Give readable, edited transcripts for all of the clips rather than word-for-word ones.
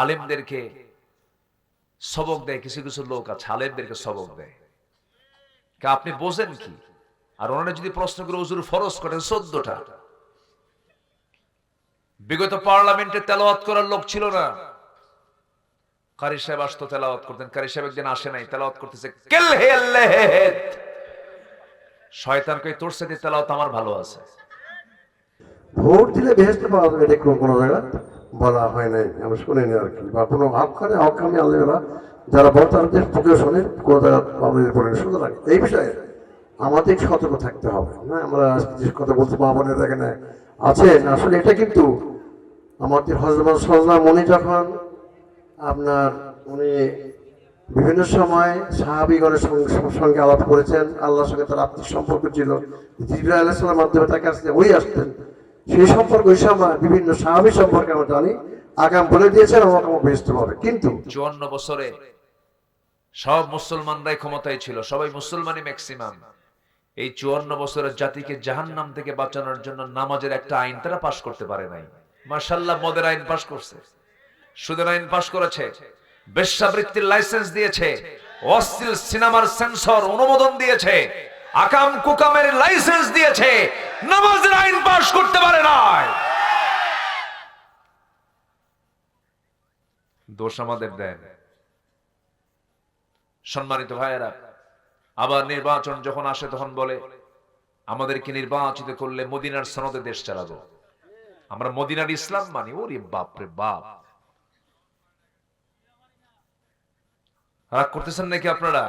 আলেমদেরকে সবক দেয়, কিছু কিছু লোক আছে আলেমদেরকে সবক দেয়। আপনি বোঝেন কি? আর ওনারা যদি প্রশ্ন করে হুজুর ফরজ করেন 14টা। বিগত পার্লামেন্টে তেলাওয়াত করার লোক ছিল না, কারি সাহেব আসতো তেলাওয়াত করতেন। কারি সাহেব একদিন আসে নাই, তেলাওয়াত করতেছে কেল হে আল্লাহ হে, শয়তান কই তোর সাথে তেলাওয়াত আমার ভালো আছে। ভোট দিলে বেহেস্ত পাওয়া যাবে, এটা কোনো জায়গায় বলা হয় নাই, আমি শুনিনি আর কি, বা কোনো হকানে হকামি আলেমেরা যারা বড় তাদের পক্ষে শোনে কোনো জায়গায় আমাদের পড়ে। সুতরাং এই বিষয়ে আমাদের সতর্ক থাকতে হবে না। আমরা যে কথা বলছি মা বোনের এখানে আছেন, আসলে এটা কিন্তু আমাদের হযরত সাল্লাল্লাহু আলাইহি উনি যখন আপনার উনি বিভিন্ন সময় সাহাবীগণের সঙ্গে আলাপ করেছেন, আল্লাহর সঙ্গে তার আত্মিক সম্পর্ক ছিল, জিবরাইল আলাইহিস সালামের মাধ্যমে তার কাছে ওই আসতেন, সেই সম্পর্ক ওই সময় বিভিন্ন সাহাবী সম্পর্কে আমরা জানি, আগাম বলে দিয়েছেন আমাকে বেহেশত হবে। কিন্তু 54 বছরে সব মুসলমানরাই ক্ষমতায় ছিল, সবাই মুসলমানই ম্যাক্সিমাম। এই 54 বছরের জাতিকে জাহান্নাম থেকে বাঁচানোর জন্য নামাজের একটা আইন তারা পাশ করতে পারে নাই। মাশাআল্লাহ, মদের আইন পাশ করছে, সুদের আইন পাশ করেছে, বেশ্যাবৃত্তির লাইসেন্স দিয়েছে, অশ্লীল সিনেমার সেন্সর অনুমোদন দিয়েছে, আকাম কুকামের লাইসেন্স দিয়েছে, নামাজের আইন পাশ করতে পারে নাই। দোষ আমাদের দেন। সম্মানিত ভাইয়েরা, আবার নির্বাচন যখন আসে তখন বলে আমাদেরকে নির্বাচিত করলে মদিনার সনদে দেশ চালাবো, আমরা মদিনার ইসলাম মানি। ওরে বাপ রে বাপ, রাগ করতেছেন নাকি আপনারা?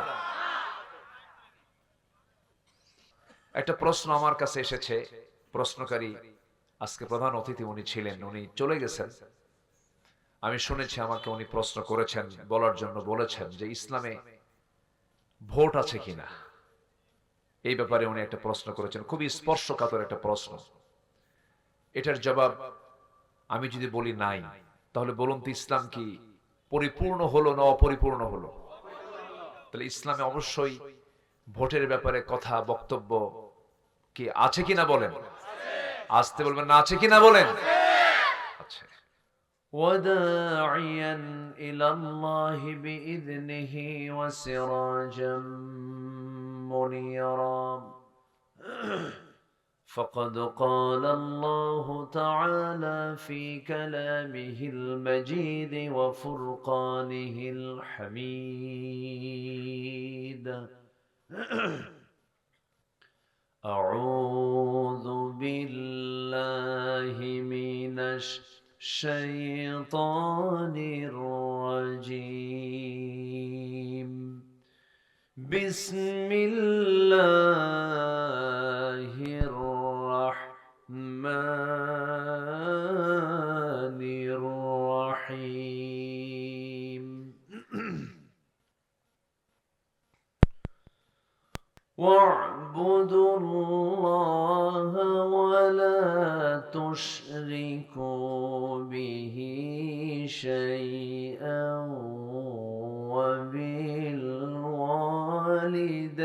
একটা প্রশ্ন আমার কাছে এসেছে, প্রশ্নকারী আজকে প্রধান অতিথি উনি ছিলেন, উনি চলে গেছেন। আমি শুনেছি আমাকে উনি প্রশ্ন করেছেন, বলার জন্য বলেছেন যে ইসলামে ভোট আছে কিনা, এই ব্যাপারে উনি একটা প্রশ্ন করেছেন, খুবই স্পর্শকাতর একটা প্রশ্ন। এটার জবাব আমি যদি বলি নাই, তাহলে বলুন তো ইসলাম কি পরিপূর্ণ হলো না অপরিপূর্ণ হলো? তাহলে ইসলামে অবশ্যই ভোটের ব্যাপারে কথা বক্তব্য কি আছে কিনা বলেন? আসতে বলবেন না, আছে কিনা বলেন? আচ্ছা। وداعيا إلى الله بإذنه وسراجا منيرا فقد قال الله تعالى في كلامه المجيد وفرقانه الحميد أعوذ بالله من الشيطان الرجيم بسم الله الرحمن الرحيم واعبدوا الله ولا تشركوا به شيئا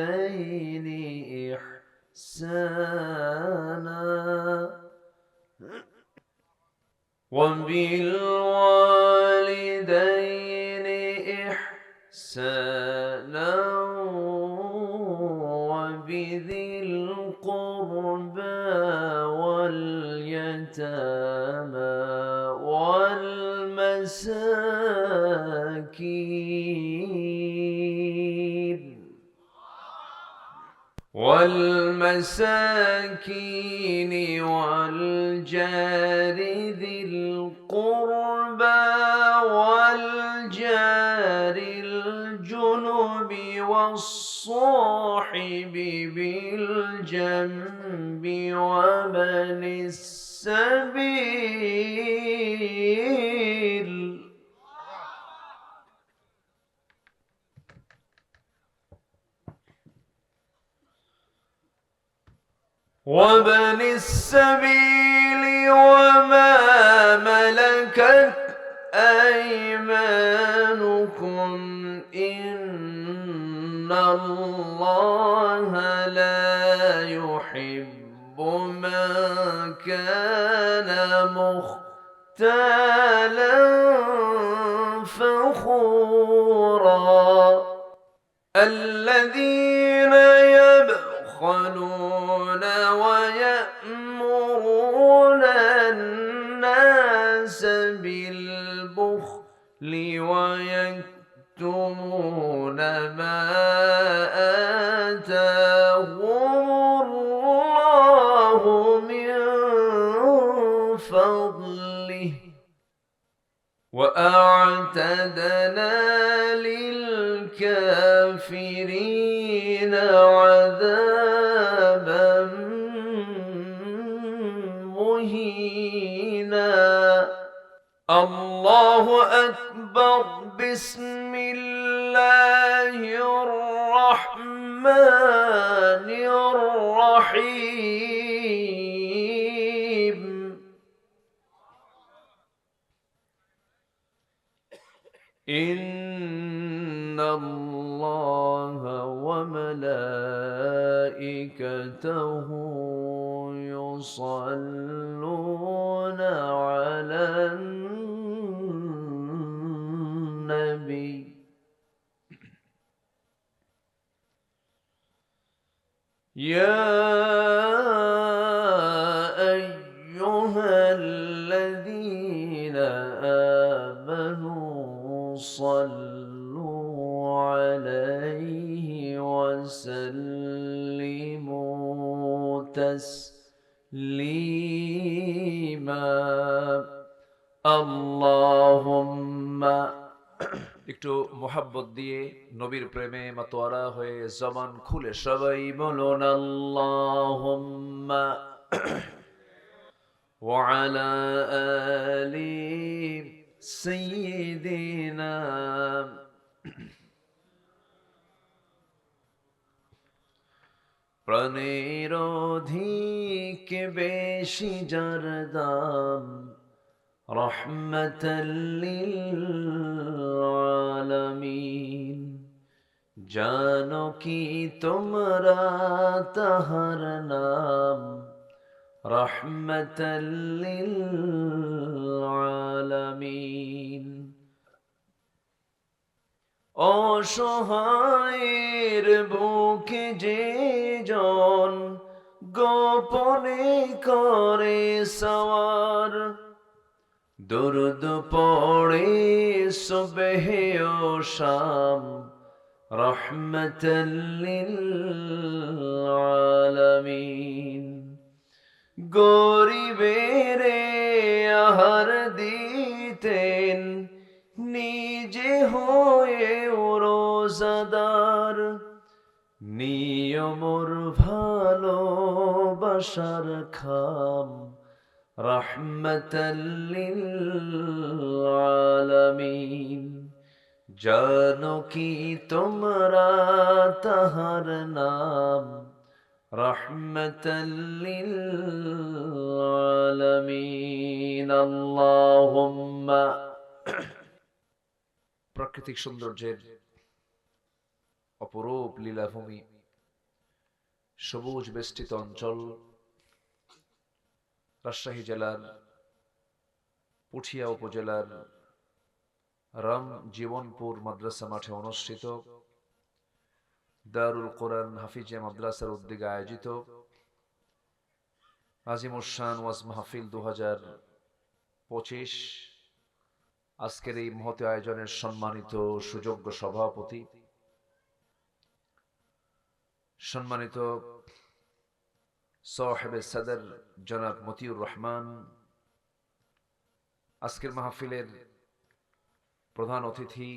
وبالوالدين إحسانا وبالوالدين إحسانا وبذي القربى واليتامى والمساكين والجار ذي القربى والجار الجنب والصاحب بالجنب وابن السبيل وما ملكت أيمانكم إن الله لا يحب من كان مختالا بخورا الذين يبخلون ويأمرون الناس بالبخل ويكتمون ما آتاهم الله من فضله وأعتدنا للكافرين عذابا مهينا الله أكبر بسم الله الرحمن الرحيم إن الله وملائكته يصلون على النبي يا أيها الذين آمنوا صلوا عليه وسلموا تسليما اللهم একটু মোহাব্বত দিয়ে নবীর প্রেমে মাতোয়ারা হয়ে জবান খুলে সবাই বলুন আল্লাহুম্মা ওয়া আলা আলি সাইয়্যিদিনা প্রাণের অধিক বেশি যার দাম রহমতাল লিল আলামিন জানো কি তোমরা তাহার নাম রহমতাল লিল আলামিন অসহায়ের বুকে যে জন গোপনে করে সওয়ার দুরুদ পড়ে সুবহ ও শাম রহমতাল লিল আলামিন গরিবের আহার দিতেন নিজে হয়ে রোজাদার নিয়মর ভালোবাসার খাম রহমতাল লিল আলামিন জানো কি তোমরা তাহার নাম রহমতাল লিল আলামিন আল্লাহুম্মা প্রাকৃতিক সৌন্দর্যের অপরূপ লীলাভূমি সবুজ বেষ্টিত অঞ্চল রাজশাহী জেলার পুঠিয়া উপজেলার রাম জীবনপুর মাদ্রাসা মাঠে অনুষ্ঠিত দারুল কোরআন হাফিজিয়া মাদ্রাসার উদ্যোগে আয়োজিত আজিমুশান ওয়াজ মাহফিল 2025 আজকের এই মহৎ আয়োজনের সম্মানিত সুযোগ্য সভাপতি সম্মানিত সাহেব সদর জনাব মতিউর রহমান আজকের মাহফিলের প্রধান অতিথি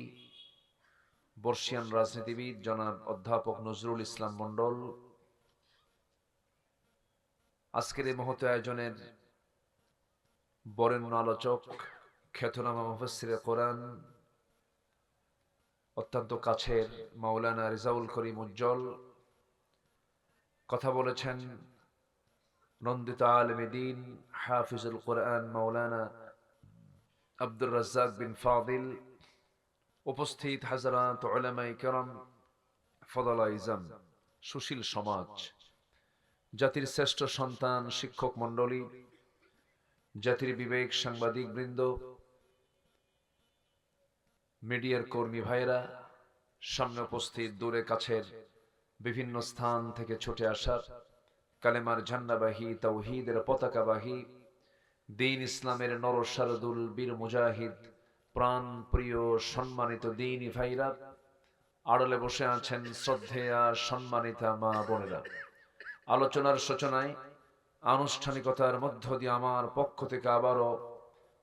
বর্ষিয়ান রাজনীতিবিদ জনাব অধ্যাপক নজরুল ইসলাম মণ্ডল আজকের এই মহৎ আয়োজনের বরেণ্য আলোচক খ্যাতনামা মুফাসসিরে কোরআন অত্যন্ত কাছের মাওলানা রিজাউল করিম উজ্জ্বল কথা বলেছেন নন্দিত আলেমে দ্বীন হাফিজুল কোরআন মাওলানা আব্দুর রাজ্জাক বিন ফাদিল উপস্থিত হাজরাত উলামায়ে কেরাম ফদালা ইজাম সুশীল সমাজ জাতির শ্রেষ্ঠ সন্তান শিক্ষক মণ্ডলী জাতির বিবেক সাংবাদিক বৃন্দ মিডিয়ার কর্মী ভাইরা, সামনে উপস্থিত দূরে কাছের বিভিন্ন স্থান থেকে ছুটে আসার কালেমার ঝান্ডাবাহী, তাওহীদের পতাকাবাহী, দ্বীন ইসলামের নরসারদুল বীর মুজাহিদ, প্রাণ প্রিয় সম্মানিত দ্বীনী ভাইরা, আড়লে বসে আছেন শ্রদ্ধেয়া সম্মানিতা মা বোনেরা, আলোচনার সূচনায় আনুষ্ঠানিকতার মধ্য দিয়ে আমার পক্ষ থেকে আবারও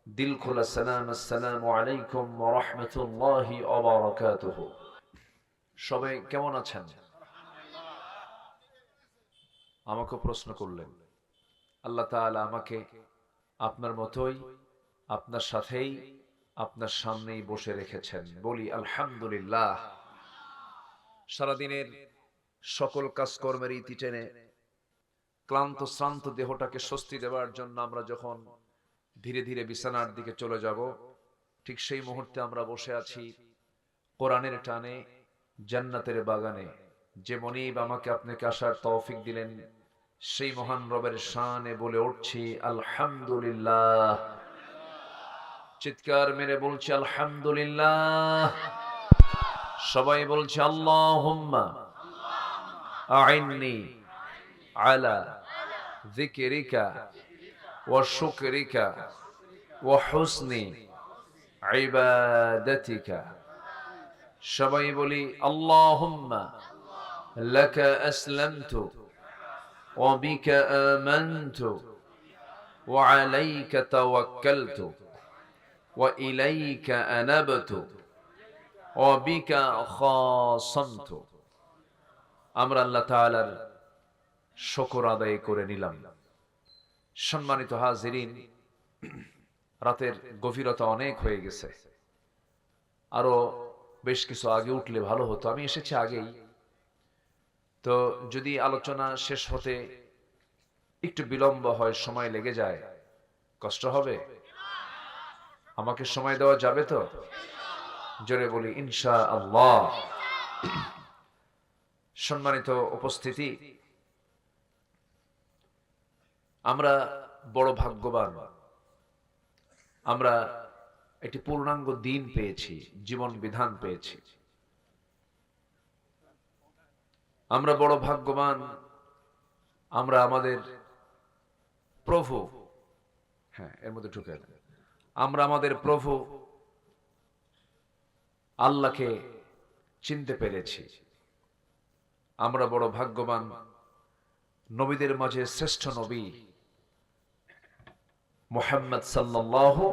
দিল খোলা সালাম, আসসালামু আলাইকুম ওয়া রাহমাতুল্লাহি ওয়া বারাকাতুহু। সবাই কেমন আছেন? আমাকে প্রশ্ন করলেন। আল্লাহ তাআলা আমাকে আপনার মতোই, আপনার সাথেই, আপনার সামনেই বসে রেখেছেন। বলি আলহামদুলিল্লাহ। সারাদিনের সকল কাজকর্মের ইতি টেনে ক্লান্ত শ্রান্ত দেহটাকে স্বস্তি দেওয়ার জন্য আমরা যখন ধীরে ধীরে বিছানার দিকে চলে যাব, ঠিক সেই মুহূর্তে আমরা বসে আছি কোরআনের টানে, জান্নাতের বাগানে। যে মনিব আমাকে আপনাকে আসার তৌফিক দিলেন, সেই মহান রবের শানে বলে উঠছি আলহামদুলিল্লাহ। চিৎকার মেরে বলছি আলহামদুলিল্লাহ। সবাই বলছে আল্লাহুম্মা আইন্নি আলা যিকরিকা ওয়া শুকরিকা ওয়া হুসনি ইবাদাতিকা। সবাই বলি আল্লাহুম্মা লাকা আসলামতু ওয়া বিকা আমানতু ওয়া আলাইকা তাওয়াক্কালতু ওয়া ইলাইকা আনাবতু ওয়া বিকা খাসামতু। আমরা আল্লাহ তাআলার শুকর আদায় করে নিলাম। সম্মানিত হাজিরিন, রাতের গভীরতা অনেক হয়ে গেছে, আরো বেশ কিছু আগে উঠলে ভালো হতো। আমি এসেছি আগেই, তো যদি আলোচনা শেষ হতে একটু বিলম্ব হয়, সময় লেগে যায়, কষ্ট হবে? আমাকে সময় দেওয়া যাবে তো? জোরে বলি ইনশাআল্লাহ। সম্মানিত উপস্থিতি, আমরা বড় ভাগ্যবান। আমরা একটি পূর্ণাঙ্গ দিন পেয়েছি, জীবন বিধান পেয়েছি। আমরা বড় ভাগ্যবান। আমরা আমাদের প্রভু, হ্যাঁ এর মধ্যে ঢুকে গেল, আমরা আমাদের প্রভু আল্লাহকে চিনতে পেরেছি। আমরা বড় ভাগ্যবান। নবীদের মাঝে শ্রেষ্ঠ নবী মুহাম্মদ সাল্লাল্লাহু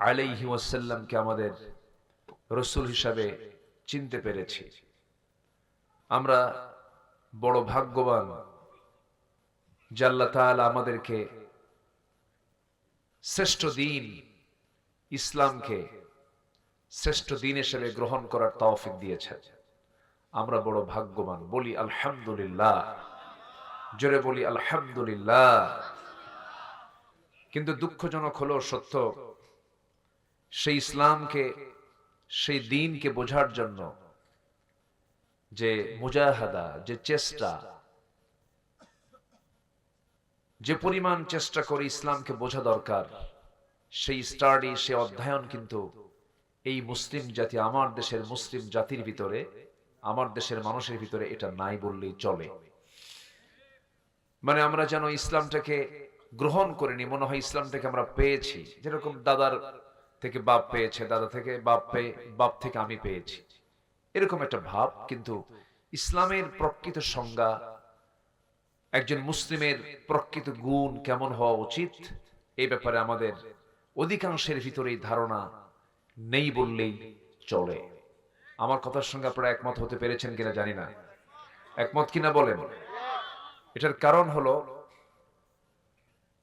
আলাইহি ওয়াসাল্লামকে আমাদের রাসূল হিসাবে চিনতে পেরেছি। আমরা বড় ভাগ্যবান যে আল্লাহ তাআলা আমাদেরকে শ্রেষ্ঠ দিন ইসলামকে শ্রেষ্ঠ দিন হিসেবে গ্রহণ করার তৌফিক দিয়েছেন। আমরা বড় ভাগ্যবান। বলি আলহামদুলিল্লাহ। জোরে বলি আলহামদুলিল্লাহ। কিন্তু দুঃখজনক হলো সত্য, সেই ইসলামকে, সেই দ্বীনকে বোঝার জন্য যে মুজাহাদা, যে চেষ্টা, যে পরিমাণ চেষ্টা করে ইসলামকে বোঝা দরকার, সেই স্টাডি, সে অধ্যয়ন কিন্তু এই মুসলিম জাতি, আমার দেশের মুসলিম জাতির ভিতরে, আমার দেশের মানুষের ভিতরে এটা নাই বললেই চলে। মানে আমরা যেন ইসলামটাকে গ্রহণ করিনি, মনে হয় ইসলামটাকে আমরা পেয়েছি, যেরকম দাদার থেকে বাপ পেয়েছে, দাদা থেকে বাপ পেয়ে, বাপ থেকে আমি পেয়েছি, এরকম একটা ভাব। কিন্তু ইসলামের প্রকৃত সংজ্ঞা, একজন মুসলিমের প্রকৃত গুণ কেমন হওয়া উচিত, এই ব্যাপারে আমাদের অধিকাংশের ভিতরেই ধারণা নেই বললেই চলে। আমার কথার সঙ্গে আপনারা একমত হতে পেরেছেন কিনা জানি না। একমত কিনা বলেন? এটার কারণ হলো,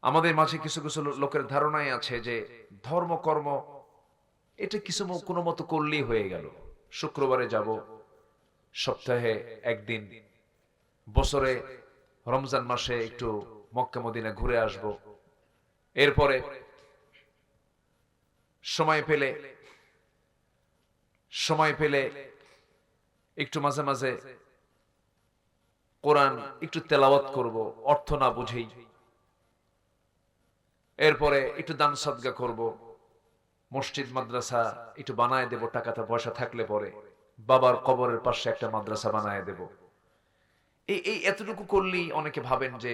আমাদের মাঝে কিছু কিছু লোকের ধারণাই আছে যে ধর্ম কর্ম এটা কিছু কোনো মতো করলেই হয়ে গেল। শুক্রবারে যাব, সপ্তাহে একদিন, বছরে রমজান মাসে একটু মক্কা মদিনা ঘুরে আসব, এরপরে সময় পেলে একটু মাঝে মাঝে কোরআন একটু তেলাওয়াত করব, অর্থ না বুঝেই। এরপরে একটু দান সাদকা করব, মসজিদ মাদ্রাসা একটু বানায় দেব, টাকাতে পয়সা থাকলে পরে বাবার কবরের পাশে একটা মাদ্রাসা বানায় দেব। এই এই এতটুকু করলেই অনেকে ভাবেন যে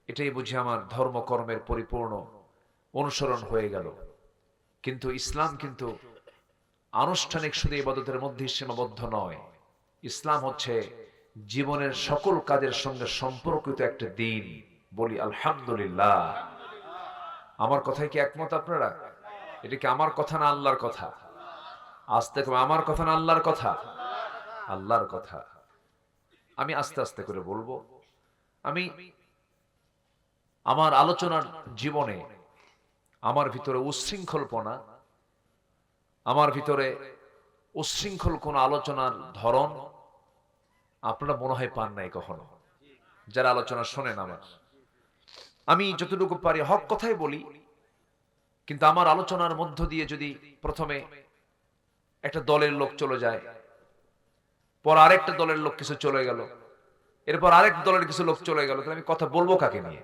এটাই বুঝি আমার ধর্মকর্মের পরিপূর্ণ অনুসরণ হয়ে গেল। কিন্তু ইসলাম কিন্তু আনুষ্ঠানিক শুধু ইবাদতের মধ্যে সীমাবদ্ধ নয়। ইসলাম হচ্ছে জীবনের সকল কাজের সঙ্গে সম্পর্কিত একটা দিন। বলি আলহামদুলিল্লাহ। আমার কথায় কি একমত আপনারা? এটা কি আমার কথা না আল্লাহর কথা? আজ থেকে আমার কথা না আল্লাহর কথা? আল্লাহর কথা। আমি আস্তে আস্তে করে বলবো। আমি আমার আলোচনার জীবনে আমার ভিতরে উচ্ছৃঙ্খলপনা, আমার ভিতরে উচ্ছৃঙ্খল কোন আলোচনার ধরন আপনারা মনে হয় পান নাই কখনো, যারা আলোচনা শোনেন আমার। আমি যতটুকু পারি হক কথাই বলি, কিন্তু আমার আলোচনার মধ্য দিয়ে যদি প্রথমে একটা দলের লোক চলে যায়, পর আরেকটা দলের লোক কিছু চলে গেল, এরপর আরেক দলের কিছু লোক চলে গেল, তাহলে আমি কথা বলবো কাকে নিয়ে?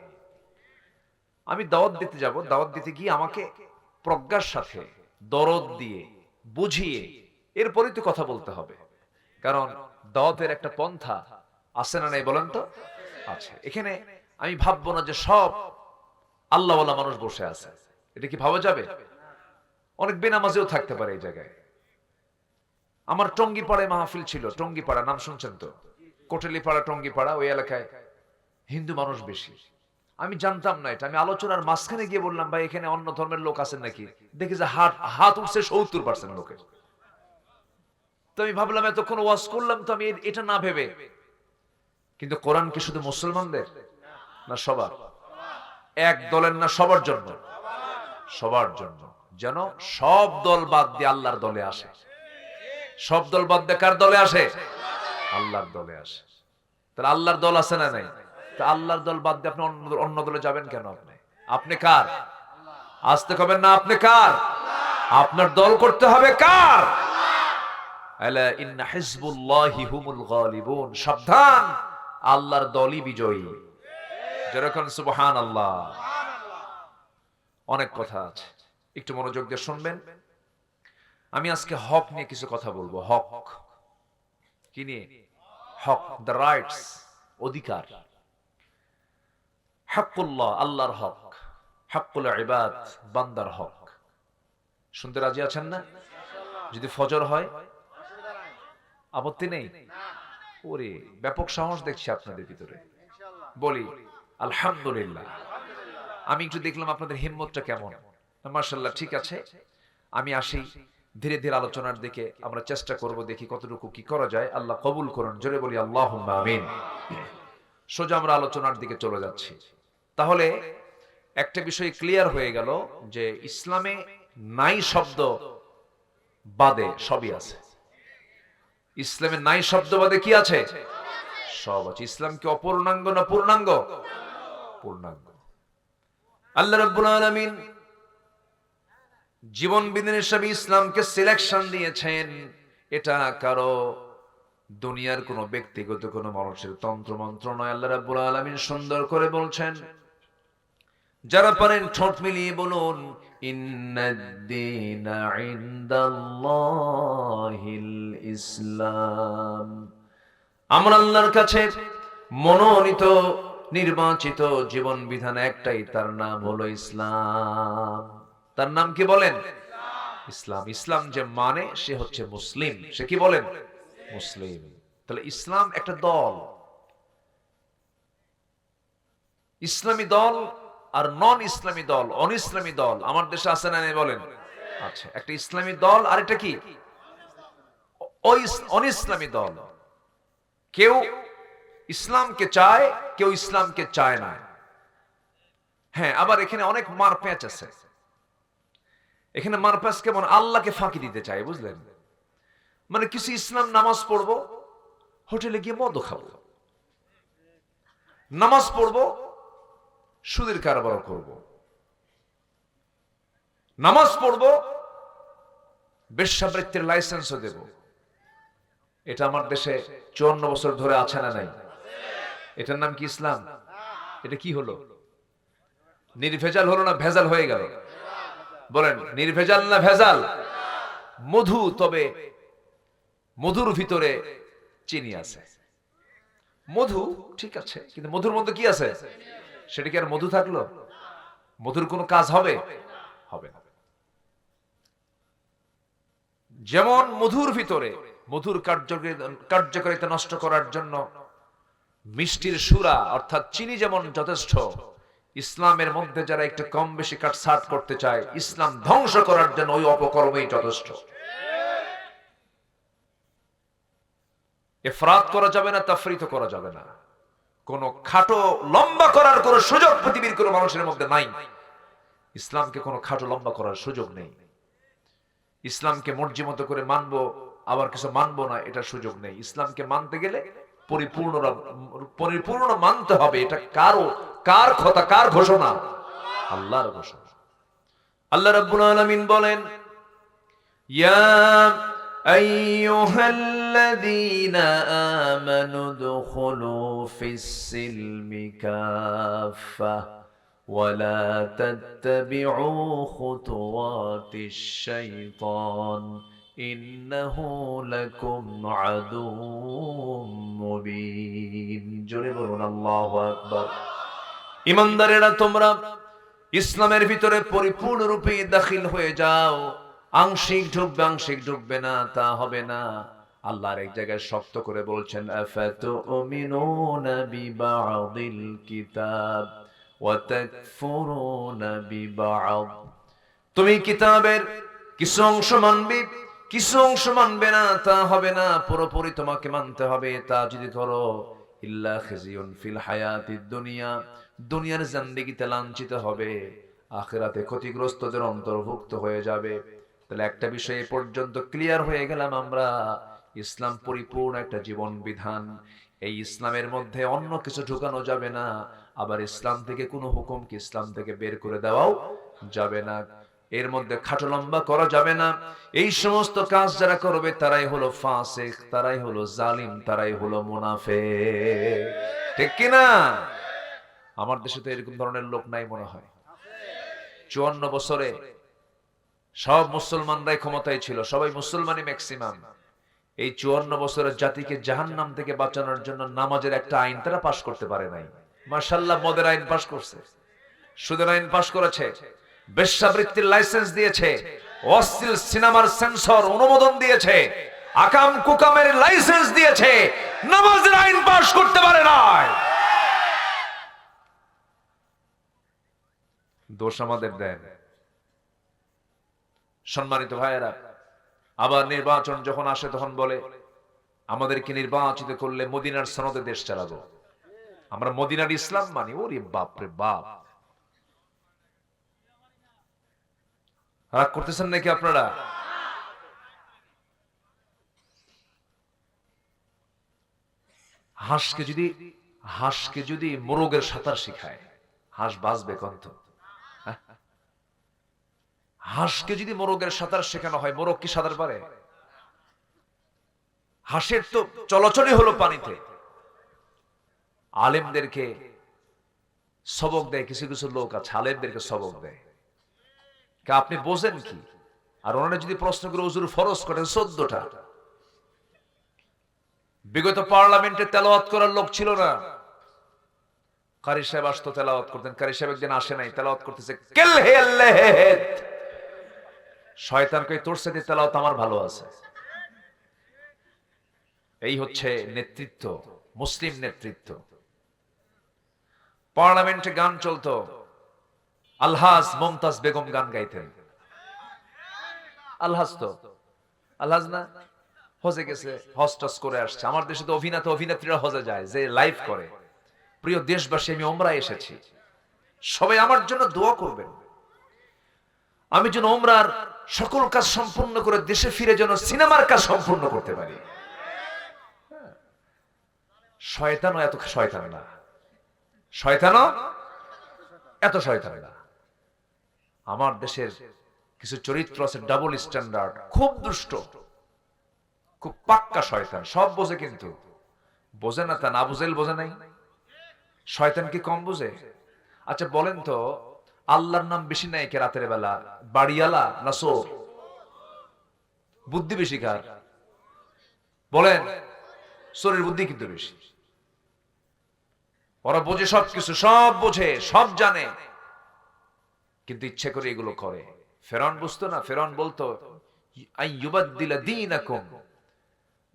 আমি দাওয়াত দিতে যাব, দাওয়াত দিতে গিয়ে আমাকে প্রজ্ঞার সাথে দরদ দিয়ে বুঝিয়ে এরপরই তো কথা বলতে হবে। কারণ দাওয়াতের একটা পন্থা আছে না নাই বলেন তো? আছে। এখানে আমি ভাববো না যে সব আল্লাহওয়ালা মানুষ বসে আছে, এটা কি ভাবা যাবে? অনেক বেনামাজিও থাকতে পারে এই জায়গায়। আমার টঙ্গিপাড়ায় মাহফিল ছিল, টঙ্গিপাড়া নাম শুনছেন তো? কোটালীপাড়া টঙ্গিপাড়া, ওই এলাকায় হিন্দু মানুষ বেশি। আমি জানতাম না এটা। আমি আলোচনার মাঝখানে গিয়ে বললাম, ভাই এখানে অন্য ধর্মের লোক আছেন নাকি? দেখি যে হাত উঠছে 70% লোকের। তো আমি ভাবলাম এতক্ষণ ওয়াজ করলাম তো আমি এটা না ভেবে, কিন্তু কোরআন কি শুধু মুসলমানদের না সবার? এক দলের না সবার জন্য? সবার জন্য। যেন সব দল বাদ দিয়ে আল্লাহর দলে আসে। সব দল বাদ দিয়ে কার দলে আসে? আল্লাহর দলে আসে। তাহলে আল্লাহর দল আছে না নাই? তা আল্লাহর দল বাদ দিয়ে আপনি অন্য দলে যাবেন কেন? আপনি কার? আসতে কবেন না আপনি কার? আপনার দল করতে হবে কার? আলা ইন্না হিজবুল্লাহি হুমুল গালিবুন। সাবধান, আল্লাহর দলই বিজয়ী। যেরকম সুবহানাল্লাহ। অনেক কথা আছে, একটু মনোযোগ দিয়ে শুনবেন। আমি আজকে হক নিয়ে কিছু কথা বলবো। হক কি নিয়ে? হক, দ্য রাইটস, অধিকার। হকুল্লাহ, আল্লাহর হক। হকুল ইবাদ, বান্দার হক। শুনতে রাজি আছেন না? যদি ফজর হয় আপত্তি নেই? ওরে ব্যাপক সাহস দেখছি আপনাদের ভিতরে। বলি আলহামদুলিল্লাহ। আমি একটু দেখলাম আপনাদের হিম্মতটা কেমন। মাশাআল্লাহ, ঠিক আছে। আমি আসি, ধীরে ধীরে আলোচনার দিকে আমরা চেষ্টা করব, দেখি কতটুকু কি করা যায়। আল্লাহ কবুল করুন। জোরে বলি আল্লাহুম্মা আমিন। সোজা আমরা আলোচনার দিকে চলে যাচ্ছি। তাহলে একটা বিষয় ক্লিয়ার হয়ে গেল যে ইসলামে নাই শব্দ বাদে সবই আছে। ইসলামে নাই শব্দ বাদে কি আছে? সব আছে। ইসলাম কি অপূর্ণাঙ্গ না পূর্ণাঙ্গ? পূর্ণাঙ্গ। আল্লাহ রাব্বুল আলামিন জীবন বিধান হিসেবে ইসলামকে সিলেকশন দিয়েছেন। এটা কারো দুনিয়ার কোন ব্যক্তিগত কোন মানুষের তন্ত্র মন্ত্র নয়। আল্লাহ রাব্বুল আলামিন সুন্দর করে বলছেন, যারা পারেন ঠোঁট মিলিয়ে বলুন, ইন্নাদ-দীনা ইনদাল্লাহিল ইসলাম। আমরা আল্লাহর কাছে মনোনীত নির্বাচিত জীবন বিধান একটাই, তার নাম হলো ইসলাম। তার নাম কি বলেন? ইসলাম। ইসলাম যে মানে সে হচ্ছে মুসলিম। সে কি বলেন? মুসলিম। তাহলে ইসলাম একটা দল। ইসলামী দল আর নন ইসলামী দল, অনিসলামী দল আমার দেশে আছে না নেই বলেন? আচ্ছা, একটা ইসলামী দল আর এটা কি অনিসলামী দল। কেউ ইসলামকে চায়, কেউ ইসলামকে চায় না। হ্যাঁ, আবার এখানে অনেক মারপ্যাঁচ আছে। এখানে মারপ্যাঁচ কেমন? আল্লাহকে ফাঁকি দিতে চায়, বুঝলেন? মানে কিছু ইসলাম নামাজ পড়বো, হোটেলে গিয়ে মদ খাবো, নামাজ পড়বো, সুদের কারবার করব, নামাজ পড়বো, বেশ্যাবৃত্তির লাইসেন্সও দেব। এটা আমার দেশে 54 বছর ধরে আছে না নাই? এটার নাম কি ইসলাম? এটা কি হলো? নির্ভেজাল হলো না ভেজাল হয়ে গেল? বলেন নির্ভেজাল না ভেজাল? মধু, তবে মধুর ভিতরে চিনি আছে। মধু ঠিক আছে, কিন্তু মধুর মধ্যে কি আছে? সেটা কি আর মধু থাকলো? মধুর কোনো কাজ হবে? হবে না। যেমন মধুর ভিতরে মধুর কার্যকারিতা নষ্ট করার জন্য মিষ্টির সুরা অর্থাৎ চিনি যেমন যথেষ্ট, ইসলামের মধ্যে যারা একটু কম বেশি কাটছাট করতে চায়, ইসলাম ধ্বংস করার জন্য ওই অপকর্মই যথেষ্ট। ইফরাত করা যাবে না, তাফরিত করা যাবে না। কোন খাটো লম্বা করার কোন সুযোগ পৃথিবীর কোন মানুষের মধ্যে নাই। ইসলামকে কোন খাটো লম্বা করার সুযোগ নেই। ইসলামকে মর্জি মতো করে মানবো আবার কিছু মানবো না, এটা সুযোগ নেই। ইসলামকে মানতে গেলে পরিপূর্ণ মানতে হবে। এটা কার কথা, কার ঘোষণা? আল্লাহর ঘোষণা। আল্লাহ রাব্বুল আলামিন বলেন, ইয়া আইয়ুহাল্লাযীনা আমানু দুখুলু ফিস-সিলমি কাফা ওয়ালা তাত্তাবিউ খুতুওয়াতিশ শাইতান ইন্নাহু লাকুম আদুউম মুবিন। জোরে বলুন আল্লাহু আকবার। ঈমানদারেরা, তোমরা ইসলামের ভিতরে পরিপূর্ণরূপে দাখিল হয়ে যাও। আংশিক ঢুকবে, আংশিক ঢুকবে না, তা হবে না। আল্লাহর এক জায়গায় শক্ত করে বলছেন, আফাতুমিনুনা বিবা'দিল কিতাব ওয়া তাকফুরুনা বিবা'দ। তুমি কিতাবের কিছু অংশ মানবে, কিছু অংশ মানবে না, তা হবে না। পুরোপুরি তোমাকে মানতে হবে। তা যদি করো, ইল্লা খিজিউন ফিল হায়াতিদ দুনিয়া, দুনিয়ার জিন্দেগিতে লাঞ্ছিত হবে, আখিরাতে ক্ষতিগ্রস্তদের অন্তর্ভুক্ত হয়ে যাবে। তাহলে একটা বিষয় এ পর্যন্ত ক্লিয়ার হয়ে গেলাম আমরা, ইসলাম পরিপূর্ণ একটা জীবন বিধান। এই ইসলামের মধ্যে অন্য কিছু ঢুকানো যাবে না। আবার ইসলাম থেকে কোনো হুকুমকে ইসলাম থেকে বের করে দেওয়াও যাবে না। এর মধ্যে খাটো লম্বা করা যাবে না। এই সমস্ত কাজ যারা করবে তারাই হলো ফাসিক, তারাই হলো জালিম, তারাই হলো মুনাফিক। ঠিক কি না? আমার দেশে তো এরকম ধরনের লোক নাই মনে হয়। 54 বছরে সব মুসলমানরাই ক্ষমতায় ছিল, সবাই মুসলমানই ম্যাক্সিমাম। এই 54 বছরের জাতিকে জাহান্নাম থেকে বাঁচানোর জন্য নামাজের একটা আইন তারা পাশ করতে পারে নাই। মাশাআল্লাহ, মদের আইন পাশ করছে, সুদের আইন পাশ করেছে, বেশ্যাবৃত্তির লাইসেন্স দিয়েছে, অশ্লীল সিনেমার সেন্সর অনুমোদন দিয়েছে, আকাম কুকামের লাইসেন্স দিয়েছে, নামাজের আইন পাশ করতে পারে নাই। দোষ আমাদের দেন। সম্মানিত ভাইয়েরা, আবার নির্বাচন যখন আসে তখন বলে আমাদেরকে নির্বাচিত করলে মদিনার সনদে দেশ চালাবো, আমরা মদিনার ইসলাম মানি। ওরে বাপ রে বাপ, রাগ করতেছেন নাকি আপনারা? হাঁসকে যদি মোরগের সাঁতার শিখায়, হাঁস বাঁচবে কন্ত? হাঁসকে যদি মোরগের সাঁতার শেখানো হয়, মোরগ কি সাঁতার পারে? হাঁসের তো চলাচলই হলো পানিতে। আলেমদেরকে সবক দেয় কিছু কিছু লোক আছে, আলেমদেরকে সবক দেয়। আপনি বোঝেন কি? আর ওনারা যদি প্রশ্ন করে হুজুর ফরজ করেন 14টা। বিগত পার্লামেন্টে তেলাওয়াত করার লোক ছিল না। কারি সাহেব আসতো তেলাওয়াত করতেন। কারি সাহেব একদিন আসে নাই, তেলাওয়াত করতেছে, শয়তান কই তোর সাথে তেলাওয়াত আমার ভালো আছে। এই হচ্ছে নেতৃত্ব, মুসলিম নেতৃত্ব। পার্লামেন্টে গান চলতো, আলহাজ মুমতাজ বেগম গান গাইতেন। আলহাজ তো আলহাজ না, হজে গেছে, হজ টজ করে আসছে। আমার দেশে তো অভিনেত্রীরা হজে যায়, যে লাইভ করে। প্রিয় দেশবাসী, আমি ওমরায় এসেছি, সবাই আমার জন্য দোয়া করবেন। আমি যেন ওমরার সকল কাজ সম্পূর্ণ করে দেশে ফিরে যেন সিনেমার কাজ সম্পূর্ণ করতে পারি। শয়তানও এত শয়তান না, শয়তানও এত শয়তান না। আমার দেশের কিছু চরিত্র আছে ডাবল স্ট্যান্ডার্ড, খুব দুষ্ট, খুব পাক্কা শয়তান। সব বোঝে, কিন্তু বোঝে না তা না, বুঝেল বোঝে নাই। শয়তান কি কম বোঝে? আচ্ছা বলেন তো, আল্লাহর নাম বেশি নেয় কে রাতের বেলা? বাড়িওয়ালা না চোর? বুদ্ধি বেশি কার বলেন? চোরের বুদ্ধি কিন্তু বেশি। ওরা বোঝে সবকিছু, সব বোঝে, সব জানে, কিন্তু ইচ্ছে করে এগুলো করে। ফেরাউন বুঝতো না? ফেরাউন বলতো আইয়ুবাদদিলা দীনাকুম,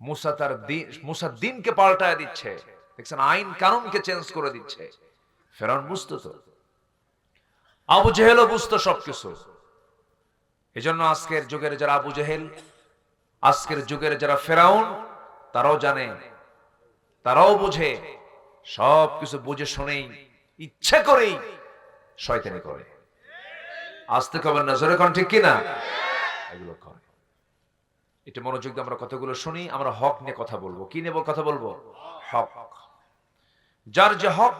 মুসা তার দিন, মুসা দিনকে পাল্টায় দিচ্ছে, দেখছেন আইন কানুনকে চেঞ্জ করে দিচ্ছে। ফেরাউন বুঝতো তো, আবু জেহেলও বুঝতো সবকিছু। এজন্য আজকের যুগের যারা আবু জেহেল, আজকের যুগের যারা ফেরাউন, তারাও জানে, তারাও বুঝে, সবকিছু বুঝে শুনেই ইচ্ছে করেই শয়তানি করে। আসতে কবেন না, জোরে কোন ঠিক কিনা? এগুলো করে। এটা মনোযোগ দিয়ে আমরা কথাগুলো শুনি। আমরা হক নিয়ে কথা বলবো। কি নিয়ে কথা বলবো? হক। যার যে হক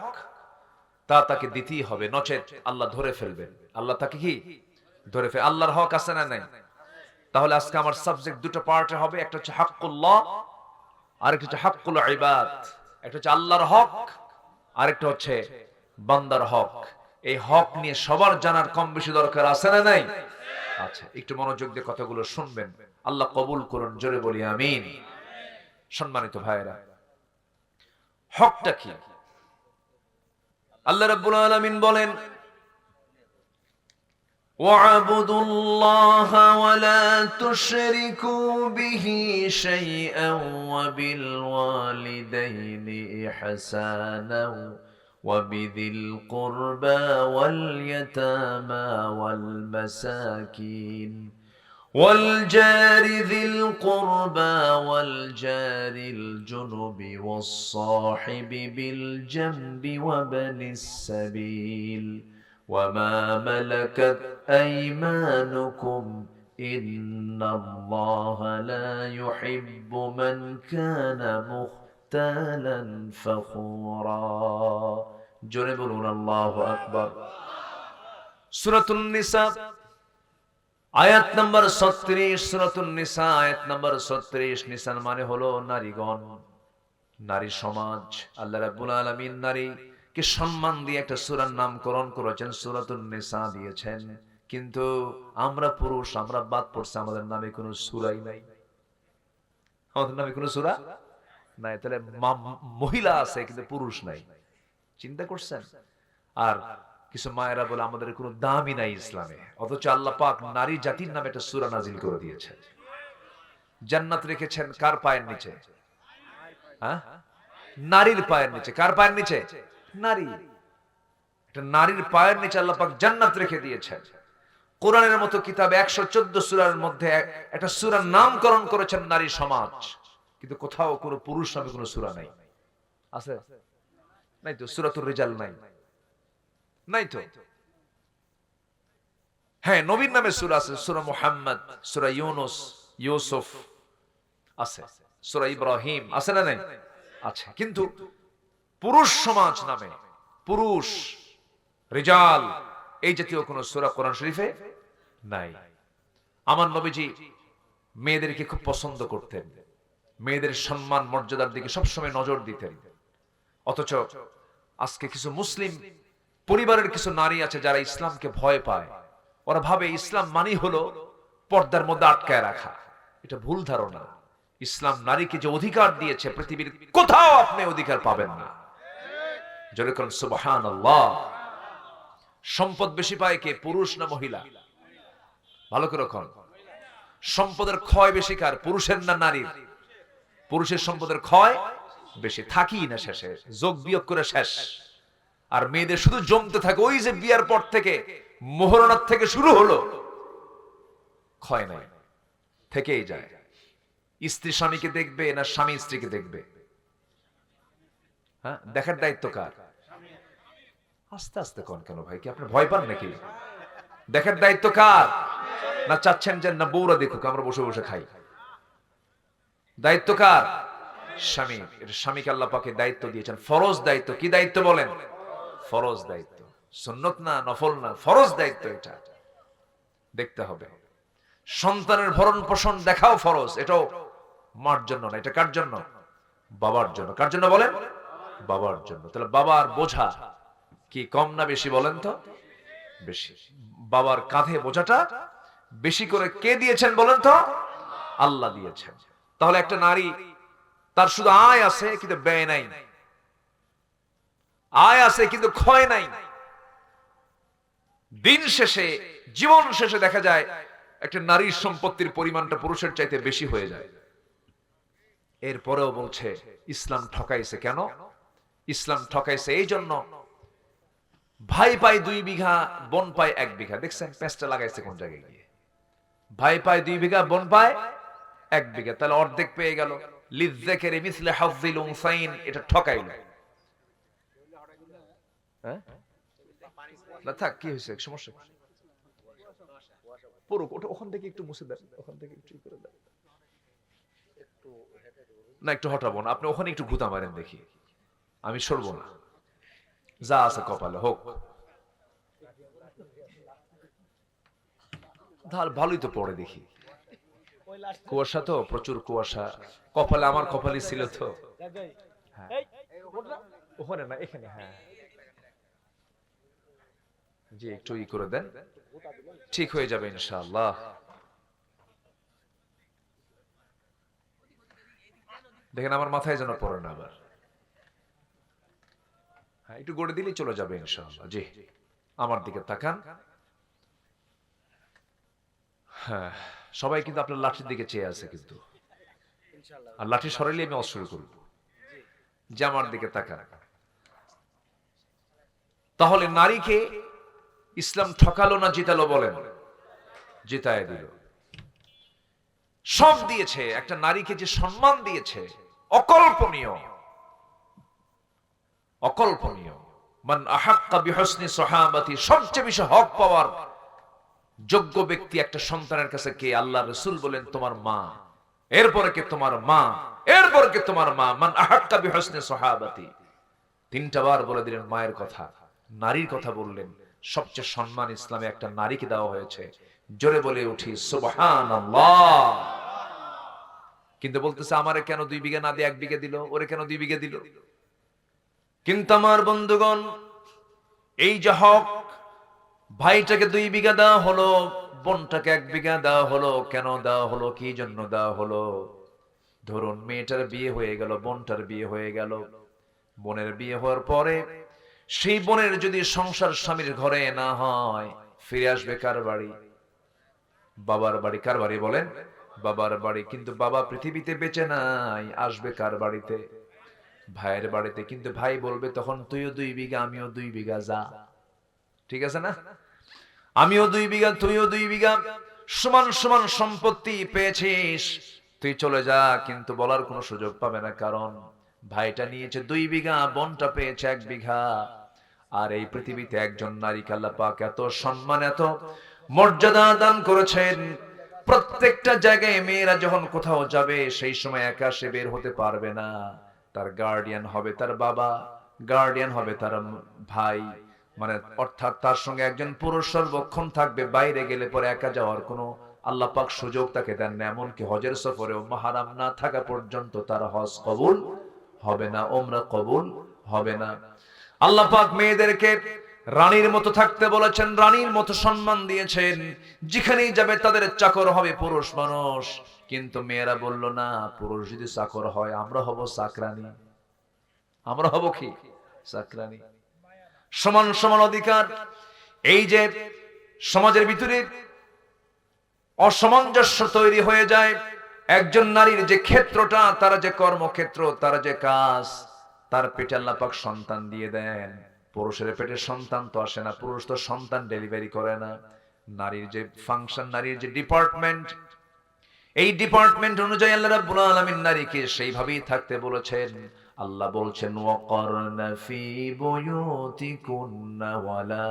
তা তাকে দিতেই হবে, নচেত আল্লাহ ধরে ফেলবেন। আল্লাহ তাকে কি ধরে ফেল। আল্লাহর হক আছে না নাই? তাহলে আজকে আমার সাবজেক্ট দুটো পার্টে হবে। একটা হচ্ছে হাক্কুল্লাহ, আরেকটা হচ্ছে হাক্কুল ইবাদ। একটা হচ্ছে আল্লাহর হক, আরেকটা হচ্ছে বান্দার হক। এই হক নিয়ে সবার জানার কম বেশি দরকার আছে না নাই? আচ্ছা, একটু মনোযোগ দিয়ে কথাগুলো শুনবেন। আল্লাহ কবুল করুন, জোরে বলি আমিন। সম্মানিত ভাইরা, হকটা কি? আল্লাহ রাব্বুল আলামিন বলেন, واعبدوا الله ولا تشركوا به شيئا وبالوالدين إحسانا وبذي القربى واليتامى والمساكين والجار ذي القربى والجار الجنب والصاحب بالجنب وابن السبيل وما ملكت أيمانكم إن الله لا يحب من كان مختالا فخورا جربون الله أكبر সূরাতুন নিসা আয়াত নাম্বার 36। সূরাতুন নিসা আয়াত নাম্বার 36। নিসার মানে হলো নারীগণ, নারী সমাজ। আল্লাহ রাব্বুল আলামিন নারীকে সম্মান দিয়ে একটা সূরার নামকরণ করেছেন, সূরাতুন নিসা দিয়েছেন। কিন্তু আমরা পুরুষ, আমরা বাদ পড়ছে, আমাদের নামে কোনো সূরাই নাই। আমাদের নামে কোনো সূরা নাই। তাহলে মহিলা আছে কিন্তু পুরুষ নাই, চিন্তা করছেন? আর কিছু মায়েরা বলে আমাদের কোনো দামই নাই ইসলামে, অথচ আল্লাহ পাক নারী জাতির নামে একটা সূরা নাজিল করে দিয়েছেন। জান্নাত রেখেছেন কার পায়ের নিচে? হ্যাঁ, নারীর পায়ের নিচে। কার পায়ের নিচে? নারী। একটা নারীর পায়ের নিচে আল্লাহ পাক জান্নাত রেখে দিয়েছেন। কোরআনের মতো কিতাবে 114 সূরার মধ্যে একটা সূরার নামকরণ করেছেন নারী সমাজ, কিন্তু কোথাও কোনো পুরুষ নামে কোনো সূরা নাই। আছে? নাই তো। সূরাতুর রিজাল নাই, নাই তো। হ্যাঁ, নবীর নামে সূরা আছে, সূরা মুহাম্মদ, সূরা ইউনুস, ইউসুফ আছে, সূরা ইব্রাহিম আছে না নাই? আছে। কিন্তু পুরুষ সমাজ নামে, পুরুষ, রিজাল, এই জাতীয় কোন সূরা কোরআন শরীফে নাই। আমার নবীজি মেয়েদেরকে খুব পছন্দ করতেন, মেয়েদের সম্মান মর্যাদার দিকে সবসময় নজর দিতেন। অথচ আজকে কিছু মুসলিম পরিবারের কিছু নারী আছে যারা ইসলামকে ভয় পায়। ওরা ভাবে ইসলাম মানি হলো পর্দার মধ্যে আটকায় রাখা। এটা ভুল ধারণা। ইসলাম নারীকে যে অধিকার দিয়েছে, পৃথিবীর কোথাও আপনি অধিকার পাবেন না। যেরকম সুবহানাল্লাহ। সম্পদ বেশি পায় কে? পুরুষ না মহিলা? ভালো করে কোন সম্পদের ক্ষয় বেশি কার? পুরুষের না নারীর? পুরুষের সম্পদের ক্ষয় বেশি, থাকি না শেষে, যোগ বিয়োগ করে শেষ। আর মেয়েদের শুধু জমতে থাকে। ওই যে বিয়ার পর থেকে, মোহরনার থেকে শুরু হলো, ক্ষয় নাই, থেকেই যায়। স্ত্রী স্বামীকে দেখবে না স্বামী স্ত্রীকে দেখবে? হ্যাঁ, দেখার দায়িত্ব কার? আস্তে আস্তে কোন কেন ভাই, কি আপনি ভয় পান নাকি? দেখার দায়িত্ব কার? না চাচ্ছেন যে না বউরা দেখুক, আমরা বসে বসে খাই? দায়িত্ব কার? স্বামী। স্বামীকে আল্লাহ পাকে দায়িত্ব দিয়েছেন, ফরজ দায়িত্ব। কি দায়িত্ব বলেন? ফরজ দায়িত্ব, সুন্নত না, নফল না, ফরজ দায়িত্ব। এটা দেখতে হবে। সন্তানের ভরণ পোষণ দেখাও ফরজ। এটাও মার জন্য না, এটা কার জন্য? বাবার জন্য। কার জন্য বলেন? বাবার জন্য। তাহলে বাবার বোঝা কি কম না বেশি বলেন তো? বেশি। বাবার কাঁধে বোঝাটা বেশি করে কে দিয়েছেন বলেন তো? আল্লাহ দিয়েছেন। তাহলে একটা নারী তার শুধু আয় আছে কিন্তু ব্যয় নাই, আয় আছে কিন্তু ক্ষয় নাই। দিন শেষে, জীবন শেষে দেখা যায় একটা নারীর সম্পত্তির পরিমাণটা পুরুষের চাইতে বেশি হয়ে যায়। এরপরেও বলছে ইসলাম ঠকাইছে কেন? ইসলাম ঠকাইছে এই জন্য, ভাই পায় 2 বিঘা, বোন পায় 1 বিঘা। দেখছেন পেঁচটা লাগাইছে কোন জায়গায় গিয়ে? ভাই পায় 2 বিঘা, বোন পায় 1 বিঘা, তাহলে অর্ধেক পেয়ে গেল। লিযযাকারি মিসলে হাযযিল উনসাইন, এটা ঠকাইল। হ্যাঁ না থাক, কি হয়েছে, সমস্যা পুরো ওখান থেকে একটু মুছে দেন, ওখান থেকে একটু করে দেন না, একটু হটাবো না, আপনি ওখানে একটু গুতা মারেন দেখি, আমি সরবো না, যা আছে কপালে হোক। ধার ভালোই তো পড়ে দেখি, কুয়াশা তো প্রচুর কুয়াশা, কপালে আমার কপালই ছিল তো। হ্যাঁ ওখানে না, এখানে। হ্যাঁ জি, একটু ই করে দেন, ঠিক হয়ে যাবে ইনশাআল্লাহ। দেখেন আমার মাথায় যেন পড়ে না আবার। হ্যাঁ একটু গড়ে দিলেই চলে যাবে ইনশাআল্লাহ। জি আমার দিকে তাকান। হ্যাঁ সবাই কিন্তু আপনার লাঠির দিকে চেয়ে আছে কিন্তু, আর লাঠি সরাইলে আমি অস্ত্র করব। যে আমার দিকে তাকান। তাহলে নারীকে ইসলাম ঠকালো না জিতালো বলেন? জিতায় দিল। সব দিয়েছে, একটা নারীকে যে সম্মান দিয়েছে অকল্পনীয়, অকল্পনীয়। মান আহাক্কা বিহসনি সাহাবাতি, সবচেয়ে বেশি হক পাওয়ার যোগ্য ব্যক্তি একটা সন্তানের কাছে কে? আল্লাহ রাসূল বলেন তোমার মা, এরপরে কে? তোমার মা, এরপরে কে? তোমার মা। মান আহাক্কা বিহসনি সাহাবাতি, 3টা বার বলে দিলেন মায়ের কথা, নারীর কথা বললেন। সবচেয়ে সম্মান ইসলামে একটা নারীকে দেওয়া হয়েছে। জোরে বলে উঠি সুবহানাল্লাহ। কিন্তু বলতেছে আমারে কেন 2 বিঘা না দিয়ে 1 বিঘা দিল, ওরে কেন 2 বিঘা দিল? কিন্তু আমার বন্ধুগণ, এই যে হক, ভাইটাকে 2 বিঘা দেওয়া হলো, বোনটাকে 1 বিঘা দেওয়া হলো, কেন দেওয়া হলো, কি জন্য দেওয়া হলো? ধরুন মেয়েটার বিয়ে হয়ে গেল, বোনটার বিয়ে হয়ে গেল। বোনের বিয়ে হওয়ার পরে সেই বোনের যদি সংসার স্বামীর ঘরে না হয়, ফিরে আসবে কার বাড়ি? বাবার বাড়ি। কার বাড়ি বলেন? বাবার বাড়ি। কিন্তু বাবা পৃথিবীতে বেঁচে নাই, আসবে কার বাড়িতে? ভাইয়ের বাড়িতে। কিন্তু ভাই বলবে তখন তুইও 2 বিঘা, আমিও 2 বিঘা, যা। ঠিক আছে না? আমিও 2 বিঘা, তুইও 2 বিঘা, সমান সমান সম্পত্তি পেয়েছিস, তুই চলে যা। কিন্তু বলার কোনো সুযোগ পাবে না, কারণ ভাইটা নিয়েছে 2 বিঘা, বোনটা পেয়েছে 1 বিঘা। আর এই পৃথিবীতে একজন নারীকে আল্লাহ পাক এত সম্মান, এত মর্যাদা দান করেছেন। প্রত্যেকটা জায়গায় মেয়েরা যখন কোথাও যাবে, সেই সময় একা সে বের হতে পারবে না, তার গার্ডিয়ান হবে তার বাবা, গার্ডিয়ান হবে তার ভাই, মানে অর্থাৎ তার সঙ্গে একজন পুরুষ সর্বক্ষণ থাকবে। বাইরে গেলে পরে একা যাওয়ার কোনো আল্লাহ পাক সুযোগ তাকে দেন না। এমনকি হজের সফরেও মাহরাম না থাকা পর্যন্ত তার হজ কবুল হবে না, ওমরা কবুল হবে না। আল্লাহ পাক মেয়েদেরকে রানীর মতো থাকতে বলেছেন, রানীর মতো সম্মান দিয়েছেন। যেখানেই যাবে তাদের চাকর হবে পুরুষ মানুষ। কিন্তু মেয়েরা বলল না, পুরুষ যদি চাকর হয় আমরা হব চাকরানী। আমরা হব কি? চাকরানী। সমান সমান অধিকার। এই যে সমাজের ভিতরে অসামঞ্জস্য তৈরি হয়ে যায়, একজন নারীর যে ক্ষেত্রটা, তার যে কর্মক্ষেত্র, তার যে কাজ, তার পেটে আল্লাহ পাক সন্তান দিয়ে দেন। পুরুষের পেটে সন্তান তো আসে না, পুরুষ তো সন্তান ডেলিভারি করে না। নারীর যে ফাংশন, নারীর যে ডিপার্টমেন্ট, এই ডিপার্টমেন্ট অনুযায়ী আল্লাহ রাব্বুল আলামিন নারীকে সেইভাবেই থাকতে বলেছেন। আল্লাহ বলছেন ওয়াকারনা ফি বুয়ুতিকুন্না ওয়ালা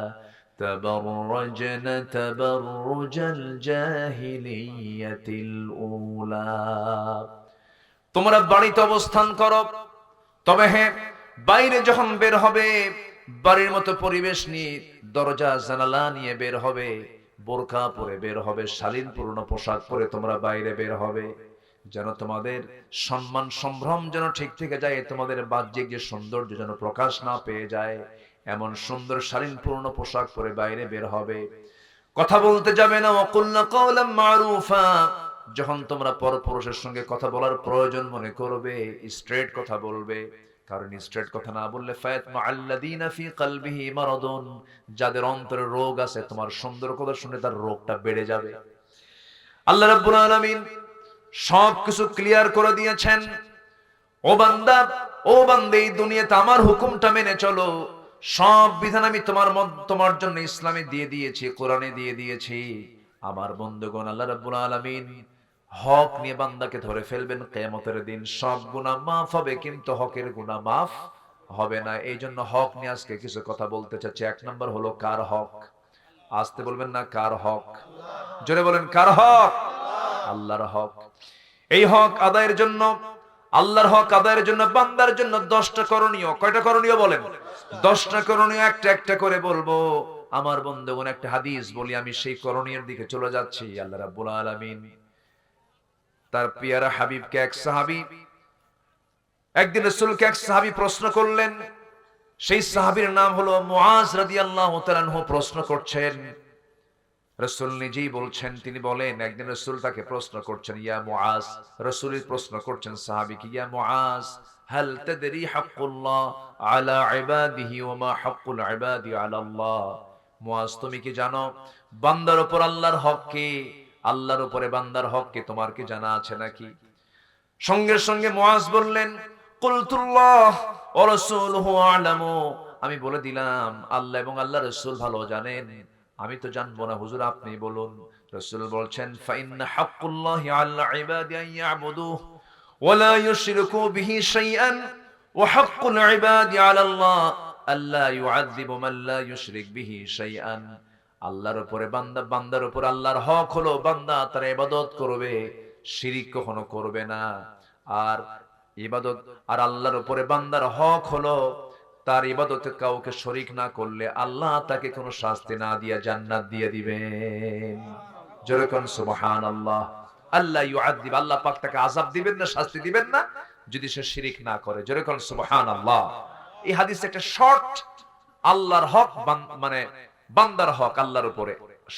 তাবাররাজনা তাবাররুজাল জাহিলিয়াতিল উলা, তোমরা বাড়িতে অবস্থান করো, তবে হ্যাঁ বাইরে যখন বের হবে বাড়ির মতো পরিবেশ নিয়ে, দরজা জানালা নিয়ে বের হবে, বোরকা পরে বের হবে, শালীন পূর্ণ পোশাক পরে তোমরা বাইরে বের হবে, যেন তোমাদের সম্মান সম্ভ্রম যেন ঠিক থেকে যায়, তোমাদের বাহ্যিক যে সৌন্দর্য যেন প্রকাশ না পেয়ে যায়। এমন সুন্দর শালীনপূর্ণ পোশাক পরে বাইরে বের হবে, কথা বলতে যাবে না। ওয়াকুলনা কাওলাম মারুফা, যখন তোমরা পরপুরুষের সঙ্গে কথা বলার প্রয়োজন মনে করবে স্ট্রেট কথা বলবে, কারণ স্ট্রেট কথা না বললে ফায়াতমা আল্লাযীনা ফি কলবিহি মারাদুন, যাদের অন্তরে রোগ আছে, তোমার সুন্দর কথা শুনে তার রোগটা বেড়ে যাবে। আল্লাহ রাব্বুল আলামিন সবকিছু ক্লিয়ার করে দিয়েছেন। ও বান্দা, ও বান্দী, এই দুনিয়াতে আমার হুকুমটা মেনে চলো। সব বিধান আমি তোমার জন্য ইসলামে দিয়ে দিয়েছি, কোরআনে দিয়ে দিয়েছি। আমার বন্ধুগণ, আল্লাহ রাব্বুল আলামিন হক নিয়ে বান্দাকে ধরে ফেলবেন কিয়ামতের দিন। সব গুনাহ মাফ হবে, কিন্তু হকের গুনাহ মাফ হবে না। এই জন্য হক নিয়ে আজকে কিছু কথা বলতে চাচ্ছি। এক নম্বর হলো কার হক? আসতে বলবেন না, কার হক? জোরে বলেন, কার হক? আল্লাহর হক। এই হক আদায়ের জন্য, আল্লাহর হক আদায়ের জন্য বান্দার জন্য 10টা করণীয়। কয়টা করণীয় বলেন? 10টা করণীয়, একটা একটা করে বলবো। আমার বন্ধুগণ, একটা হাদিস বলি, আমি সেই করণীয়ের দিকে চলে যাচ্ছি। আল্লাহ রাব্বুল আলামিন তার পিয়ারা হাবিবকে, এক সাহাবী, একদিন রাসূলকে এক সাহাবী প্রশ্ন করলেন। সেই সাহাবীর নাম হলো মুআজ রাদিয়াল্লাহু তাআলা আনহু। প্রশ্ন করছেন, রাসূল নিজেই বলছেন, তিনি বলেন, একদিন রাসূল তাকে প্রশ্ন করছেন, ইয়া মুআজ, রাসূলই প্রশ্ন করছেন সাহাবীকে, ইয়া মুআজ, হাল তাদরি হাক্কুল্লাহ আলা ইবাদিহি ওয়া মা হাক্কুল ইবাদি আলা আল্লাহ? মুআজ, তুমি কি জানো বান্দার উপর আল্লাহর হক কি? আল্লাহর উপরে বান্দার হক কি? তোমার কি জানা আছে নাকি? সঙ্গে সঙ্গে মুআজ বললেন, কুলতুল্লাহ ওয়া রাসূলুহু আ'লামু, আমি বলে দিলাম, আল্লাহ এবং আল্লাহর রাসূল ভালো জানেন, আমি তো জানবো না, হুজুর আপনি বলুন। রাসূল বলছেন, ফাইন্না হাক্কুল্লাহি আলা ইবাদি আন ইয়াবুদুহু ওয়া লা ইউশরিকু বিহি শাইআন ওয়া হাক্কুল ইবাদি আলা আল্লাহ আল্লা ইউআযযিবু মান লা ইউশরিক বিহি শাইআন। আল্লাহর উপরে বান্দার উপর আল্লাহর হক হলো বান্দা তার ইবাদত করবে, শিরিক কখনো করবে না। আর ইবাদত, আর আল্লাহর উপরে বান্দার হক হলো তার ইবাদতে কাউকে শরীক না করলে আল্লাহ তাকে কোনো শাস্তি না দিয়ে জান্নাত দিয়ে দিবেন। জোরে কোন সুবহানাল্লাহ। আল্লাহ ইউআযিব, আল্লাহ পাক তাকে আযাব দিবেন না, শাস্তি দিবেন না যদি সে শিরিক না করে। জোরে কোন সুবহানাল্লাহ। এই হাদিস একটা শর্ট, আল্লাহর হক মানে বান্দার হক আল্লাহর উপরে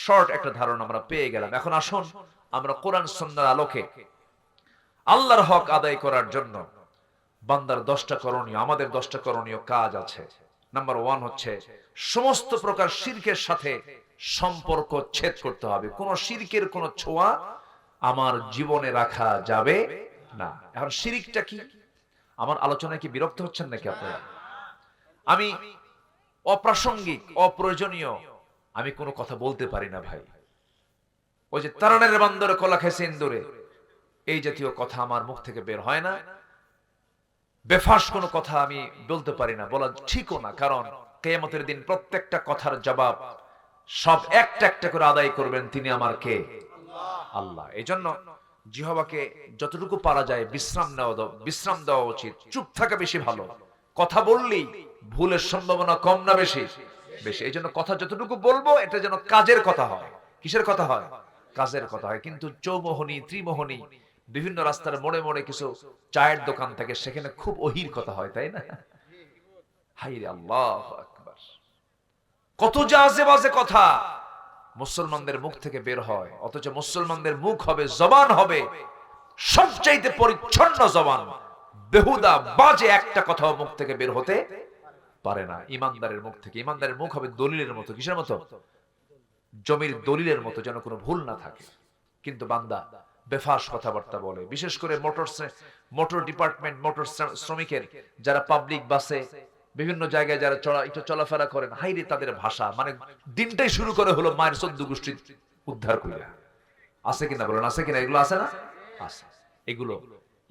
শর্ট একটা ধারণা আমরা পেয়ে গেলাম। এখন আসুন আমরা কোরআন সুন্নাহর আলোকে আল্লাহর হক আদায় করার জন্য বান্দার 10টা করণীয়, আমাদের 10টা করণীয় কাজ আছে। নাম্বার 1 হচ্ছে সমস্ত প্রকার শিরকের সাথে সম্পর্ক ছেদ করতে হবে। কোন শিরকের কোন ছোঁয়া আমার জীবনে রাখা যাবে না। এখন শিরকটা কি? আমার আলোচনায় কি বিরক্ত হচ্ছেন নাকি আপনারা? আমি অপ্রাসঙ্গিক, অপ্রয়োজনীয় আমি কোনো কথা বলতে পারি না ভাই। ওই যে তারানের বান্দরে কলা খাইছে ইন্দুরে, এই জাতীয় কথা আমার মুখ থেকে বের হয় না। বেফাস কোনো কথা আমি বলতে পারি না, বলা ঠিকও না। কারণ কিয়ামতের দিন প্রত্যেকটা কথার জবাব সব একটা একটা করে আদায় করবেন তিনি আমার কে? আল্লাহ। এজন্য জিহ্বাকে যতটুকু পারা যায় বিশ্রাম দেওয়া উচিত। চুপ থাকা বেশি ভালো। কথা বললেই ভুলের সম্ভাবনা কম না বেশি? বেশি। এই জন্য কথা যতটুকু বলবো এটা যেন কাজের কথা হয়। কিসের কথা হয়? কাজের কথা হয়। কিন্তু চৌমোহনী, ত্রিমোহনী, বিভিন্ন রাস্তার মোড়ে মোড়ে কিছু চায়ের দোকান থাকে, সেখানে খুব অহির কথা হয়, তাই না? হায়রে আল্লাহু আকবার, কত যে আজে বাজে কথা মুসলমানদের মুখ থেকে বের হয়, অথচ মুসলমানদের মুখ হবে, জবান হবে সবচাইতে পরিচ্ছন্ন জবান। বেহুদা বাজে একটা কথাও মুখ থেকে বের হতে পারে না ইমানদারের মুখ থেকে। ইমানদারের মুখ হবে দলিলের মতো। কিসের মতো? জমির দলিলের মতো, যেন কোনো ভুল না থাকে। কিন্তু বান্দা বেফাস কথাবার্তা বলে, বিশেষ করে মোটর ডিপার্টমেন্ট, মোটর শ্রমিকের যারা পাবলিক বাসে বিভিন্ন জায়গায় যারা একটু চলাফেরা করেন, হাইরে তাদের ভাষা, মানে দিনটাই শুরু করে হলো মায়ের 14 গোষ্ঠী উদ্ধার কইরা। আছে কিনা বলেন? আছে কিনা? এগুলো আছে না? আছে। এগুলো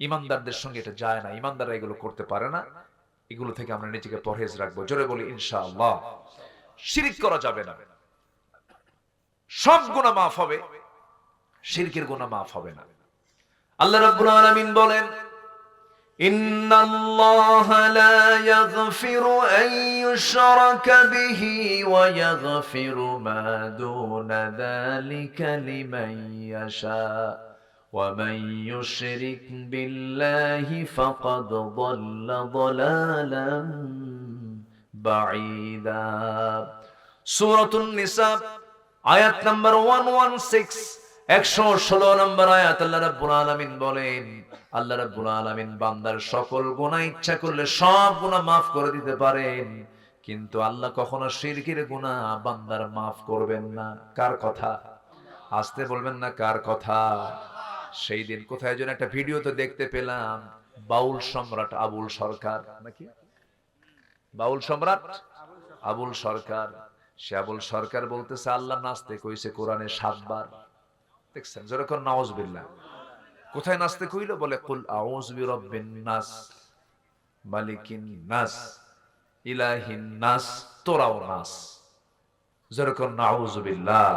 ইমানদারদের সঙ্গে এটা যায় না, ইমানদাররা এগুলো করতে পারে না। এগুলো থেকে আমরা নিজেকে পরহেজ রাখবো। জোরে বলি ইনশাআল্লাহ। শিরক করা যাবে না। সব গুনাহ মাফ হবে, শিরকের গুনাহ মাফ হবে না। আল্লাহ রাব্বুল আলামিন বলেন, ইন্নাল্লাহা লা ইয়াগফিরু আন ইউশরাকা বিহি ওয়া ইয়াগফিরু মা দুনা যালিকা লিমান ইয়াশা ওয়া মান ইউশরিক বিল্লাহি ফাকাদ দাল্লা দালালান بعيدا سورة النساء আয়াত নাম্বার 116 116 নম্বর আয়াত আল্লাহ রাব্বুল আলামিন বলেন আল্লাহ রাব্বুল আলামিন বান্দার সকল গুনাহ ইচ্ছা করলে সব গুনাহ maaf করে দিতে পারেন কিন্তু আল্লাহ কখনো শিরকের গুনাহ বান্দার maaf করবেন না কার কথা আসতে বলবেন না কার কথা সেই দিন কোথায় যেন একটা ভিডিওতে দেখতে পেলাম বাউল সম্রাট আবুল সরকার নাকি বাউল সম্রাট আবুল সরকার সে আবুল সরকার বলতেছে আল্লাহ নাচতে কইছে কোরআনে 7 বার দেখছেন যেরকম নাউজুবিল্লাহ কোথায় নাচতে কইলো বলে কুল আউযু বিরাব্বিন নাস মালিকিন নাস ইলাহিন নাস তোরাও নাস যেরকম নাউজুবিল্লাহ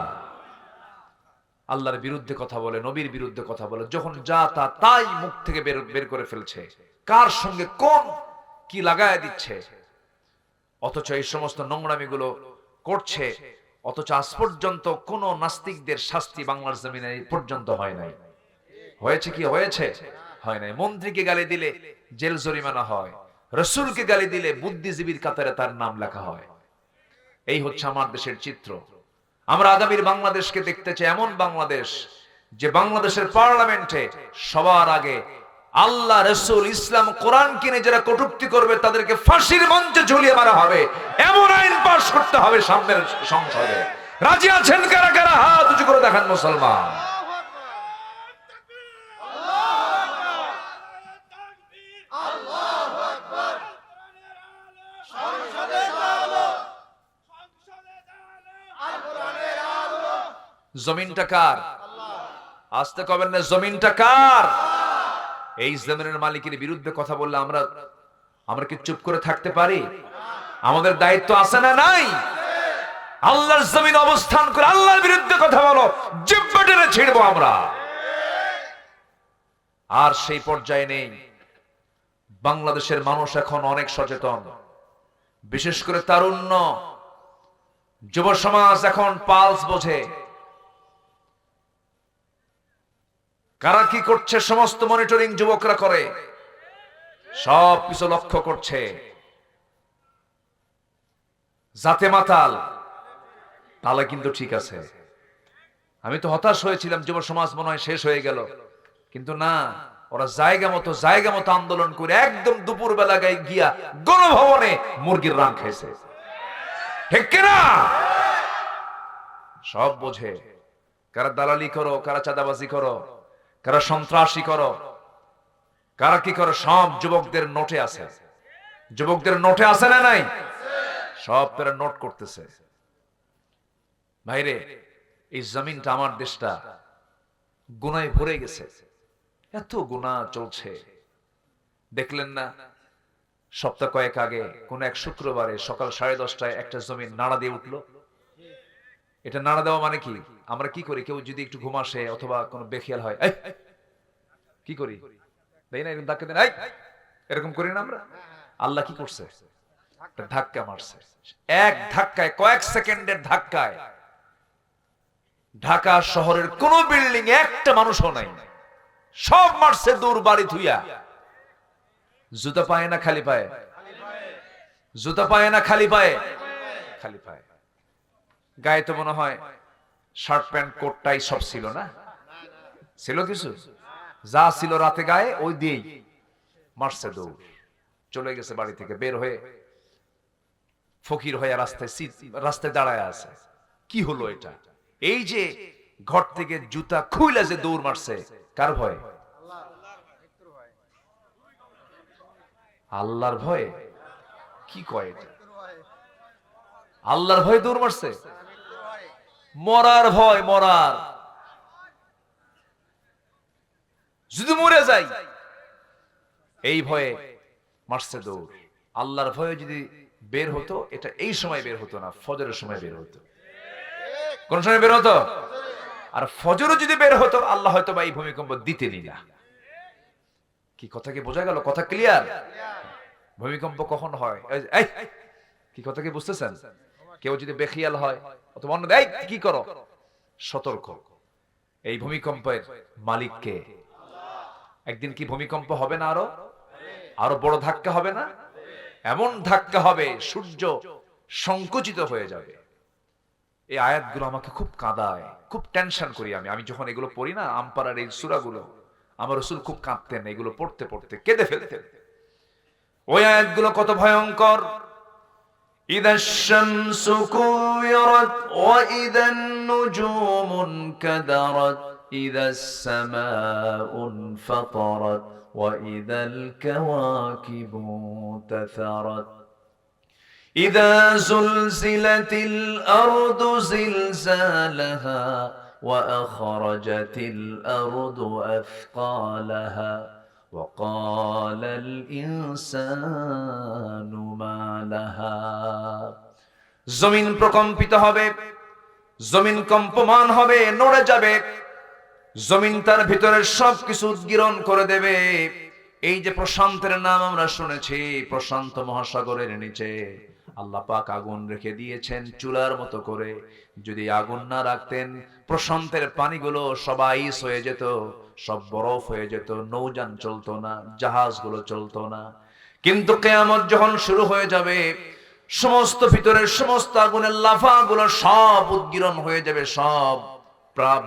আল্লাহর বিরুদ্ধে কথা বলে নবীর বিরুদ্ধে কথা বলে যখন যা তা তাই মুখ থেকে বের করে ফেলছে কার সঙ্গে কোন কি লাগায় দিচ্ছে অথচ এই সমস্ত নোংরামিগুলো করছে অথচ আজ পর্যন্ত কোন নাস্তিকদের শাস্তি বাংলার জমিনে এই পর্যন্ত হয় নাই হয়েছে কি হয়েছে হয় নাই মন্ত্রীকে গালি দিলে জেল জরিমানা হয় রাসূলকে গালি দিলে বুদ্ধিজীবীর কাতারে তার নাম লেখা হয় এই হচ্ছে আমার দেশের চিত্র আমরা আগামীর বাংলাদেশকে দেখতে চাই এমন বাংলাদেশ যে বাংলাদেশের পার্লামেন্টে সবার আগে আল্লাহ রাসূল ইসলাম কোরআন কিনে যারা কটূক্তি করবে তাদেরকে ফাঁসির মঞ্চে ঝুলিয়ে মারা হবে এমন আইন পাস করতে হবে সামনের সংসদে রাজি আছেন কারা কারা হাত উঁচু করে দেখান মুসলমান জমিনটা কার আসতে কবেন না জমিনটা কার এই জমিনের মালিকের বিরুদ্ধে কথা বললে আমরা কি চুপ করে থাকতে পারি আমাদের দায়িত্ব আছে না নাই আল্লাহর জমিন অবস্থান করে আল্লাহর বিরুদ্ধে কথা বলো জিহ্বা টেনে ছিড়বো আমরা আর সেই পর্যায়ে নেই বাংলাদেশের মানুষ এখন অনেক সচেতন বিশেষ করে তারুণ্য যুব সমাজ এখন পালস বোঝে কারা কি করছে সমস্ত মনিটরিং যুবকরা করে সব কিছু লক্ষ্য করছে জাতে মাতাল তাহলে কিন্তু ঠিক আছে আমি তো হতাশ হয়েছিলাম যুব সমাজ মনে হয় শেষ হয়ে গেল কিন্তু না ওরা জায়গা মতো আন্দোলন করে একদম দুপুর বেলা গিয়া গণভবনে মুরগির রান খাইছে ঠিক কিনা সব বোঝে কারা দালালি করো কারা চাঁদাবাজি করো কারা সন্ত্রাসী করো কারা কি করো সব যুবকদের নোটে আছে যুবকদের নোটে আছে না নাই সব তারা নোট করতেছে ভাইরে এই জমিনটা আমার দেশটা গুনায় ভরে গেছে এত গুনাহ চলছে দেখলেন না সপ্তাহ কয়েক আগে কোন এক শুক্রবারে সকাল 10:30টায় একটা জমিন নাড়া দিয়ে উঠলো এটা নাড়া দেওয়া মানে কি আমরা কি করি কেউ যদি একটু ঘুম আসে অথবা কোনো বেখেয়াল হয় কি করি তাই না এরকম ধাক্কা দেন এরকম করি না আমরা আল্লাহ কি করছে একটা ধাক্কা মারছে এক ধাক্কায় কয়েক সেকেন্ডের ধাক্কায় ঢাকা শহরের কোন বিল্ডিং একটা মানুষও নাই সব মারছে দূর বাড়ি ধুইয়া জুতা পায় না খালি পায়ে জুতা পায় না খালি পায়ে খালি পায়ে গায়ে তো মনে হয় শার্ট প্যান্ট কোটটাই সব ছিল না ছিল কিছু যা ছিল রাতে গায়ে ওই দিয়েই মারছে দৌড় চলে গেছে বাড়ি থেকে বের হয়ে ফকির হয়ে রাস্তায় দাঁড়ায় আছে কি হলো এটা এই যে ঘর থেকে জুতা খুইলা যে দৌড় মারছে কার ভয় আল্লাহর ভয়ে কি কয় এটা আল্লাহর ভয়ে দৌড় মারছে মরার ভয় মরার যদি মরে যাই এই ভয়ে মারছে দৌড় আল্লাহর ভয়ে যদি বের হতো এটা এই সময় বের হতো না ফজরের সময় বের হতো কোন সময় বের হতো আর ফজরও যদি বের হতো আল্লাহ হয়তো বা এই ভূমিকম্প দিতেনই না কি কথা কি বোঝা গেল কথা ক্লিয়ার ভূমিকম্প কখন হয় কি কথা কি বুঝতেছেন কেউ যদি বেখিয়াল হয় অথবা অন্য কি করো সতর্ক এই ভূমিকম্পের মালিক কে একদিন কি ভূমিকম্প হবে না আরো বড় ধাক্কা হবে না এমন ধাক্কা হবে সূর্য সংকুচিত হয়ে যাবে। এই আয়াতগুলো আমাকে খুব কাঁদায়, খুব টেনশন করি আমি যখন এগুলো পড়ি না, আমপারার এই সূরাগুলো, আমার রাসূল খুব কাঁদতেন এগুলো পড়তে পড়তে, কেঁদে ফেলতেন। ওই আয়াতগুলো কত ভয়ঙ্কর। إذا الشمس كورت وإذا النجوم انكدرت إذا السماء انفطرت وإذا الكواكب انتثرت إذا زلزلت الأرض زلزالها وأخرجت الأرض أثقالها وقال الإنسان ما لها জমিন প্রকম্পিত হবে, জমিন কম্পমান হবে, নড়ে যাবে, জমিন তার ভিতরের সবকিছু উদ্গীরণ করে দেবে। এই যে প্রশান্তের নাম আমরা শুনেছি, প্রশান্ত মহাসাগরের নিচে আল্লাহ পাক আগুন রেখে দিয়েছেন চুলার মতো করে। যদি আগুন না রাখতেন প্রশান্তের পানিগুলো সব আইস হয়ে যেত, সব বরফ হয়ে যেত, নৌযান চলতো না, জাহাজগুলো চলতো না। কিন্তু কিয়ামত যখন শুরু হয়ে যাবে, সমস্ত ভিতরের সমস্ত আগুনের লাভাগুলো সব উদ্গীরণ হয়ে যাবে, সব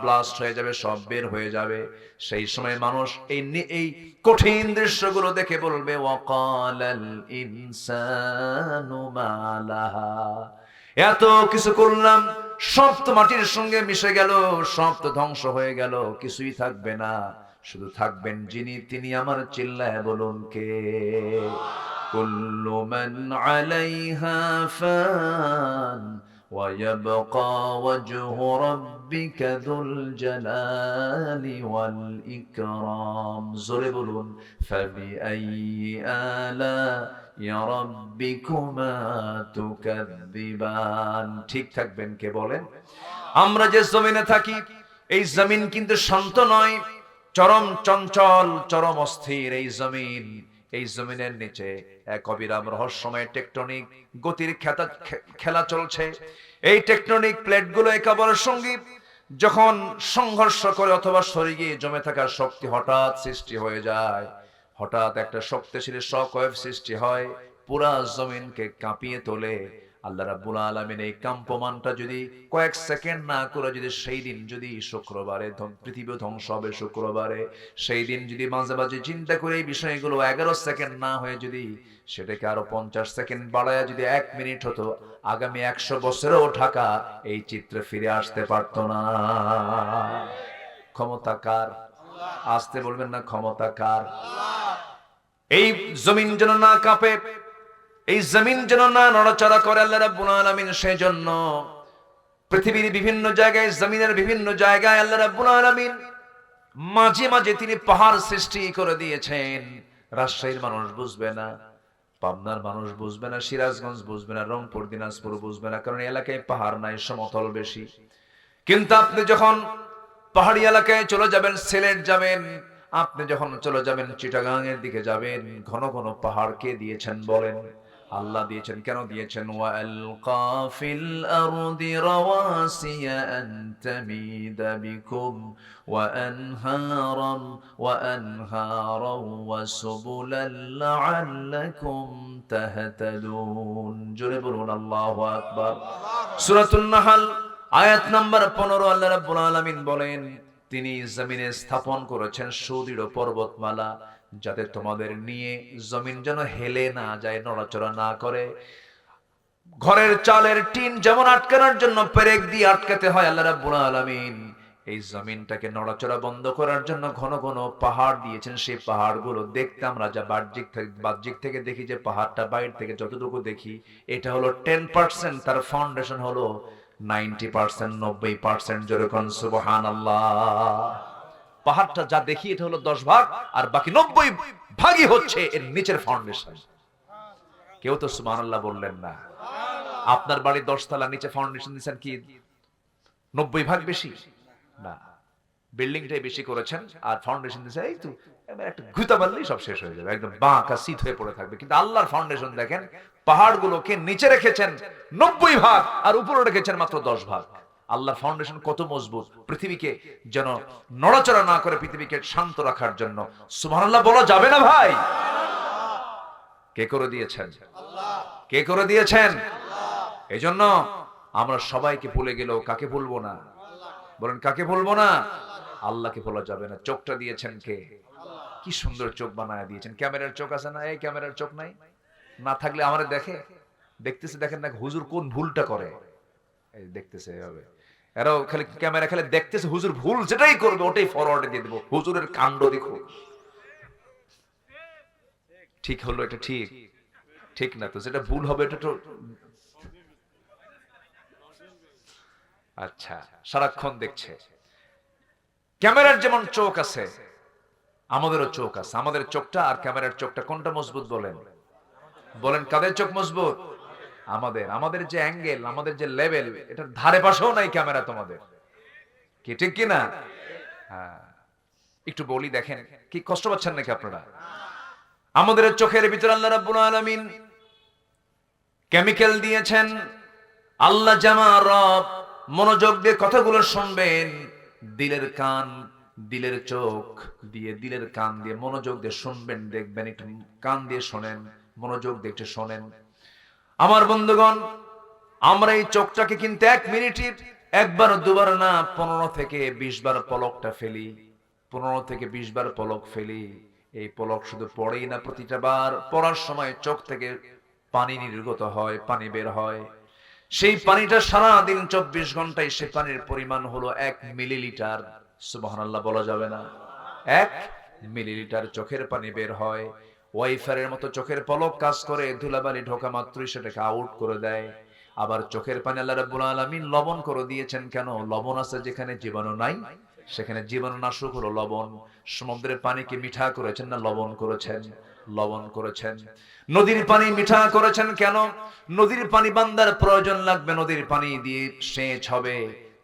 ব্লাস্ট হয়ে যাবে, সব বের হয়ে যাবে। সেই সময় মানুষ এই কঠিন দৃশ্যগুলো দেখে বলবে ওয়াকালাল ইনসানু মা লাহা, এত কিছু করলাম সব তো মাটির সঙ্গে মিশে গেল, সব তো ধ্বংস হয়ে গেল, কিছুই থাকবে না, শুধু থাকবেন যিনি, তিনি আমার চিল্লায় বলুন কে। কুল্লু মান আলাইহা ফান ওয়া ইয়াবকা ওয়াজহু রাব্বিকা যুল জালালি ওয়াল ইকরাম। জোরে বলুন ফাবিআইয়ি আলা ইয়া রাব্বিকুমা তুকাযযিবান। ঠিক থাকবেন কে বলেন? আমরা যে জমিনে থাকি, এই জমিন কিন্তু শান্ত নয়, চরম চঞ্চল, চরম অস্থির এই জমিন। এই জমিনের নিচে এক অবিরাম রহস্যময় টেকটনিক গতির খেলা চলছে। এই টেকটনিক প্লেটগুলো একে অপরের সঙ্গে যখন সংঘর্ষ করে অথবা সরে গিয়ে জমে থাকা শক্তি হঠাৎ সৃষ্টি হয়ে যায়, হঠাৎ একটা শক্তিশালী শক ওয়েভ সৃষ্টি হয়, পুরা জমিনকে কাঁপিয়ে তোলে। আল্লাহ রাব্বুল আলামিন এই কম্পমানটা যদি কয়েক সেকেন্ড না করে, যদি সেই দিন, যদি শুক্রবারে পৃথিবী ধ্বংস হবে শুক্রবারে, সেই দিন যদি মাঝে মাঝে চিন্তা করে এই বিষয়গুলো 11 সেকেন্ড না হয়ে যদি সেটাকে আরো 50 সেকেন্ড বাড়ায় যদি 1 মিনিট হতো, আগামী 100 বছরেও ঢাকা এই চিত্রে ফিরে আসতে পারতো না। ক্ষমতা কার? আসতে বলবেন না, ক্ষমতা কার? এই জমিন যেন না কাঁপে, এই জমিন যেন না নড়াচড়া করে আল্লাহ রাব্বুল আলামিন সেজন্য পৃথিবীর বিভিন্ন জায়গায়, জমিনের বিভিন্ন জায়গায় আল্লাহ রাব্বুল আলামিন মাঝে মাঝে তিনি পাহাড় সৃষ্টি করে দিয়েছেন। রাজশাহীর মানুষ বুঝবে না, পাবনার মানুষ বুঝবে না, সিরাজগঞ্জ বুঝবে না, রংপুর দিনাজপুর বুঝবে না, কারণ এলাকায় পাহাড় নাই, সমতল বেশি। কিন্তু আপনি যখন পাহাড়ি এলাকায় চলে যাবেন, সিলেট যাবেন, আপনি যখন চলে যাবেন চিটাগাং এর দিকে যাবেন, ঘন ঘন পাহাড় কে দিয়েছেন বলেন? আল্লাহ দিয়েছেন। কেন দিয়েছেন? ওয়ালকা ফিল আরদি রাওয়াসিয়া আন তামিদা বিকুম ওয়া আনহারাম ওয়া সুবুলাল লাআল্লাকুম তাহতাদুন। জোরে বলুন আল্লাহু আকবার। সূরাতুন নাহল আয়াত নাম্বার 15 আল্লাহ রাব্বুল আলামিন বলেন, তিনি জমিনে স্থাপন করেছেন সুদৃঢ় পর্বতমালা, যাতে তোমাদের নিয়ে জমিন যেন হেলে না যায়, নড়াচড়া না করে। ঘরের চালের টিন যেমন আটকানোর জন্য পেরেক দিয়ে আটকাতে হয়, আল্লাহ রাব্বুল আলামিন এই জমিনটাকে নড়াচড়া বন্ধ করার জন্য ঘন ঘন পাহাড় দিয়েছেন। সেই পাহাড়গুলো দেখতে আমরা যা বাহ্যিক থেকে দেখি, যে পাহাড়টা বাইরে থেকে যতটুকু দেখি, এটা হলো 10%, তার ফাউন্ডেশন হলো 90%, 90%। যেরকম সুবহানাল্লাহ। পাহাড়টা যা দেখি এটা হলো 10 ভাগ, আর বাকি 90 ভাগই হচ্ছে এর নিচের ফাউন্ডেশন। কেউ তো সুবহানাল্লাহ বললেন না। আপনার বাড়ি 10 তলা, নিচে ফাউন্ডেশন দিয়েছেন কি 90 ভাগ বেশি? না, বিল্ডিংটাই বেশি করেছেন আর ফাউন্ডেশন দিয়েছে এই তো একটা গুতা মারলেই সব শেষ হয়ে যাবে, একদম বাঁকা সিধ হয়ে পড়ে থাকবে। কিন্তু আল্লাহর ফাউন্ডেশন দেখেন, পাহাড়গুলোকে নিচে রেখেছেন 90 ভাগ আর উপরে রেখেছেন মাত্র 10 ভাগ। আল্লাহর ফাউন্ডেশন কত মজবুত, পৃথিবীকে যেন নড়াচড়া না করে, পৃথিবীকে শান্ত রাখার জন্য। সুবহানাল্লাহ বলা যাবে না ভাই? 10 ভাগ আর উপরে রেখেছেন মাত্র 10 ভাগ। আল্লাহর ফাউন্ডেশন কত মজবুত, পৃথিবীকে যেন নড়াচড়া না করে, পৃথিবীকে শান্ত রাখার জন্য। সুবহানাল্লাহ বলা যাবে না ভাই? কে করে দিয়েছেন? কে করে দিয়েছেন? এজন্য আমরা সবাইকে ভুলে গেলেও কাকে ভুলবো না? বলেন কাকে ভুলবো না? আল্লাহকে ভোলা যাবে না। চোখটা দিয়েছেন কে? কি সুন্দর চোখ বানায় দিয়েছেন। ক্যামেরার চোখ আছে না? এই ক্যামেরার চোখ নাই? না থাকলে আমারে দেখে, দেখতেছে, দেখেন না হুজুর কোন ভুলটা করে, এই দেখতেছে এভাবে। এরাও খালি ক্যামেরা খালি দেখতেছে, হুজুর ভুল যেটাই করবে ওটাই ফরওয়ার্ডে দিয়ে দেবো, হুজুরের কাণ্ড দেখো। ঠিক হলো এটা? ঠিক ঠিক না তো, যেটা ভুল হবে এটা তো আচ্ছা সারাক্ষণ দেখছে। ক্যামেরার যেমন চোখ আছে আমাদেরও চোখ আছে। আমাদের চোখটা আর ক্যামেরার চোখটা কোনটা মজবুত বলেন? বলেন কাদের চোখ মজবুত? আমাদের। আমাদের যে অ্যাঙ্গেল, আমাদের যে লেভেল, এটার ধারে পাশেও নাই ক্যামেরা তোমাদের। কি ঠিক কি না? হ্যাঁ, একটু বলি দেখেন, কি কষ্ট পাচ্ছেন নাকি আপনারা? আমাদের চোখের ভিতরে আল্লাহ রাব্বুল আলামিন কেমিক্যাল দিয়েছেন। আল্লাহ জামা রব, মনোযোগ দিয়ে কথাগুলো শুনবেন। দিলের কান, দিলের চোখ দিয়ে, দিলের কান দিয়ে মনোযোগ দিয়ে শুনবেন, দেখবেন। একটু কান দিয়ে শোনেন, মনোযোগ দিয়ে একটু শোনেন। আমার বন্ধুগণ, আমরা এই চোখটাকে কিন্তু 1 মিনিটে একবার দুবার না, 15 থেকে 20 বার পলকটা ফেলি। 15 থেকে 20 বার পলক ফেলি। এই পলক শুধু পড়েই না, প্রতিটা বার পড়ার সময় চোখ থেকে পানি নির্গত হয়, পানি বের হয়। সেই পানিটা সারা দিন 24 ঘন্টায় সে পানির পরিমাণ হলো 1 মিলিলিটার। সুবহানাল্লাহ বলা যাবে না? 1 মিলিলিটার চোখের পানি বের হয়। ওয়াইফারের মতো চোখের পলক কাজ করে, ধুলাবালি ঢোকা মাত্রই সেটাকে আউট করে দেয়। আবার চোখের পানি আল্লাহ রাব্বুল আলামিন লবণ করে দিয়েছেন। কেন? লবণ আছে যেখানে জীবাণু নাই, সেখানে জীবাণুনাশক হলো লবণ। সমুদ্রের পানিকে মিঠা করেছেন না লবণ করেছেন? লবণ করেছেন। নদীর পানি মিঠা করেছেন কেন? নদীর পানি বান্দার প্রয়োজন লাগবে, নদীর পানি দিয়ে সেচ হবে,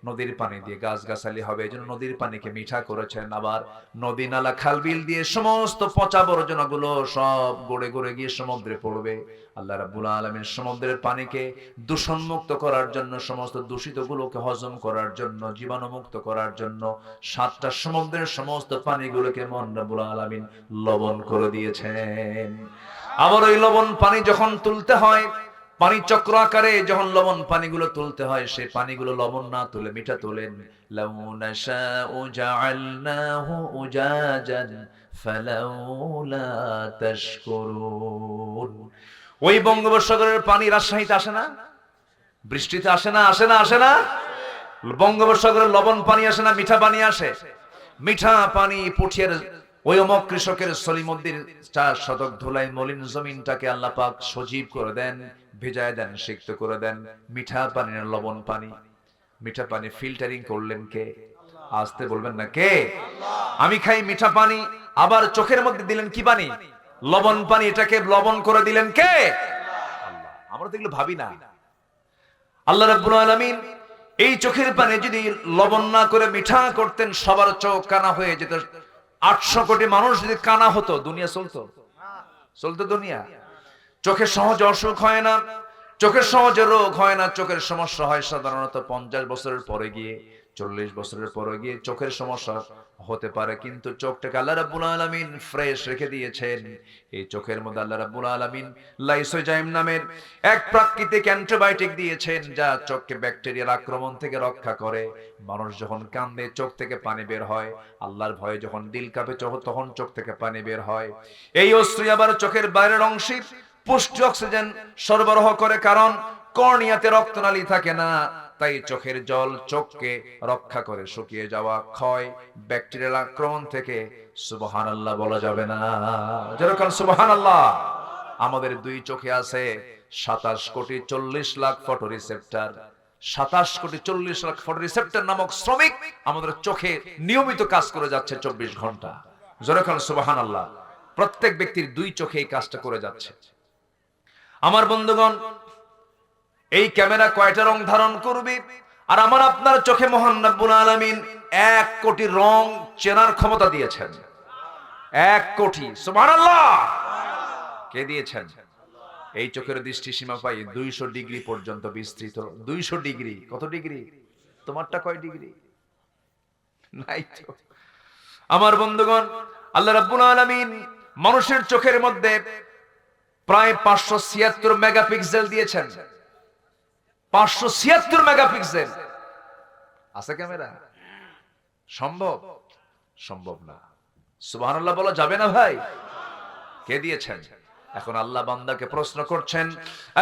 নদীর পানি দিয়ে গাছগাছালি হবে, এজন্য নদীর পানিকে মিঠা করেছেন। আবার নদী নালা খালবিল দিয়ে সমস্ত পচা আবর্জনাগুলো সব গড়ে গড়ে গিয়ে সমুদ্রে পড়বে। আল্লাহ রাব্বুল আলামিন সমুদ্রের পানিকে দূষণমুক্ত করার জন্য, সমস্ত দূষিত গুলোকে হজম করার জন্য, জীবাণুমুক্ত করার জন্য 7টা সমুদ্রের সমস্ত পানিগুলোকে মহান রাব্বুল আলামিন লবণ করে দিয়েছেন। আবার ওই লবণ পানি যখন তুলতে হয়, পানি চক্র আকারে যখন লবণ পানিগুলো তুলতে হয়, সেই পানিগুলো লবণ না তুলে মিঠা তোলেন। লাউ নাশাউ জাআলনাহু উজাজান ফালাউলা তাশকুরুন। ওই বঙ্গোপসাগরের পানি রাজশাহীতে আসে না? বৃষ্টিতে আসে না? আসে না? আসে না? বঙ্গোপসাগরের লবণ পানি আসে না? মিঠা পানি আসে। মিঠা পানি পুঠিয়ার ওই অমক কৃষকের সলিমুদ্দিন 4 শতক ধুলাই মলিন জমিনটাকে আল্লাহ পাক সজীব করে দেন, ভেজায় দেন, সিক্ত করে দেন। মিঠা পানি না লবণ পানি? মিঠা পানি ফিল্টারিং করলেন কে? আসতে বলবেন না কে? আমি খাই মিঠা পানি, আবার চোখের মধ্যে দিলেন কি পানি? লবণ পানি। এটাকে লবণ করে দিলেন কে? আল্লাহ। আমরা তো এগুলো ভাবি না। আল্লাহ রাব্বুল আলামিন এই চোখের পানি যদি লবণ না করে মিঠা করতেন, সবার চোখ কানা হয়ে যেত। 800 কোটি মানুষ যদি কানা হতো, দুনিয়া চলতো? চলতো দুনিয়া? চোখের সহজে অসুখ হয় না, চোখের সহজে রোগ হয় না। চোখের সমস্যা হয় সাধারণত 50 বছরের পরে গিয়ে, 40 বছরের পরে গিয়ে চোখের সমস্যা হতে পারে। কিন্তু চোখটাকে আল্লাহ রাব্বুল আলামিন ফ্রেশ রেখে দিয়েছেন। এই চোখের মধ্যে আল্লাহ রাব্বুল আলামিন লাইসোজাইম নামের এক প্রাকৃতিক অ্যান্টিবায়োটিক দিয়েছেন, যা চোখকে ব্যাকটেরিয়ার আক্রমণ থেকে রক্ষা করে। মানুষ যখন কান্দে চোখ থেকে পানি বের হয়, আল্লাহর ভয়ে যখন দিল কাঁপে তখন চোখ থেকে পানি বের হয়। এই অশ্রু আবার চোখের বাইরের অংশে পুষ্টি অক্সিজেন সরবরাহ করে, কারণ কর্নিয়াতে রক্তনালী থাকে না। তাই চোখের জল চোখকে রক্ষা করে শুকিয়ে যাওয়া, ক্ষয়, ব্যাকটেরিয়াল আক্রমণ থেকে। সুবহানাল্লাহ বলা যাবে না? যেরকম সুবহানাল্লাহ। আমাদের 2 চোখে আছে 27 কোটি 40 লাখ ফটো রিসেপ্টর। 27 কোটি 40 লাখ ফটো রিসেপ্টর নামক শ্রমিক আমাদের চোখে নিয়মিত কাজ করে যাচ্ছে 24 ঘন্টা। যেরকম সুবহানাল্লাহ। প্রত্যেক ব্যক্তির 2 চোখে এই কাজটা করে যাচ্ছে। আমার বন্ধুগণ, এই ক্যামেরা কয়টা রং ধারণ করবে? আর আমার আপনার চোখে মহান রাব্বুল আলামিন 1 কোটি রং চেনার ক্ষমতা দিয়েছেন। 1 কোটি। সুবহানাল্লাহ। কে দিয়েছেন? এই চোখের দৃষ্টি সীমা পাই 200 ডিগ্রি পর্যন্ত বিস্তৃত। 200 ডিগ্রি। কত ডিগ্রি? তোমারটা কয় ডিগ্রি? নাই তো। আমার বন্ধুগণ, আল্লাহ রাব্বুল আলামিন মানুষের চোখের মধ্যে প্রায় 576 মেগাপিক্সেল দিয়েছেন। 576 মেগাপিক্সেল আছে ক্যামেরা। সম্ভব? সম্ভব না। সুবহানাল্লাহ বলা যাবে না ভাই? কে দিয়েছেন? এখন আল্লাহ বান্দাকে প্রশ্ন করছেন,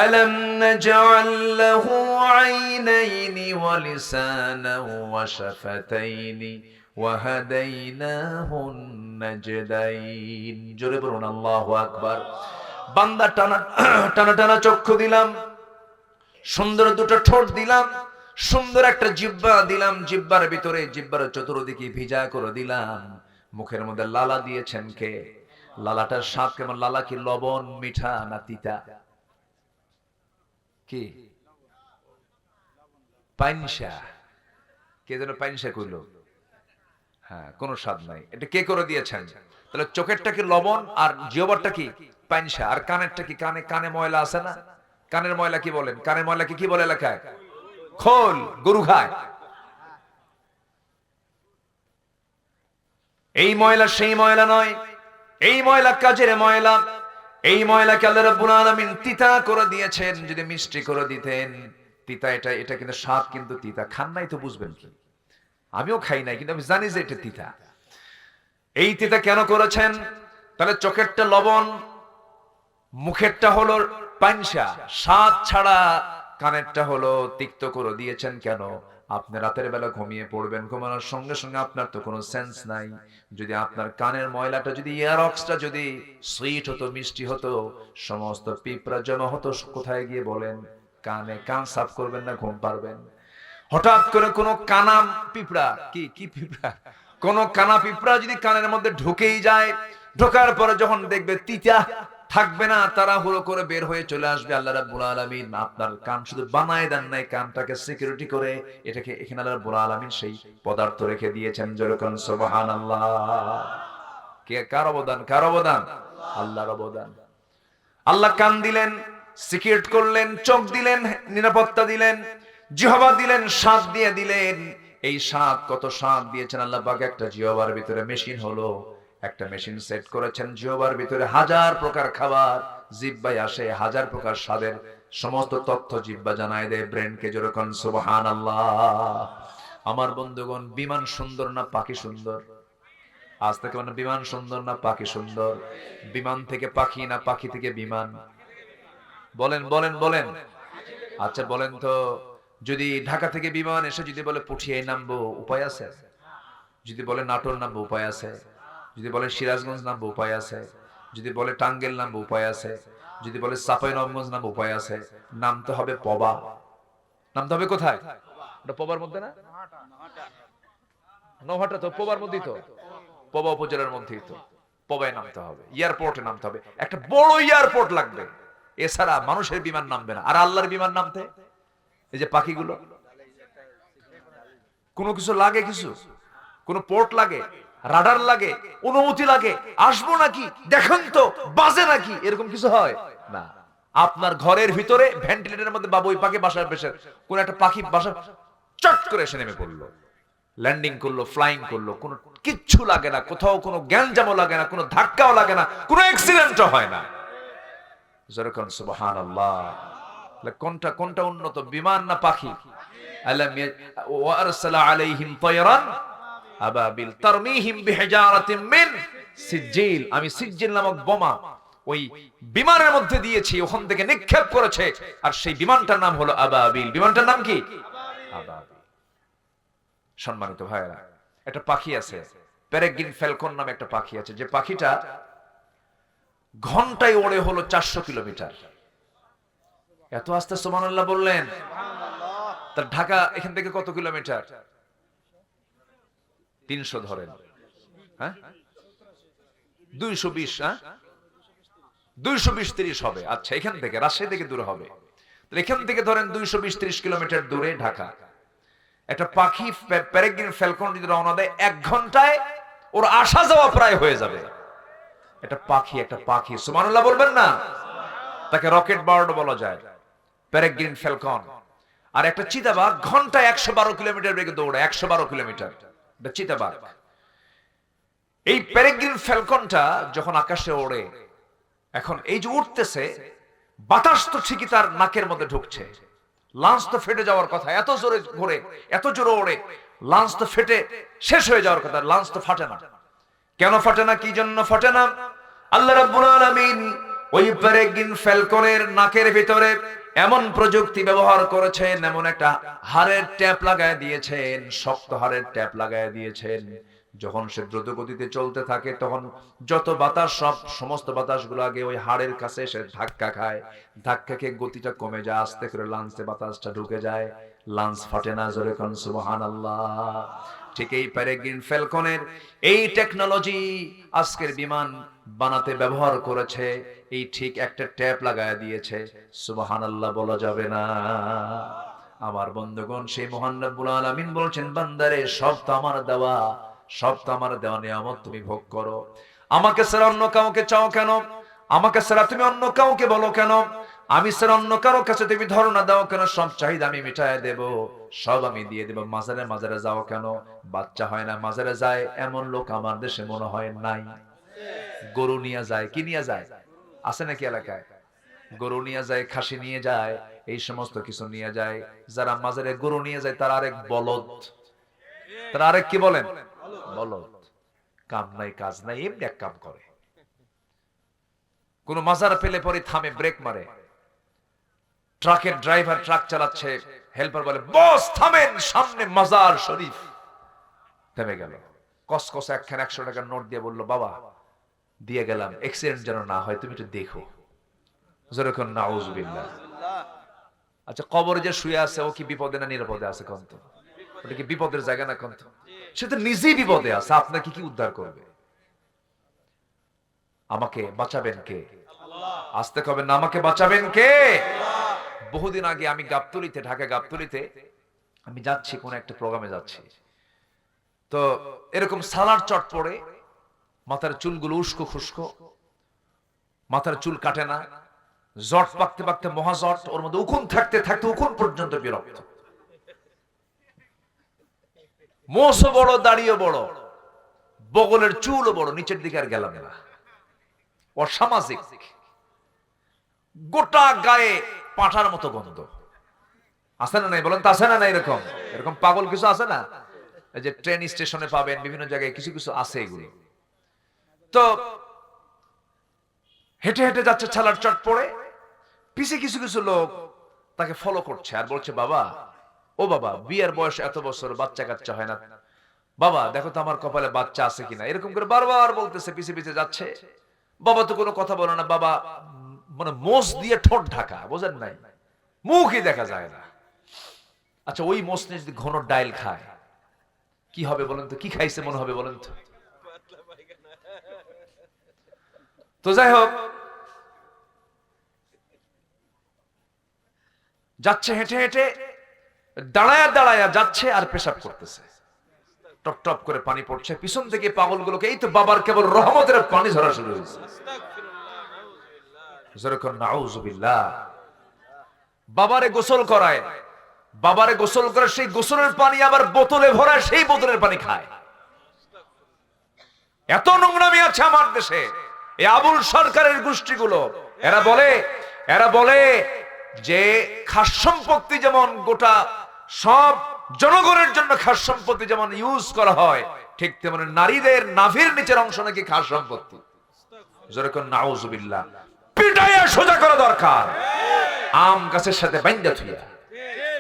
আলাম নাজআল লাহু আইনাইনি ওয়া লিসানান ওয়া শাফাতাইনি ওয়া হাদাইনাহুন নাজদাইন। জোরে বলুন আল্লাহু আকবার। বান্দা টানা টানা টানা চক্ষু দিলাম, সুন্দর দুটো ঠোঁট দিলাম, সুন্দর একটা জিহ্বা দিলাম, জিহ্বার ভিতরে জিহ্বার চতুর্দিকে ভিজা করে দিলাম। মুখের মধ্যে লালা দিয়েছেন কে? লালাটার স্বাদ কেমন? লালা কি লবণ, মিঠা না তিতা? কি পাইনসা? কে যেন পাইনসা কইল? হ্যাঁ, কোনো স্বাদ নাই। এটা কে করে দিয়েছেন? তাহলে চোখেরটা কি লবণ আর জিহ্বারটা কি পাইনসা, আর কানেরটা কি? কানে কানে ময়লা আছে না? কানের ময়লা কি বলেন? কানের ময়লাকে কি বলে এলাকায়? খোল। গরু খায়। এই ময়লা সেই ময়লা নয়, এই ময়লা কাজের ময়লা। এই ময়লাকে আল্লাহ রাব্বুল আলামিন তিতা করে দিয়েছেন। যদি মিষ্টি করে দিতেন, তিতা এটা এটা কিন্তু স্বাদ কিন্তু তিতা। খান নাই তো বুঝবেন কি? আমিও খাই নাই, কিন্তু আমি জানি যে এটা তিতা। এই তিতা কেন করেছেন? তাহলে চোখেরটা লবণ, মুখেরটা হলো পাইনসা, স্বাদ ছাড়া। কানেরটা হলো তিক্ত করে দিয়েছেন কেন? আপনি রাতের বেলা ঘুমিয়ে পড়বেন, ঘুমানোর সঙ্গে সঙ্গে আপনার তো কোনো সেন্স নাই। যদি আপনার কানের ময়লাটা, যদি ইয়ারক্সটা যদি সুইট হতো, মিষ্টি হতো, সমস্ত পিঁপড়া জমা হতো কোথায় গিয়ে বলেন? কানে। কান সাফ করবেন না, ঘুম পারবেন? হঠাৎ করে কোনো কানা পিঁপড়া, কি কি পিঁপড়া, কোন কানা পিঁপড়া যদি কানের মধ্যে ঢুকেই যায়, ঢোকার পরে যখন দেখবে তিতা থাকবে না, তাড়াহুড়ো করে বের হয়ে চলে আসবে। আল্লাহ রাব্বুল আলামিন আপনার কান শুধু বানায় দেন নাই, কানটাকে সিকিউরিটি করে এটাকে এখানে আল্লাহ রাব্বুল আলামিন সেই পদার্থ রেখে দিয়েছেন। যেরকম সুবহানাল্লাহ। কে? কার অবদান? কার অবদান? আল্লাহর অবদান। আল্লাহ কান দিলেন, সিকিউরিট করলেন, চোখ দিলেন, নিরাপত্তা দিলেন, জিহ্বা দিলেন, স্বাদ দিয়ে দিলেন। এই স্বাদ, কত স্বাদ দিয়েছেন আল্লাহ পাক। একটা জিহ্বার ভিতরে মেশিন হলো, একটা মেশিন সেট করেছেন। জিহ্বার ভিতরে হাজার প্রকার খাবার জিহ্বায় আসে, হাজার প্রকার স্বাদের সমস্ত তথ্য জিহ্বা জানায় দেয় ব্রেনকে। যেরকম সুবহানাল্লাহ। আমার বন্ধুগণ, বিমান সুন্দর না পাখি সুন্দর? আজ থেকে মানে বিমান সুন্দর না পাখি সুন্দর? বিমান থেকে পাখি না পাখি থেকে বিমান? বলেন বলেন বলেন। আচ্ছা বলেন তো, যদি ঢাকা থেকে বিমান এসে যদি বলে পুঠিয়ায় নামবো, উপায় আছে? যদি বলে নাটোর নামবো, উপায় আছে? যদি বলে সিরাজগঞ্জ নামবো, উপায় আছে? যদি বলে টাঙ্গাইল নামবো, উপায় আছে? যদি বলে চাঁপাইনবাবগঞ্জ নামবো, উপায় আছে? নামতে হবে পবা। নামতে হবে কোথায়? ওটা পবার মধ্যে না? নৌহাটা তো পবার মধ্যেই তো, পবা উপজেলার মধ্যেই তো। পবায় নামতে হবে, এয়ারপোর্টে নামতে হবে। একটা বড় এয়ারপোর্ট লাগবে, এছাড়া মানুষের বিমান নামবে না। আর আল্লাহর বিমান নামতে এই যে পাখিগুলো, কোনো কিছু লাগে, কিছু কোনো পোর্ট লাগে, রাডার লাগে, অনুমতি লাগে, আসবো নাকি দেখেন তো, বাজে নাকি, এরকম কিছু হয় না। আপনার ঘরের ভিতরে ভেন্টিলেটরের মধ্যে বাবুই পাখি বাসার পেশে কোন একটা পাখি বাসা চট করে এসে নেমে পড়লো, ল্যান্ডিং করলো, ফ্লাইং করলো, কোনো কিচ্ছু লাগে না, কোথাও কোনো গ্যাঞ্জামও লাগে না, কোনো ধাক্কাও লাগে না, কোনো অ্যাক্সিডেন্টও হয় না। যেরকম সুবহানাল্লাহ। কোনটা কোনটা উন্নত, বিমান না পাখি? আলাম ওয়া আরসালা আলাইহিম তায়রান আবাবিল তারমিহিম বিহিজারাতিন মিন সিজিল। আমি সিজিল নামক বোমা ওই বিমানের মধ্যে দিয়েছি, ওখান থেকে নিক্ষেপ করেছে, আর সেই বিমানটার নাম হলো আবাবিল। বিমানটার নাম কি? আবাবিল। সম্মানিত ভাইরা, একটা পাখি আছে, পেরেগ্রিন ফ্যালকন নামে একটা পাখি আছে, যে পাখিটা ঘন্টায় ওড়ে হলো 400 কিলোমিটার। এত আস্তে সুবহানাল্লাহ বললেন। তার ঢাকা এখান থেকে কত কিলোমিটার? 300 ধরেন, হ্যাঁ 220, হ্যাঁ 220-30 হবে। আচ্ছা, এখান থেকে রাজশাহী থেকে দূর হবে, তাহলে এখান থেকে ধরেন 220-30 কিলোমিটার দূরে ঢাকা। একটা পাখি পেরেগ্রিন ফ্যালকন যদি রওনা দেয়, 1 ঘন্টায় ওর আসা যাওয়া প্রায় হয়ে যাবে। একটা পাখি সুবহানাল্লাহ বলবেন না? তাকে রকেট বার্ড বলা যায়, পেরেগ্রিন ফ্যালকন। আর একটা চিতাবাঘ ঘন্টায় 112 কিলোমিটার বেগে দৌড়ায়, 112 কিলোমিটার, এটা চিতাবাঘ। এই পেরেগ্রিন ফ্যালকনটা যখন আকাশে ওড়ে, এখন এই যে উঠতেছে, বাতাস তো ঠিকই তার নাকের মধ্যে ঢুকছে, লাঞ্চ তো ফেটে যাওয়ার কথা, এত জোরে ঘোরে, এত জোরে ওড়ে, লাঞ্চ তো ফেটে শেষ হয়ে যাওয়ার কথা, লাঞ্চ তো ফাটে না। কেন ফাটে না, কি জন্য ফাটে না? আল্লাহ রাব্বুল আলামিন ওই পেরেগ্রিন ফ্যালকনের নাকের ভিতরে এমন প্রযুক্তি ব্যবহার করেছেন, এমন একটা হাড়ের ট্যাপ লাগায় দিয়েছেন, শক্ত হাড়ের ট্যাপ লাগায় দিয়েছেন। যখন সে দ্রুত গতিতে চলতে থাকে তখন যত বাতাস, সমস্ত বাতাসগুলো আগে ওই হাড়ের কাছে এসে ধাক্কা খায়, ধাক্কা খেয়ে গতিটা কমে যায়, আস্তে করে লাঞ্চে বাতাসটা ঢুকে যায়, লাঞ্চ ফাটে না। জোরে কোন সুবহানাল্লাহ। ঠিক এই পেরেগ্রিন ফ্যালকনের এই টেকনোলজি আজকের বিমান বানাতে ব্যবহার করেছে, এই ঠিক একটা ট্যাপ লাগায় দিয়েছে। সুবহানাল্লাহ বলা যাবে না? আমার বন্ধুগণ, সেই মহান রব্বুল আলামিন বলছেন, বান্দারে সব তো আমার দেওয়া, সব তো আমার দেওয়া নিয়ামত, তুমি ভোগ করো। আমাকে ছাড়া অন্য কাউকে চাও কেন? আমাকে ছাড়া তুমি অন্য কাউকে বলো কেন? আমি ছাড়া অন্য কারো কাছে তুমি ধারণা দাও কেন? সব চাহিদা আমি মিটায় দেব, সব আমি দিয়ে দেব। মাজারে মাজারে যাও কেন? বাচ্চা হয় না মাজারে যায় এমন লোক আমার দেশে মনে হয় নাই। গরু নিয়ে যায়, কি নিয়ে যায়? আছে নাকি এলাকায়? গরু নিয়ে যায়, খাসি নিয়ে যায়, এই সমস্ত কিছু নিয়ে যায়। যারা মাজারে গরু নিয়ে যায় তারা আরেক বলদ, তারা আরেক কি বলেন? বলদ। কাম নাই কাজ নাই, এমনি এক কাম করে। কোন মাজার পেলে পরে থামে, ব্রেক মারে। ট্রাকের ড্রাইভার ট্রাক চালাচ্ছে, হেল্পার বলে বস থামেন, সামনে মাজার শরীফ। থেমে গেল, কসকসে একখান 100 টাকার নোট দিয়ে বলল, বাবা দিয়ে গেলাম, অ্যাক্সিডেন্ট যেন না হয়, তুমি একটু দেখো। যেরকম নাউজুবিল্লাহ। আচ্ছা, কবরে যে শুয়ে আছে ও কি বিপদে না নিরাপদে আছে? কন্ত ওটা কি বিপদের জায়গা না? কন্ত সে তো নিজেই বিপদে আছে, আপনাকে কি উদ্ধার করবে? আমাকে বাঁচাবেন কে? আসতে কবেন না, আমাকে বাঁচাবেন কে? বহুদিন আগে আমি গাবতলীতে, ঢাকা গাবতলীতে আমি যাচ্ছি, কোন একটা প্রোগ্রামে যাচ্ছি, তো এরকম সালার চট পড়ে, মাথার চুলগুলো উস্কো খুস্কো, মাথার চুল কাটে না, জট পাকতে পাকতে মহাজট, ওর মধ্যে উকুন থাকতে থাকতে উকুন পর্যন্ত বিরক্ত, মোছও বড়, দাড়িও বড়, বগলের চুলও বড়, নিচের দিকে আর গেলাম না। অসামাজিক, গোটা গায়ে পাঁঠার মতো গন্ধ। আছে না নাই বলেন তো? আছে না নাই? এরকম এরকম পাগল কিছু আছে না? এই যে ট্রেন স্টেশনে পাবেন, বিভিন্ন জায়গায় কিছু কিছু আছে এগুলো। তো হেঁটে হেঁটে যাচ্ছে, ছালার চট পড়ে, পিছে কিছু কিছু লোক তাকে ফলো করছে আর বলছে, বাবা, ও বাবা, বিয়ের বয়স এত বছর, বাচ্চা কাচ্চা হয় না, বাবা দেখো তো আমার কপালে বাচ্চা আছে কিনা, এরকম করে বারবার বলতেছে, পিছে পিছে যাচ্ছে। বাবা তো কোনো কথা বলে না, বাবা মানে মোষ দিয়ে ঠোঁট ঢাকা, বোঝেন নাই, মুখই দেখা যায় না। আচ্ছা, ওই মোষ নিয়ে যদি ঘন ডাইল খায় কি হবে বলেন তো? কি খাইছে মনে হবে বলেন তো? তো যাই হোক, যাচ্ছে হেঁটে হেঁটে, দাঁড়ায়া দাঁড়ায়া যাচ্ছে আর পেশাব করতেছে, টপ টপ করে পানি পড়ছে। পিছন থেকে পাগলগুলোকে, এই তো বাবার কেবল রহমতের পানি ঝরা শুরু হয়েছে। যেরকম নাউজুবিল্লাহ। বাবারে গোসল করায়, বাবারে গোসল করে সেই গোসলের পানি আবার বোতলে ভরায়, সেই বোতলের পানি খায়। এত নোংরামি আছে আমার দেশে। এই আবুল সরকারের গোষ্ঠীগুলো, এরা বলে যে খাস সম্পত্তি যেমন গোটা সব জনগণের জন্য খাস সম্পত্তি যেমন ইউজ করা হয়, ঠিক তেমন নারীদের নাভির নিচের অংশ নাকি খাস সম্পত্তি। যেরকম নাউজুবিল্লাহ। পিটাইয়া সোজা করা দরকার, আম গাছের সাথে বাইন্দা থুইয়া।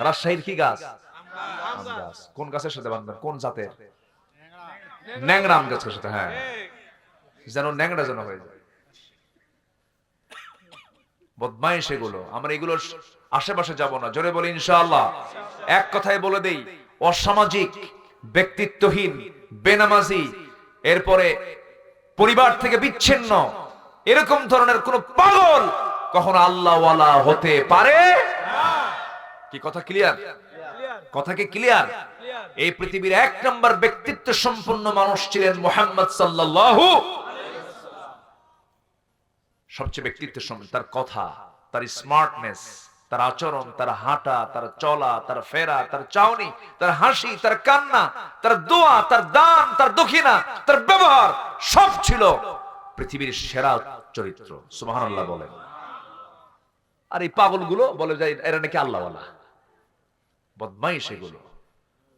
রাজশাহীর কি গাছ? আম গাছ। কোন গাছের সাথে বাঁধবেন? কোন জাতের? ন্যাংরা আম গাছের সাথে। হ্যাঁ, যেন ন্যাংরা যেন হয়ে যায়। বদমাইশ এগুলো। আমরা এগুলোর আশেপাশে যাব না। জোরে বলি ইনশাআল্লাহ। এক কথায় বলে দেই, অসামাজিক, ব্যক্তিত্বহীন, বেনামাজি, এরপরে পরিবার থেকে বিচ্ছিন্ন, এরকম ধরনের কোন পাগল কখনো আল্লাহওয়ালা হতে পারে না। কি কথা ক্লিয়ার? কথা কি ক্লিয়ার? এই পৃথিবীর 1 নম্বর ব্যক্তিত্ব সম্পন্ন মানুষ ছিলেন মুহাম্মদ সাল্লাল্লাহু আলাইহি ওয়াসাল্লাম। সবচেয়ে ব্যক্তিত্ব সম্পন্ন, তার কথা, তার স্মার্টনেস, তার আচরণ, তার হাঁটা, তার চলা, তার ফেরা, তার চাউনি, তার হাসি, তার কান্না, তার দোয়া, তার দান, তার দক্ষিণা, তার ব্যবহার, সব ছিল পৃথিবীর সেরা চরিত্র। সুবহানাল্লাহ বলেন। আর এই পাগলগুলো বলে যায় এরা নাকি আল্লাহওয়ালা, বদমাইশ এগুলো।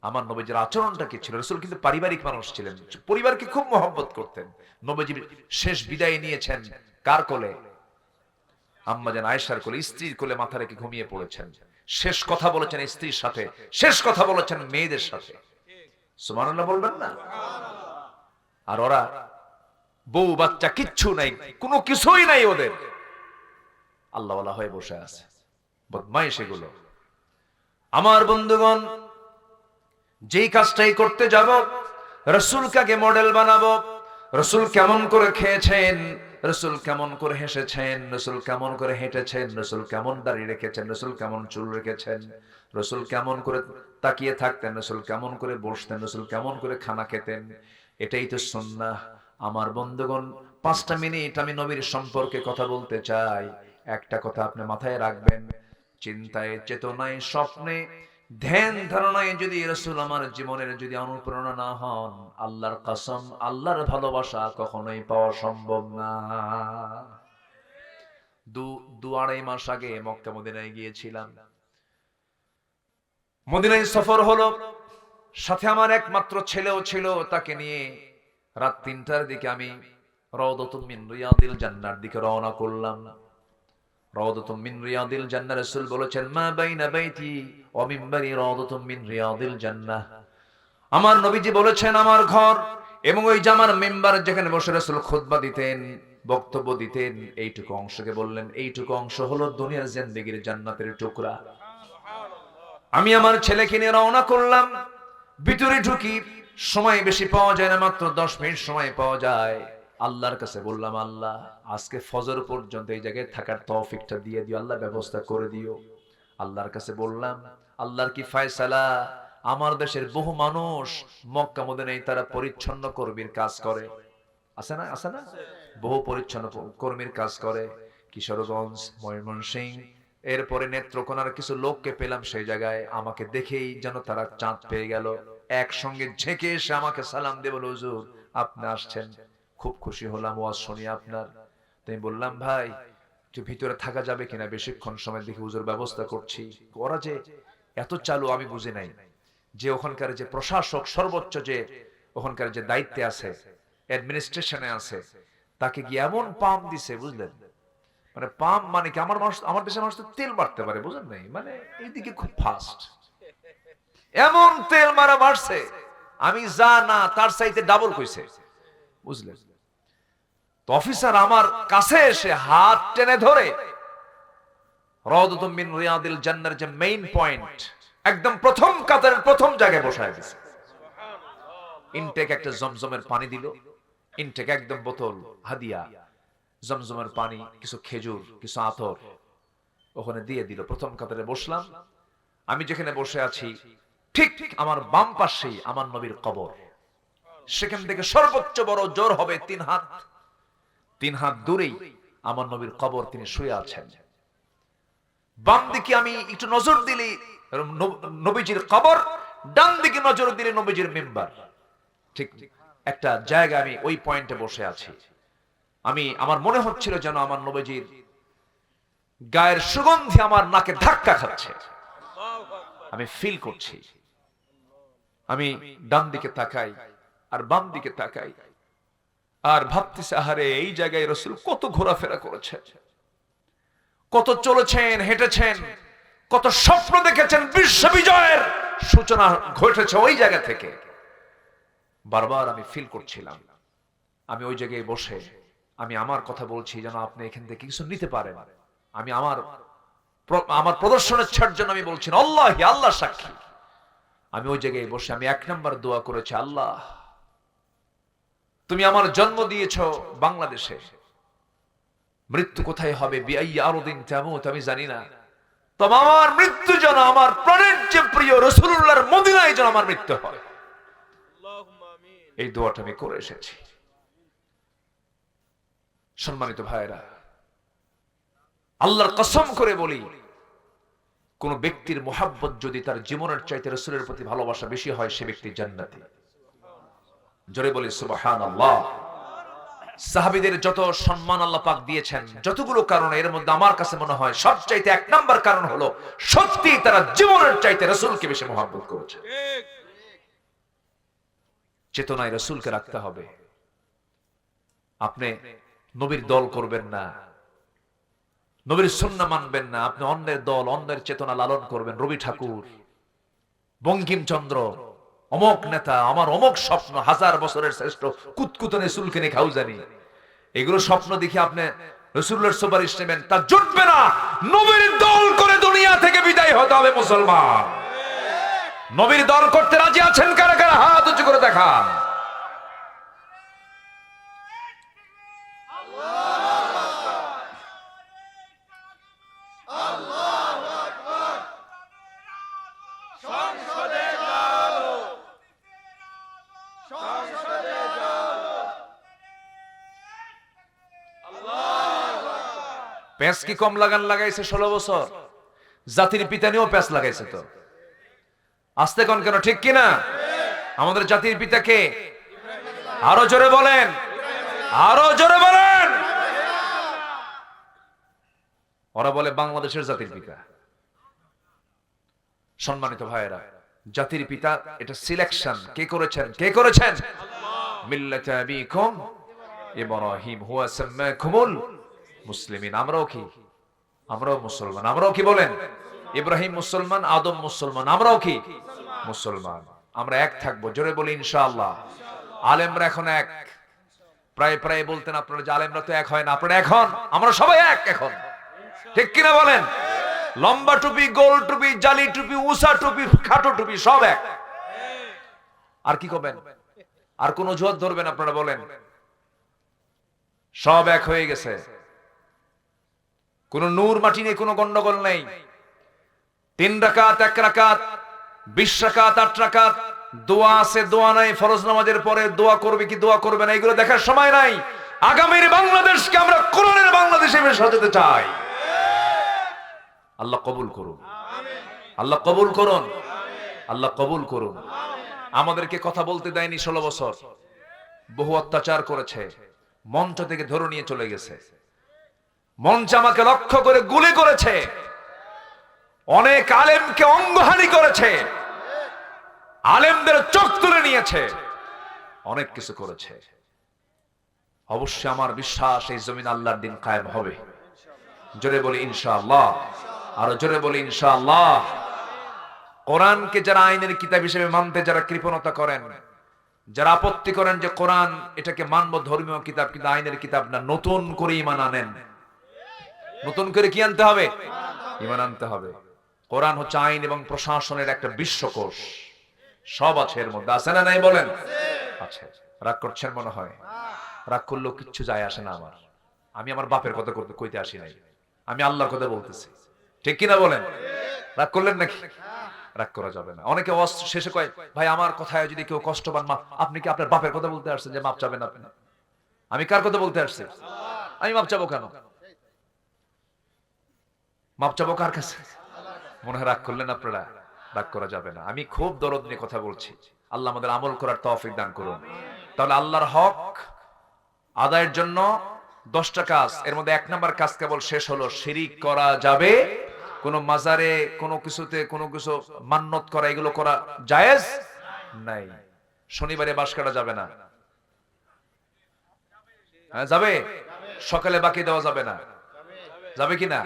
আমার নবীজির আচরণটা কি ছিল? রাসূল কিন্তু পারিবারিক মানুষ ছিলেন, পরিবারকে খুব মহব্বত করতেন। নবীজি শেষ বিদায় নিয়েছেন কার কোলে? আম্মা জান আয়েশার কোলে, স্ত্রীর কোলে মাথা রেখে ঘুমিয়ে পড়েছেন। শেষ কথা বলেছেন স্ত্রীর সাথে, শেষ কথা বলেছেন মেয়েদের সাথে। সুবহানাল্লাহ বলবেন না? আর ওরা বউ বাচ্চা কিচ্ছু নাই, কোনো কিছুই নাই ওদের, আল্লাহওয়ালা হয়ে বসে আছে। বদমাইশ এগুলো। আমার বন্ধুগণ, যেই কাজটাই করতে যাব, রাসূলকে মডেল বানাবো। রাসূল কেমন করে খেয়েছেন, রাসূল কেমন করে হেসেছেন, রাসূল কেমন করে হেঁটেছেন, রাসূল কেমন দাড়ি রেখেছেন, রাসূল কেমন চুল রেখেছেন, রাসূল কেমন করে তাকিয়ে থাকতেন, রাসূল কেমন করে বসতেন, রাসূল কেমন করে খানা খেতেন, এটাই তো সুন্নাহ। আমার বন্ধুগণ, 5টা মিনিট আমি নবীর সম্পর্কে কথা বলতে চাই। একটা কথা আপনি মাথায় রাখবেন, চিন্তায়, চেতনায়, স্বপ্নে, ধ্যান ধারণায় যদি রাসূল আমার জীবনের যদি অনুপ্রেরণা না হন, আল্লাহর কসম, আল্লাহর ভালোবাসা কখনোই পাওয়া সম্ভব না। 2-2.5 মাস আগে মক্কা মদিনায় গিয়েছিলাম। মদিনায় সফর হলো, সাথে আমার একমাত্র ছেলেও ছিল। তাকে নিয়ে রাত 3টার দিকে আমি রাউদাতুম মিন রিয়াদিল জান্নার দিকে রওনা করলাম। রাউদাতুম মিন রিয়াদিল জান্নাহ, রাসূল বলেছেন মা বাইনা বাইতি ওয়া মিনবারি রাউদাতুম মিন রিয়াদিল জান্নাহ। আমার নবীজি বলেছেন আমার ঘর এবং ওই জামার মিম্বার যেখানে বসে রাসূল খুতবা দিতেন, বক্তব্য দিতেন, এইটুকু অংশকে বললেন এইটুকু অংশ হলো দুনিয়ার জিন্দেগির জান্নাতের টুকরা। আমি আমার ছেলেকে নিয়ে রওনা করলাম। ভিতরে ঢুকি, সময় বেশি পাওয়া যায় না, মাত্র 10 মিনিট সময় পাওয়া যায়। আল্লাহর কাছে বললাম, আল্লাহ আজকে ফজর পর্যন্ত এই জায়গায় থাকার তৌফিকটা দিয়ে দিও, আল্লাহ ব্যবস্থা করে দিও। আল্লাহর কাছে বললাম, আল্লাহর কি ফয়সালা, আমার দেশের বহু মানুষ মক্কা মদিনায় তারা পরিচ্ছন্ন কর্মীর কাজ করে, আছে না, আছে না, বহু পরিচ্ছন্ন কর্মীর কাজ করে। কিশোরগঞ্জ, ময়মনসিংহ, এরপরে নেত্রকোনার কিছু লোককে পেলাম সেই জায়গায়। আমাকে দেখেই যেন তারা চাঁদ পেয়ে গেল, একসঙ্গে ঝেঁকে এসে আমাকে সালাম দিয়ে বলল, হুজুর আপনি আসছেন, খুব খুশি হলাম ওয়াজ শুনি আপনার। তাই বললাম, ভাই একটু ভিতরে থাকা যাবে কিনা বেশিক্ষণ সময়? দেখি হুজুর ব্যবস্থা করছি। ওরা যে এত চালু আমি বুঝি নাই, যে ওখানকার যে প্রশাসক, সর্বোচ্চ যে ওখানকার যে দায়িত্বে আছে, অ্যাডমিনিস্ট্রেশনে আছে, তাকে গিয়ে এমন পাম দিছে, বুঝলেন? মানে পাম মানে কি, আমার দেশের মানুষ তো তেল মারতে পারে, বুঝলেন নাই, মানে এইদিকে খুব ফাস্ট, এমন তেল মারা মারছে, আমি যা না তার চাইতে ডাবল কইছে, বুঝলেন? তো অফিসার আমার কাছে এসে হাত টেনে ধরে রাউদাতুম মিন রিয়াদিল জান্নার যে মেইন পয়েন্ট, একদম প্রথম কাতারের প্রথম জায়গায় বসায় দিয়েছে। ইনটেক একটা জমজমের পানি দিল, ইনটেক একদম বোতল হাদিয়া, জমজমের পানি, কিছু খেজুর, কিছু আতর ওখানে দিয়ে দিল। প্রথম কাতারে বসলাম। আমি যেখানে বসে আছি ঠিক আমার বাম পাশেই আমার নবীর কবর। সেখান থেকে সর্বোচ্চ বড় জোর হবে 3 হাত, 3 হাত দূরেই আমার নবীর কবর, তিনি শুয়ে আছেন। বাম দিকে আমি একটু নজর দিলে নবীজির কবর, ডান দিকে নজর দিলে নবীজির মিম্বার। ঠিক একটা জায়গা, আমি ওই পয়েন্টে বসে আছি। আমার মনে হচ্ছিল যেন আমার নবীজির গায়ের সুগন্ধি আমার নাকে ধাক্কা খাচ্ছে, আমি ফিল করছি। আমি ডান দিকে তাকাই আর বাম দিকে তাকাই আর ভাবতেছি, আহারে এই জায়গায় রাসূল কত ঘোরাফেরা করেছেন, কত চলেছেন, হেঁটেছেন, কত স্বপ্ন দেখেছেন, বিশ্ব বিজয়ের সূচনা ঘটেছে ওই জায়গা থেকে। বারবার আমি ফিল করছিলাম। আমি ওই জায়গায় বসে আমি আমার কথা বলছি যেন আপনি এখান থেকে কিছু নিতে পারেন। আমি আমার প্রদর্শনের ছাড় জন্য আমি বলছি, আল্লাহি, আল্লাহ সাক্ষী, আমি ওই জায়গায় বসে আমি 1 নম্বর দোয়া করেছি, আল্লাহ তুমি আমার জন্ম দিয়েছো বাংলাদেশে, মৃত্যু কোথায় হবে, বিআই আরদিন তামুত, আমি জানি না, তবে আমার মৃত্যু যেন আমার প্রাণের যে প্রিয় রাসূলুল্লাহর মদিনায় যেন আমার মৃত্যু হয়। এই দোয়াটা আমি করে এসেছি। সম্মানিত ভাইরা, আল্লাহর কসম করে বলি, কোন ব্যক্তির মুহাব্বত যদি তার জীবনের চাইতে রাসূলের প্রতি ভালোবাসা বেশি হয়, সে ব্যক্তি জান্নাতি। জোরে বলি সুবহানাল্লাহ। সাহাবীদের যত সম্মান আল্লাহ পাক দিয়েছেন, যতগুলো কারণ, এর মধ্যে আমার কাছে মনে হয় সবচাইতে এক নাম্বার কারণ হলো সত্যি তারা জীবনের চাইতে রাসূলকে বেশি মহব্বত করেছে। চেতনায় রাসূলকে রাখতে হবে। আপনি নবীর দল করবেন না, নবীর সুন্নাহ মানবেন না, আপনি অন্যের দল, অন্যের চেতনা লালন করবেন। রবি ঠাকুর, বঙ্কিমচন্দ্র, অমক নেতা, আমার অমক স্বপ্ন, 1000 বছরের শ্রেষ্ঠ, কুতকুতনে চুলকেনে খাও জানি, এগুলো স্বপ্ন দেখে আপনি রাসূলের সুপারিশ নেবেন, তা জুটবে না। নবীর দল করে দুনিয়া থেকে বিদায় হতে হবে মুসলমান। নবীর দল করতে রাজি আছেন কারা কারা? হাত উঁচু করে দেখান। প্যাঁচ কি কম লাগাইছে 16 বছর? জাতির পিতা নিয়েও প্যাঁচ লাগাইছে। তো আস্তে কোন কেন, ঠিক কিনা? আমাদের জাতির পিতা কে? আরো জোরে বলেন, আরো জোরে বলেন। ওরা বলে বাংলাদেশের জাতির পিতা। সম্মানিত ভাইয়েরা, জাতির পিতা এটা সিলেকশন কে করেছেন? কে করেছেন? মিল্লাতা আবিকুম ইব্রাহিম হুয়া সাম্মাকুমুল মুসলিমিন। আমরাও কি? আমরাও মুসলমান। আমরাও কি বলেন? ইব্রাহিম মুসলমান, আদম মুসলমান, আমরাও কি? মুসলমান। আমরা এক থাকবো, জোরে বলি ইনশাআল্লাহ। আলেমরা এখন এক। প্রায় প্রায় বলতেন আপনারা যে আলেমরা তো এক হয় না, আপনারা এখন, আমরা সবাই এক এখন, ঠিক কিনা বলেন? লম্বা টুপি, গোল টুপি, জালি টুপি, উষা টুপি, খাটো টুপি, সব এক। আর কি করবেন? আর কোন অজুহাত ধরবেন আপনারা বলেন? সব এক হয়ে গেছে। কোন নূর মাটি নেই, কোন গন্ডগোল নেই। 3 রাকাত, 1 রাকাত, 20 রাকাত, 8 রাকাত, দোয়া আছে, দোয়া নাই, ফরজ নামাজের পরে দোয়া করবে কি দোয়া করবে না এগুলো দেখার সময় নাই। আগামীর বাংলাদেশকে আমরা কোরআনের বাংলাদেশ হিসেবে সাজাতে চাই। আল্লাহ কবুল করুন, আল্লাহ কবুল করুন, আল্লাহ কবুল করুন। আমাদেরকে কথা বলতে দেয়নি 16 বছর, বহু অত্যাচার করেছে, মঞ্চ থেকে ধরে নিয়ে চলে গেছে, মঞ্চ আমাকে লক্ষ্য করে গুলি করেছে, অনেক আলেমকে অঙ্গহানি করেছে, আলেমদের চোখ তুলে নিয়েছে, অনেক কিছু করেছে। অবশ্যই আমার বিশ্বাস এই জমিন আল্লাহর দিন কায়েম হবে। জোরে বলি ইনশাআল্লাহ, আরো জোরে বলি ইনশাআল্লাহ। কোরআনকে যারা আইনের কিতাব হিসেবে মানতে যারা কৃপণতা করেন, যারা আপত্তি করেন যে কোরআন এটাকে মানব ধর্মীয় কিতাব কিন্তু আইনের কিতাব না, নতুন করে ঈমান আনেন। নতুন করে কি আনতে হবে? ঈমান আনতে হবে। কোরআন হচ্ছে আইন এবং প্রশাসনের একটা বিশ্বকোষ, সব আছে এর মধ্যে, আছে না নাই বলেন? আছে। রাগ করছেন মনে হয়? রাগ করলেও কিচ্ছু যায় আসে না আমার। আমি আমার বাপের কথা কইতে আসি নাই, আমি আল্লাহর কথা বলতেছি, ঠিক কিনা বলেন? রাগ করলেন নাকি? রাগ করা যাবে না। অনেকে শেষে কয়, ভাই আমার কথায় যদি কেউ কষ্ট পান, মা আপনি কি আপনার বাপের কথা বলতে আসছেন যে মাপ চাবেন আপনি? আমি কার কথা বলতে আসছি? আমি মাপ চাবো কেন? মাপ চাবো কার কাছে? মনে হয় রাগ করলেন আপনারা? রাগ করা যাবে না। আমি খুব দরদ নিয়ে কথা বলছি। আল্লাহ আমাদের আমল করার তৌফিক দান করুন। তাহলে আল্লাহর হক আদায়ের জন্য 10টা কাজ, এর মধ্যে 1 নাম্বার কাজ কেবল শেষ হলো, শিরিক করা যাবে। কোন মাজারে কোন কিছুতে কোনো কিছু মান্নত করা, এগুলো করা জায়েজ নাই। শনিবারে বাঁশ কাটা যাবে না। হ্যাঁ যাবে। সকালে বাকি দেওয়া যাবে না, যাবে কি না?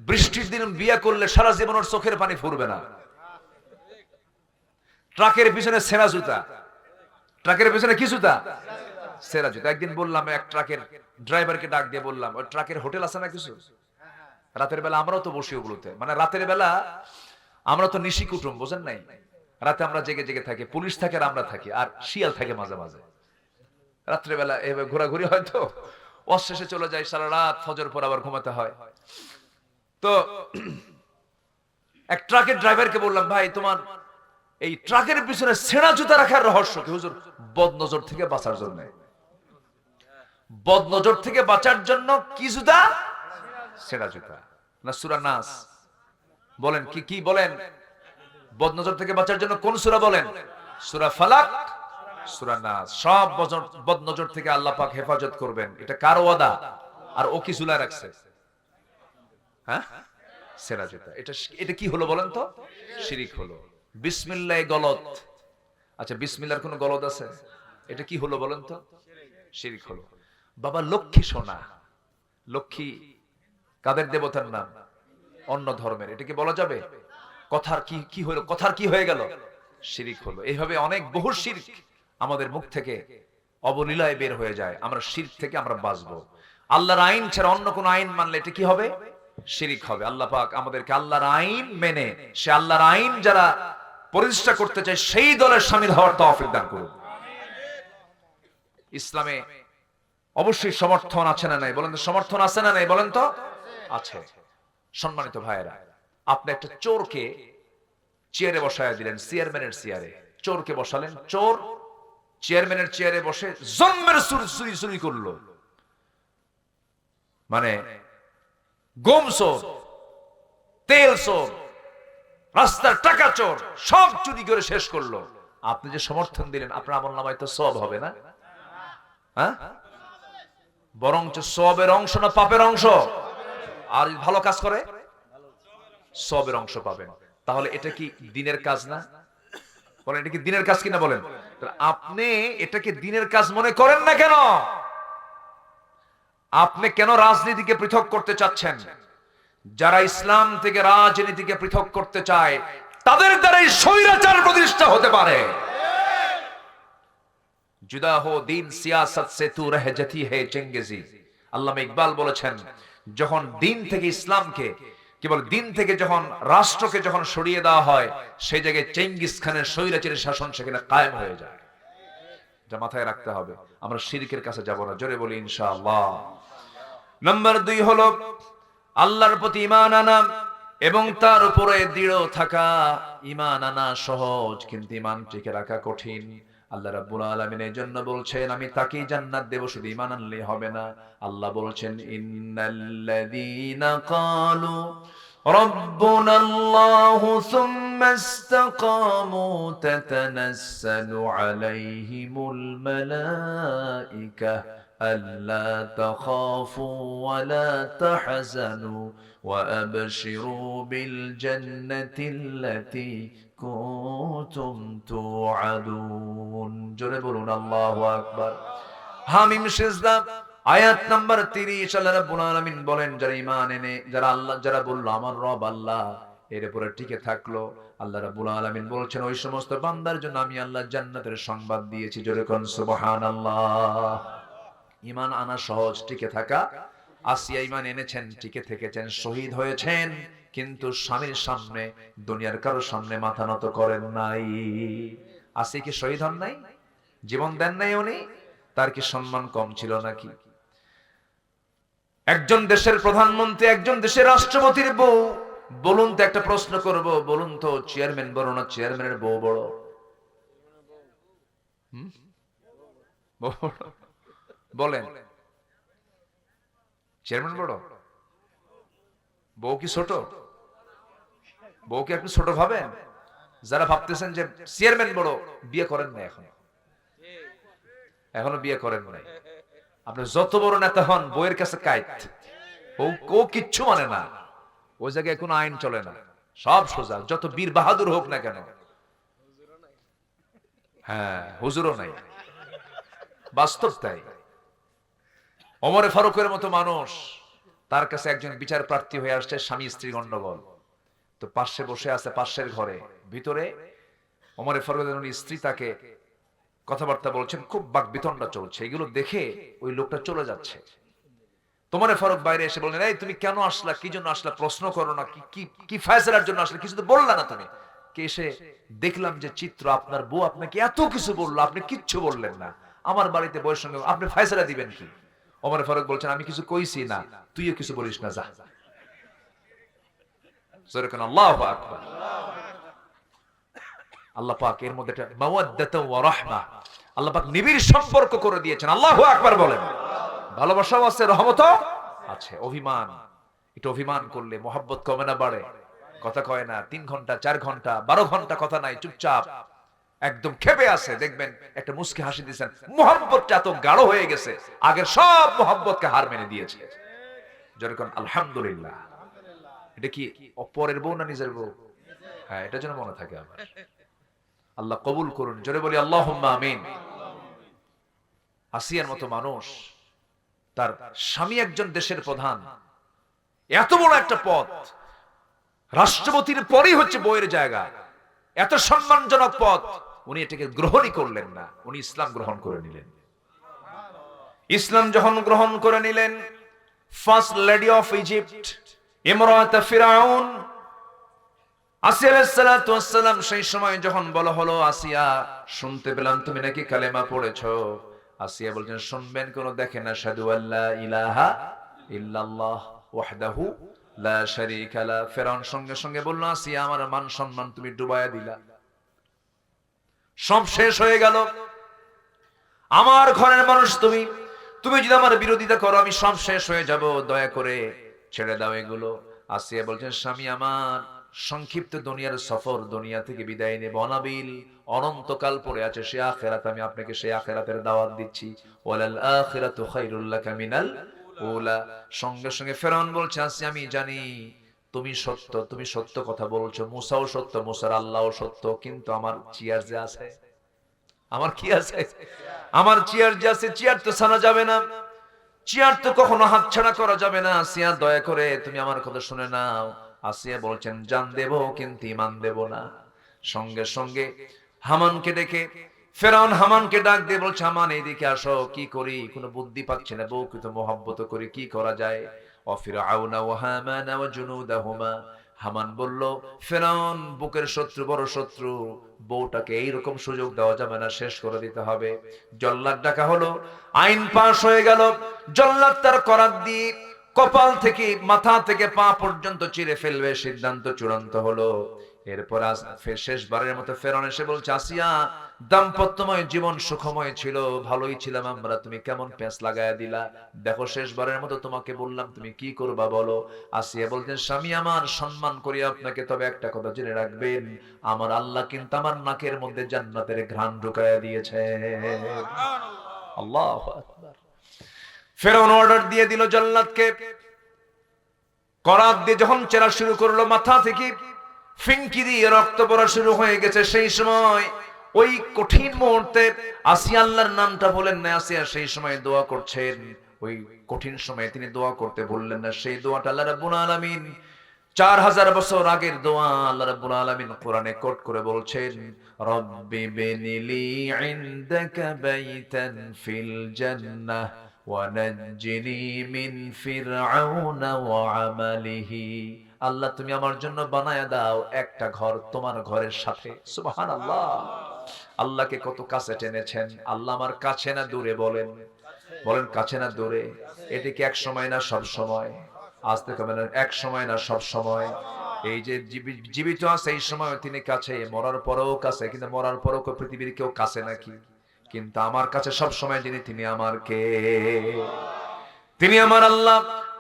বৃষ্টির দিন বিয়ে করলে সারা জীবন ওর চোখের পানি ফুরবে না। ট্রাকের পিছনে সেরা জুতা, ট্রাকের পিছনে কি জুতা? সেরা জুতা। একদিন বললাম এক ট্রাকের ড্রাইভারকে ডাক দিয়ে বললাম, ওই ট্রাকের হোটেল আছে না কিছু? রাতের বেলা আমরাও তো বসি ওগুলোতে, মানে রাতের বেলা আমরা তো নিশি কুটুম, বোঝেন নাই? রাতে আমরা জেগে জেগে থাকি, পুলিশ থাকে আর আমরা থাকি, আর শিয়াল থাকে মাঝে মাঝে। রাত্রে বেলা এভাবে ঘোরাঘুরি হয়তো, অশেষে চলে যায় সারা রাত, ফজর পর আবার ঘুমাতে হয়। তো এক ট্রাকের ড্রাইভারকে বললাম, ভাই তোমার এই ট্রাকের পিছনে ছেঁড়া জুতা রাখার রহস্য কি? হুজুর, বদনজর থেকে বাঁচার জন্য। বদনজর থেকে বাঁচার জন্য কি জুতা? ছেঁড়া জুতা। না সূরা নাস বলেন, কি কি বলেন? বদনজর থেকে বাঁচার জন্য কোন সূরা বলেন? সূরা ফালাক, সূরা নাস। সব বদনজর থেকে আল্লাহ পাক হেফাজত করবেন, এটা কার ওয়াদা? আর ও কি ঝুলায় রাখছে? হ্যাঁ, সেরা যেটা, এটা কি হলো বলেন তো? শিরিক হলো। বিসমিল্লাহ গলত। আচ্ছা, বিসমিল্লাহর কোনো গলত আছে? এটা কি হলো বলেন তো? শিরিক হলো। বাবা লক্ষ্মী সোনা, লক্ষ্মী কাদের দেবতার নাম? অন্য ধর্মের, এটা কি বলা যাবে? কথার কি হলো? কথার কি হয়ে গেল? শিরিক হলো। এইভাবে অনেক বহু শিরক আমাদের মুখ থেকে অবলীলায় বের হয়ে যায়। আমরা শিরক থেকে আমরা বাঁচবো। আল্লাহর আইন ছাড়া অন্য কোন আইন মানলে এটা কি হবে? শিরিক হবে। আল্লাহ পাক আমাদেরকে আল্লাহর আইন মেনে, সে আল্লাহর আইন যারা প্রতিষ্ঠা করতে চায় সেই দলের শামিল হওয়ার তৌফিক দান করুন। ইসলামে অবশ্যই সমর্থন আছে না নাই বলেন তো? সমর্থন আছে না নাই বলেন তো? আছে। সম্মানিত ভাইয়েরা, আপনি একটা চোরকে চেয়ারে বসায় দিলেন, চেয়ারম্যানের চেয়ারে চোরকে বসালেন। চোর চেয়ারম্যানের চেয়ারে বসে জন্মের চুরি করলো, মানে গম চোর, তেল চোর, রাস্তার টাকা চোর, সব চুরি করে শেষ করলো। আপনি যে সমর্থন দিলেন, আপনার আমলনামায় তো সওয়াব হবে না? হ্যাঁ, বরঞ্চ সওয়াবের অংশ না পাপের অংশ? আর ভালো কাজ করে সওয়াবের অংশ পাবেন। তাহলে এটা কি দ্বীনের কাজ না? বলেন, এটা কি দ্বীনের কাজ কিনা বলেন? আপনি এটাকে দ্বীনের কাজ মনে করেন না কেন? আপনি কেন রাজনীতিকে পৃথক করতে চাচ্ছেন? যারা ইসলাম থেকে রাজনীতিকে পৃথক করতে চায় তাদের দ্বারাই স্বৈরাচার প্রতিষ্ঠা হতে পারে। জুদা হো দিন সিয়াসত সে তু রহ জাতি হে চেঙ্গেজি। আল্লামা ইকবাল বলেছেন, যখন দিন থেকে ইসলামকে, কি বলে, দিন থেকে যখন রাষ্ট্রকে যখন সরিয়ে দেওয়া হয়, সেই জায়গায় চেঙ্গিস খানের স্বৈরাচারী শাসন সেখানে কায়েম হয়ে যায়। যা মাথায় রাখতে হবে। আমরা শিরকের কাছে যাব না, জোরে বলি ইনশাআল্লাহ। নাম্বার 2 হলো আল্লাহর প্রতি ঈমান আনা এবং তার উপরে দৃঢ় থাকা। ঈমান আনা সহজ, কিন্তু ঈমান টিকে রাখা কঠিন। আল্লাহ রাব্বুল আলামিন এর জন্য বলছেন, আমি তাকেই জান্নাত দেব, শুধু ঈমান আনলে হবে না। আল্লাহ বলছেন, ইন্নাল্লাযীনা ক্বালু রাব্বুনাল্লাহু সুম্মা ইসতাকামু তাতানাসসালু আলাইহিমুল মালায়েকা আল্লা তাখাফু ওয়া লা তাহজানু ওয়া আবশিরু বিল জান্নাতিল্লাতী কুনতুম তুআদুন। জোরে বলুন আল্লাহু আকবার। হামিম সিজদা আয়াত নাম্বার 30। আল্লাহ রাব্বুল আলামিন বলেন, যারা ঈমান এনে, যারা বলল আমার রব আল্লাহ, এর উপরে টিকে থাকলো, আল্লাহ রাব্বুল আলামিন বলছেন ওই সমস্ত বান্দার জন্য আমি আল্লাহ জান্নাতের সংবাদ দিয়েছি। জোরে কোন সুবহানাল্লাহ। ঈমান আনা সহজ, টিকে থাকা। আসিয়া ঈমান এনেছেন, টিকে থেকেছেন, শহীদ হয়েছেন, কিন্তু স্বামীর সামনে, দুনিয়ার কারোর সামনে মাথা নত করেন নাই। আসিয়া কি শহীদ হন নাই? জীবন দেন নাই উনি? তার কি সম্মান কম ছিল নাকি? একজন দেশের প্রধানমন্ত্রী, একজন দেশের রাষ্ট্রপতির বউ, বলুন তো, একটা প্রশ্ন করব, বলুন তো, চেয়ারম্যান বড় না চেয়ারম্যানের বউ বড়? বলেন, চেয়ারম্যান বড়? বউ কি ছোট? বউ কি আপনি ছোট ভাবেন? যারা ভাবতেছেন যে চেয়ারম্যান বড়, বিয়ে করেন না, এখনো বিয়ে করেন নাই। আপনি যত বড় নেতা হন, বউয়ের কাছে কাইত, ও কিচ্ছু মানে না। ওই জায়গায় কোনো আইন চলে না, সব সোজা, যত বীর বাহাদুর হোক না কেন। হ্যাঁ, হুজুরও নাই, বাস্তব তাই। ওমরে ফারুকের মতো মানুষ, তার কাছে একজন বিচার প্রার্থী হয়ে আসছে, স্বামী স্ত্রী গন্ডগোল, তো পাশে বসে আছে, পাশের ঘরে ভিতরে ওমরে ফারুকের স্ত্রী তাকে কথাবার্তা বলছেন, খুব বাকবিতণ্ডা চলছে। এগুলো দেখে ওই লোকটা চলে যাচ্ছে। ওমরে ফারুক বাইরে এসে বললেন, এই তুমি কেন আসলা, কি জন্য আসলা, প্রশ্ন করো না, কি ফয়সালার জন্য আসলে, কিছু তো বললা না তুমি। কে এসে দেখলাম যে চিত্র, আপনার বউ আপনাকে এত কিছু বললো, আপনি কিচ্ছু বললেন না। আমার বাড়িতে বউয়ের সঙ্গে আপনি ফয়সালা দিবেন কি? ওমর ফারুক বলছেন, আমি কিছু কইছি না, তুইও কিছু বলিস না, যা। আল্লাহু আকবার। আল্লাহ পাক এর মধ্যে একটা মাওয়াদ্দাতুন ওয়া রাহমা, আল্লাহ পাক নিবিড় সম্পর্ক করে দিয়েছেন। আল্লাহু আকবার বলেন। ভালোবাসাও আছে, রহমতও আছে। অভিমান, এটা অভিমান করলে মহব্বত কমে না বাড়ে? কথা কয় না, 3 ঘন্টা 4 ঘন্টা 12 ঘন্টা কথা নাই, চুপচাপ একদম ক্ষেপে আছে, দেখবেন একটা মুস্কি হাসি দিয়েছেন, মোহাব্বতটা এত গাঢ় হয়ে গেছে, আগের সব মোহাব্বতকে হার মেনে দিয়েছে। যেরকম আলহামদুলিল্লাহ। এটা কি অপরের বউ না নিজের বউ? হ্যাঁ, এটা যেন মনে থাকে আমার। আল্লাহ কবুল করুন, জোরে বলি আল্লাহুম্মা আমিন। আসিয়ার মতো মানুষ, তার স্বামী একজন দেশের প্রধান, এত বড় একটা পদ, রাষ্ট্রপতির পরেই হচ্ছে বইয়ের জায়গা, এত সম্মানজনক পদ, উনি এটাকে গ্রহণই করলেন না, উনি ইসলাম গ্রহণ করে নিলেন। ইসলাম যখন গ্রহণ করে নিলেন, ফার্স্ট লেডি অফ ইজিপ্ট ইমরাত ফিরাউন আসিয়া আলাইহিস সালাতু ওয়াস সালাম, সেই সময় যখন বলা হলো আসিয়া শুনতে পেলাম তুমি নাকি কালেমা পড়েছো, আসিয়া বলছেন শুনবেন কোন দেখেন না, আশহাদু আল্লা ইলাহা ইল্লাল্লাহ ওয়াহদাহু লা শারীকা লা। ফিরাউন সঙ্গে সঙ্গে বলল আসিয়া আমার মান সম্মান তুমি ডুবাইয়া দিলা, সব শেষ হয়ে গেল, আমার ঘরের মানুষ তুমি, তুমি যদি আমার বিরোধিতা করো আমি সব শেষ হয়ে যাব, দয়া করে ছেড়ে দাও এগুলো। আসিয়া বলছেন স্বামী আমার সংক্ষিপ্ত দুনিয়ার সফর, দুনিয়া থেকে বিদায় নেব, অনাবিল অনন্তকাল পড়ে আছে সে আখিরাত, আমি আপনাকে সেই আখিরাতের দাওয়াত দিচ্ছি, ওয়ালাল আখিরাতু খায়রুল লাকা মিনাল উলা। সঙ্গে সঙ্গে ফেরাউন বলছে আসিয়া আমি জানি তুমি সত্য, তুমি সত্য কথা বলছো, মুসাও সত্য, মুসার আল্লাহও সত্য, কিন্তু আমার চেয়ার যে আছে, আমার কি আছে, আমার চেয়ার যে আছে, চেয়ার তো ছাড়া যাবে না, চেয়ার তো কখনো হাতছাড়া করা যাবে না, আসিয়া দয়া করে তুমি আমার কথা শুনে নাও। আসিয়া বলছেন জান দেব কিন্তু ঈমান দেব না। সঙ্গে সঙ্গে হামানকে ডেকে, ফেরাউন হামানকে ডাক দিয়ে বলছে হামান এইদিকে আসো, কি করি কোনো বুদ্ধি পাচ্ছি না, বউকে তো মহব্বত করি, কি করা যায়। অফিরাউনা ওয়া হামানা ওয়া জুনুদাহুমা, হামান বলল ফেরাউন বুকের শত্রু, বড় শত্রু, বউটাকে এইরকম সুযোগ দেওয়া যাবে না, শেষ করে দিতে হবে। জল্লাদ ডাকা হলো, আইন পাশ হয়ে গেল, জল্লাদ তার করাত দিয়ে কপাল থেকে মাথা থেকে পা পর্যন্ত চিরে ফেলবে, সিদ্ধান্ত চূড়ান্ত হলো। এরপর শেষবারের মতো ফেরাউন এসে বলছে আসিয়া দাম্পত্যময় জীবন সুখময় ছিল, ভালোই ছিলাম আমরা, তুমি কেমন পেঁচ লাগায়া দিলা, দেখো শেষবারের মতো তোমাকে বললাম তুমি কি করবা বলো। আসিয়া বলতেন স্বামী আমার সম্মান করি আপনাকে, তবে একটা কথা জেনে রাখবেন আমার আল্লাহ কিন্তু আমার নাকের মধ্যে জান্নাতের ঘ্রাণ ঢুকায়া দিয়েছে। আল্লাহু আকবার। ফেরাউন অর্ডার দিয়ে দিল জল্লাদকে, করাত দিয়ে যখন চেরা শুরু করলো, মাথা থেকে ফিঙ্কি দিয়ে রক্ত পড়া শুরু হয়ে গেছে। সেই সময় ওই কঠিন মুহূর্তে আসিয়া আল্লাহর নামটা বলেন না, আসিয়া সেই সময় দোয়া করছেন, ওই কঠিন সময়ে তিনি দোয়া করতে বললেন না, সেই দোয়াটা আল্লাহ রাব্বুল আলামিন 4000 বছর আগের দোয়া আল্লাহ রাব্বুল আলামিন কোরআনে কোট করে বলছেন রব্বি বিনিলি ইনদাকা বাইতান ফিল জান্নাহ ওয়া নাজ্জিনি মিন ফিরআউনা ওয়া আমালিহি। আল্লাহ তুমি আমার জন্য বানায়া দাও একটা ঘর তোমার ঘরের সাথে। সুবহানাল্লাহ। আল্লাহকে কত কাছে টেনেছেন, আল্লাহ আমার কাছে না দূরে, বলেন বলেন কাছে না দূরে। এটা কি এক সময় না সব সময়? আজ থেকে এক সময় না সব সময়। এই যে জীবিত আছে এই সময় তিনি কাছে, মরার পরেও কাছে, কিন্তু মরার পরেও পৃথিবীর কেউ কাছে নাকি? কিন্তু আমার কাছে সব সময় যিনি, তিনি আমার কে? তিনি আমার আল্লাহ।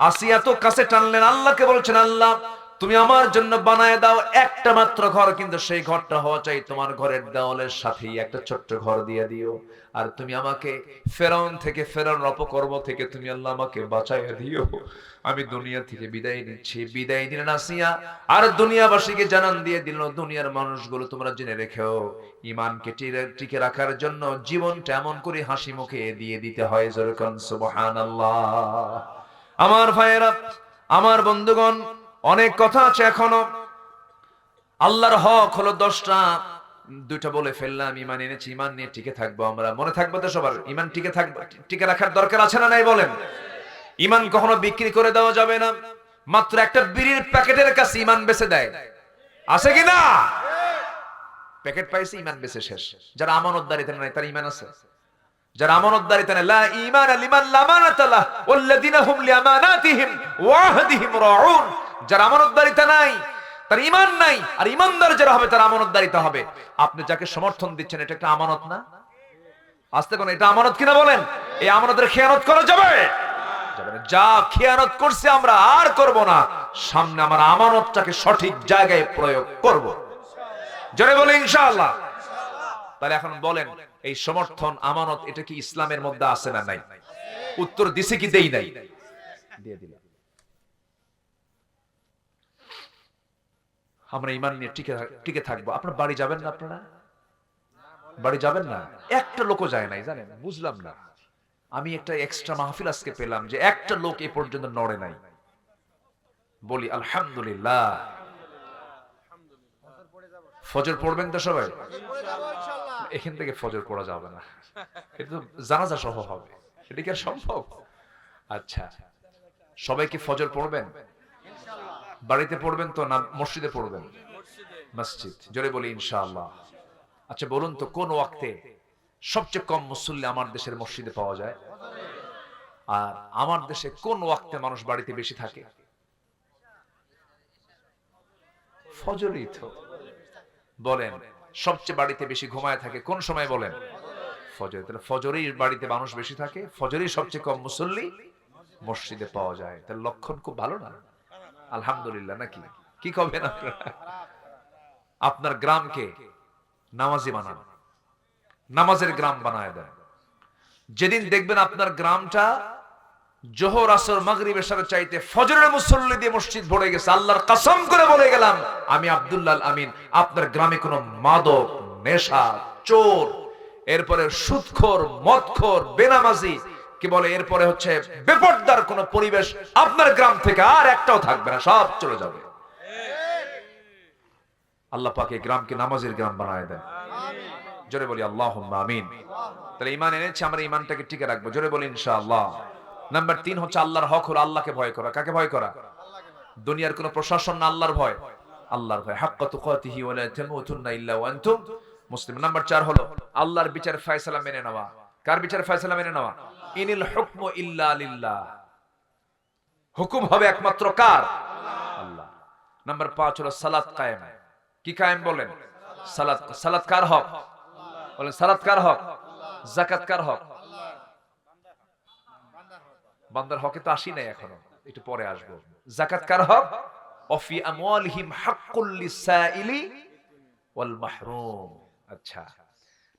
আসিয়া তো কাছে টানলেন, আল্লাহকে বলছেন আল্লাহ তুমি আমার জন্য বানায় দাও একটা মাত্র ঘর, কিন্তু সেই ঘরটা হওয়া চাই তোমার ঘরের দেওয়ালের সাথেই একটা ছোট্ট ঘর দিয়ে দিও। আর তুমি আমাকে ফেরাউন থেকে, ফেরাউন অপকর্ম থেকে তুমি আল্লাহ আমাকে বাঁচাইয়া দিও। আমি দুনিয়া থেকে বিদায় নিচ্ছি। বিদায় দিলেন আসিয়া, আর দুনিয়াবাসীকে জানান দিয়ে দিল, দুনিয়ার মানুষগুলো তোমরা জেনে রেখেও ঈমানকে টিকে রাখার জন্য জীবনটা এমন করে হাসি মুখে দিয়ে দিতে হয়। যেরকম সুবহানাল্লাহ। আমার ভাইয়েরা, আমার বন্ধুগণ, অনেক কথা আছে এখনো। আল্লাহর হক হলো 10টা, 2টা বলে ফেললাম। ঈমান এনেছি, ঈমান নিয়ে টিকে থাকবো আমরা। মনে থাকবে তো সবার? ঈমান টিকে থাকবে, টিকে রাখার দরকার আছে না নাই বলেন? ঈমান কখনো বিক্রি করে দেওয়া যাবে না। মাত্র একটা বিড়ির প্যাকেটের কাছে ঈমান বেচে দেয়, আছে কি না? প্যাকেট পাইছে, ঈমান বেচে শেষ। যারা আমানতদারিতে নাই তার ঈমান আছে? যারা আমানতদারিতে নাই, লা ঈমান লিমান লা আমানাতা লাহ ওয়াল্লাযিনা হুম লিআমানাতিহিম ওয়া আহদিহিম রাউন। যারা আমানতদারিতে নাই তার ঈমান নাই, আর ঈমানদার যারা হবে তার আমানতদারিতে হবে। আপনি যাকে সমর্থন দিচ্ছেন এটা একটা আমানত না? আস্তে কোন, এটা আমানত কিনা বলেন? এই আমানতের খেয়ানত করা যাবে? যাবে না। যা খেয়ানত করছে আমরা আর করব না। সামনে আমার আমানতটাকে সঠিক জায়গায় প্রয়োগ করব। জোরে বলে ইনশাআল্লাহ। তাহলে এখন বলেন এই সমর্থন আমানত এটা কি ইসলামের মধ্যে আছে না নাই? উত্তর দিছে কি দেই নাই? দিয়ে দিলাম। আমরা ঈমান নিয়ে টিকে থাকবো। আপনার বাড়ি যাবেন না? আপনারা বাড়ি যাবেন না? একটা লোকও যায় নাই, জানেন? বুঝলাম না। আমি একটা এক্সট্রা মাহফিল আজকে পেলাম যে একটা লোক এ পর্যন্ত নড়ে নাই। বলি আলহামদুলিল্লাহ। ফজর পড়বেন তো সবাই? এখান থেকে ফজর পড়া যাবে না, এটা তো জানাজা সহ হবে। এটা কি আর সম্ভব? আচ্ছা, সবাই কি ফজর পড়বেন? বাড়িতে পড়বেন তো না মসজিদে পড়বেন? মসজিদ। জোরে বলি ইনশাআল্লাহ। আচ্ছা বলুন তো কোন ওয়াক্তে সবচেয়ে কম মুসল্লি আমার দেশের মসজিদে পাওয়া যায়? আর আমার দেশে কোন ওয়াক্তে মানুষ বাড়িতে বেশি থাকে? ফজরই তো। বলেন সবচেয়ে বাড়িতে বেশি ঘুমায় থাকে কোন সময় বলেন? ফজর। তাহলে ফজরেই বাড়িতে মানুষ বেশি থাকে, ফজরেই সবচেয়ে কম মুসল্লি মসজিদে পাওয়া যায়। তার লক্ষণ খুব ভালো না? আলহামদুলিল্লাহ নাকি? কি কবেন আপনারা? আপনার গ্রামকে নামাজি বানান, নামাজের গ্রাম বানায় দেন। যেদিন দেখবেন আপনার গ্রামটা জোহর আসর মাগরিব এশার চাইতে ফজরের মুসল্লি দিয়ে মসজিদ ভরে গেছে, আল্লাহর কসম করে বলে গেলাম আমি আব্দুল্লাহ আমিন, আপনার গ্রামে কোনো মাদক, নেশা, চোর, এরপরে সুদখোর, মদখোর, বেনামাজি, কি বলে এরপরে হচ্ছে বেপরদার কোন পরিবেশ আপনার গ্রাম থেকে আর একটাও থাকবে না, সব চলে যাবে। আল্লাহ পাক এই গ্রামকে নামাজের গ্রাম বানায় দেন। জোরে বলি আল্লাহুম্মা আমিন। তাহলে ঈমান এনেছি, আমরা ঈমানটাকে টিকে রাখবো। জোরে বলি ইনশাআল্লাহ। নাম্বার 3 হচ্ছে আল্লাহর হক হলো আল্লাহকে ভয় করা। কাকে ভয় করা? দুনিয়ার কোন প্রশাসন না, আল্লাহর ভয়। আল্লাহর ভয়। হাক্কা তুকাতিহি ওয়া লা তামুতুন্না ইল্লা ওয়া আনতুম মুসলিমুন। নাম্বার 4 হলো আল্লাহর বিচার ফয়সালা মেনে নেওয়া। কার বিচার ফয়সালা মেনে নেওয়া? ইনিল হুকমু ইল্লা লিল্লাহ। হুকুম হবে একমাত্র কার? আল্লাহ। নাম্বার 5 হলো সালাত কায়েম। কি কায়েম বলেন? সালাত। সালাত কার হক বলেন? সালাত কার হক? যাকাত কার হক? বান্দার হকে তো আসি নাই এখনো, একটু পরে আসবো। যাকাত কার হক? ওয়াফি আমওয়ালিহিম হাক্কুল লিসাইলি ওয়াল মাহরুম। আচ্ছা,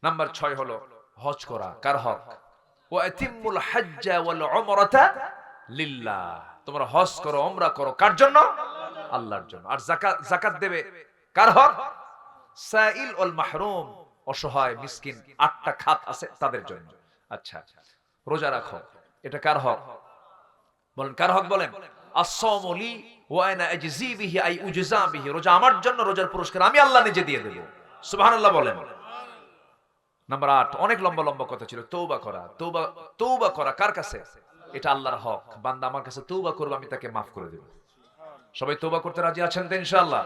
নাম্বার 6 হলো হজ করা। কার হক? ওয়া আতিমুল হাজ্জা ওয়াল উমরাতা লিল্লাহ। তোমরা হজ করো, উমরা করো, কার জন্য? আল্লাহর জন্য। আর যাকাত দেবে কার হক? সাইল ওয়াল মাহরুম, অসহায় মিসকিন 8টা খাত আছে তাদের জন্য। আচ্ছা, রোজা রাখো, এটা কার হক বলেন? কার হক বলেন? as-sawmu li wa ana ajzi bihi ay ujza bihi। রোজা আমার জন্য, রোজার পুরস্কার আমি আল্লাহ নিজে দিয়ে দেব। সুবহানাল্লাহ বলেন। নাম্বার 8, অনেক লম্বা লম্বা কথা ছিল, তওবা করা। তওবা করা কার কাছে? এটা আল্লাহর হক। বান্দা আমার কাছে তওবা করবে, আমি তাকে maaf করে দেব। সবাই তওবা করতে রাজি আছেন তো ইনশাআল্লাহ?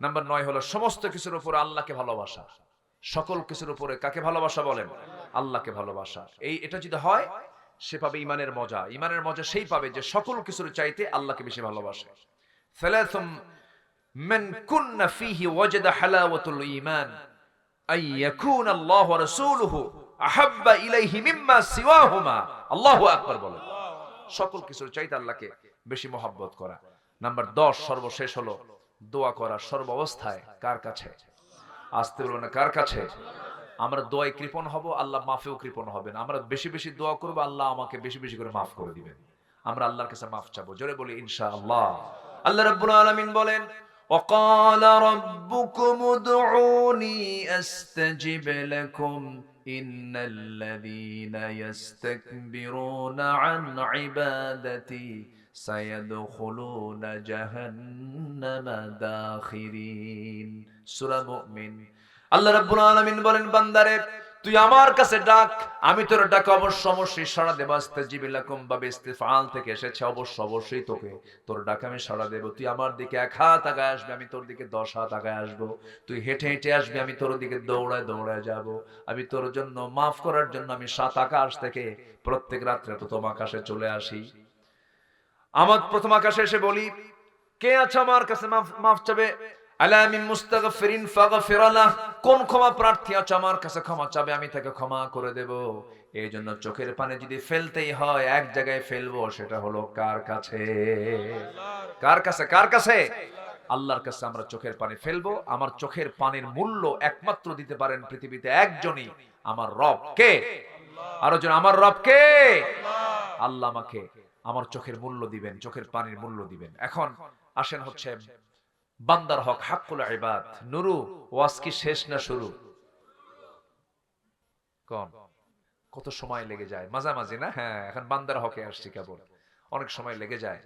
নাম্বার 9 হলো সমস্ত কিছুর উপরে আল্লাহকে ভালোবাসা। সকল কিছুর উপরে কাকে ভালোবাসা বলেন? আল্লাহকে ভালোবাসা। এটা যদি হয় সে পাবে ঈমানের মজা। ঈমানের মজা সেই পাবে যে সকল কিছুর চাইতে আল্লাহকে বেশি ভালোবাসে। সালাতুম মান কুননা ফীহি ওয়াজাদা হালাওয়াতুল ঈমান আই ইয়াকুনা আল্লাহু ওয়া রাসূলুহু আহাব্বা ইলাইহি মিম্মা সিওয়াহুমা। আল্লাহু আকবার বলেন। সকল কিছুর চাইতে আল্লাহকে বেশি মহব্বত করা। নাম্বার 10 সর্বশেষ হলো দোয়া করা সর্ব অবস্থায়। কার কাছে? আসতে বলবো না, কার কাছে? আমরা দোয়ায় কৃপণ হব, আল্লাহ মাফেও কৃপণ হবেন। আমরা বেশি বেশি দোয়া করবো, আল্লাহ আমাকে বেশি বেশি করে মাফ করে দিবেন। আমরা আল্লাহর কাছে মাফ চাবো। জোরে বলি ইনশাআল্লাহ। আল্লাহ রাব্বুল আলামিন বলেন وقال ربكم ادعوني استجب لكم ان الذين يستكبرون عن عبادتي سيدخلون جهنم داخرين। সূরা মুমিন। আল্লাহ রাব্বুল আলামিন বলেন বান্দারে তুই আমার কাছে ডাক, আমি তোর ডাকে অবশ্যই সাড়া দেব। আস্তাজিব লাকুম বা ইস্তিফাল থেকে এসেছে, অবশ্যই তোকে তোর ডাকে আমি সাড়া দেব। তুই আমার দিকে 1 হাত আগায় আসবে, আমি তোর দিকে 10 হাত আগায় আসবো। তুই হেঁটে হেঁটে আসবি, আমি তোর দিকে দৌড়ায় যাব। আমি তোর জন্য মাফ করার জন্য আমি 7 আকাশ থেকে প্রত্যেক রাত্রে প্রথম আকাশে চলে আসি। আমার প্রথম আকাশে এসে বলি কে আছে আমার কাছে মাফ চাবে? আলা মিন মুস্তাগফিরিন ফাগফির লাহ। কোন ক্ষমা প্রার্থী আছে আমার কাছে ক্ষমা চাবে, আমি তাকে ক্ষমা করে দেব। এই জন্য চোখের পানি যদি ফেলতেই হয় এক জায়গায় ফেলবো, সেটা হলো কার কাছে? কার কাছে? কার কাছে? আল্লাহর কাছে আমরা চোখের পানি ফেলবো। আমার চোখের পানির মূল্য একমাত্র দিতে পারেন পৃথিবীতে একজনই, আমার রব। কে? আরো জন, আমার রব কে? আল্লাহ আমাকে আমার চোখের মূল্য দিবেন, চোখের পানির মূল্য দিবেন। এখন আসেন হচ্ছে বান্দার হক, হাক্কুল ইবাদ। নুরু, ওয়াজ কি শেষ না শুরু? কোন কত সময় লেগে যায় মাঝামাঝি না? হ্যাঁ, এখন বান্দার হকে আসছি কেবল, অনেক সময় লেগে যায়।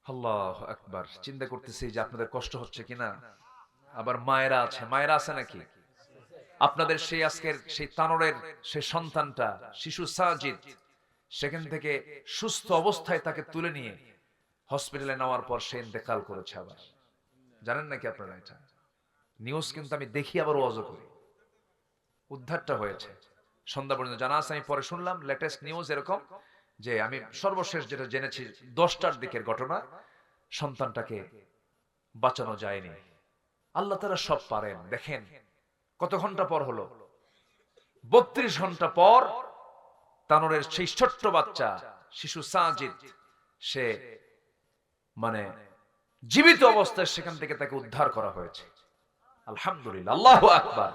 আল্লাহু আকবার। চিন্তা করতেছি যে আপনাদের কষ্ট হচ্ছে কিনা। আবার মায়েরা আছে, মায়েরা আছে নাকি আপনাদের? সেই আজকের সেই তানোরের সেই সন্তানটা, শিশু সাজিদ, সেখান থেকে সুস্থ অবস্থায় তাকে তুলে নিয়ে হসপিটালে নেওয়ার পর সে ইন্তেকাল করেছে। আবার জানেন নাকি আপনারা? এটা নিউজ কিন্তু আমি দেখি, আবার ওয়াজও করি। উদ্ধারটা হয়েছে সন্ধ্যা পর্যন্ত জানা আছে, আমি পরে শুনলাম লেটেস্ট নিউজ এরকম যে, আমি সর্বশেষ যেটা জেনেছি 10টার দিকের ঘটনা, সন্তানটাকে বাঁচানো যায়নি। আল্লাহ তাআলা সব পারেন। দেখেন কত ঘন্টা পর হলো, 32 ঘন্টা পর তানোরের সেই ছোট্ট বাচ্চা শিশু সাজিদ, সে মানে জীবিত অবস্থায় সেখান থেকে তাকে উদ্ধার করা হয়েছে। আলহামদুলিল্লাহ, আল্লাহু আকবার।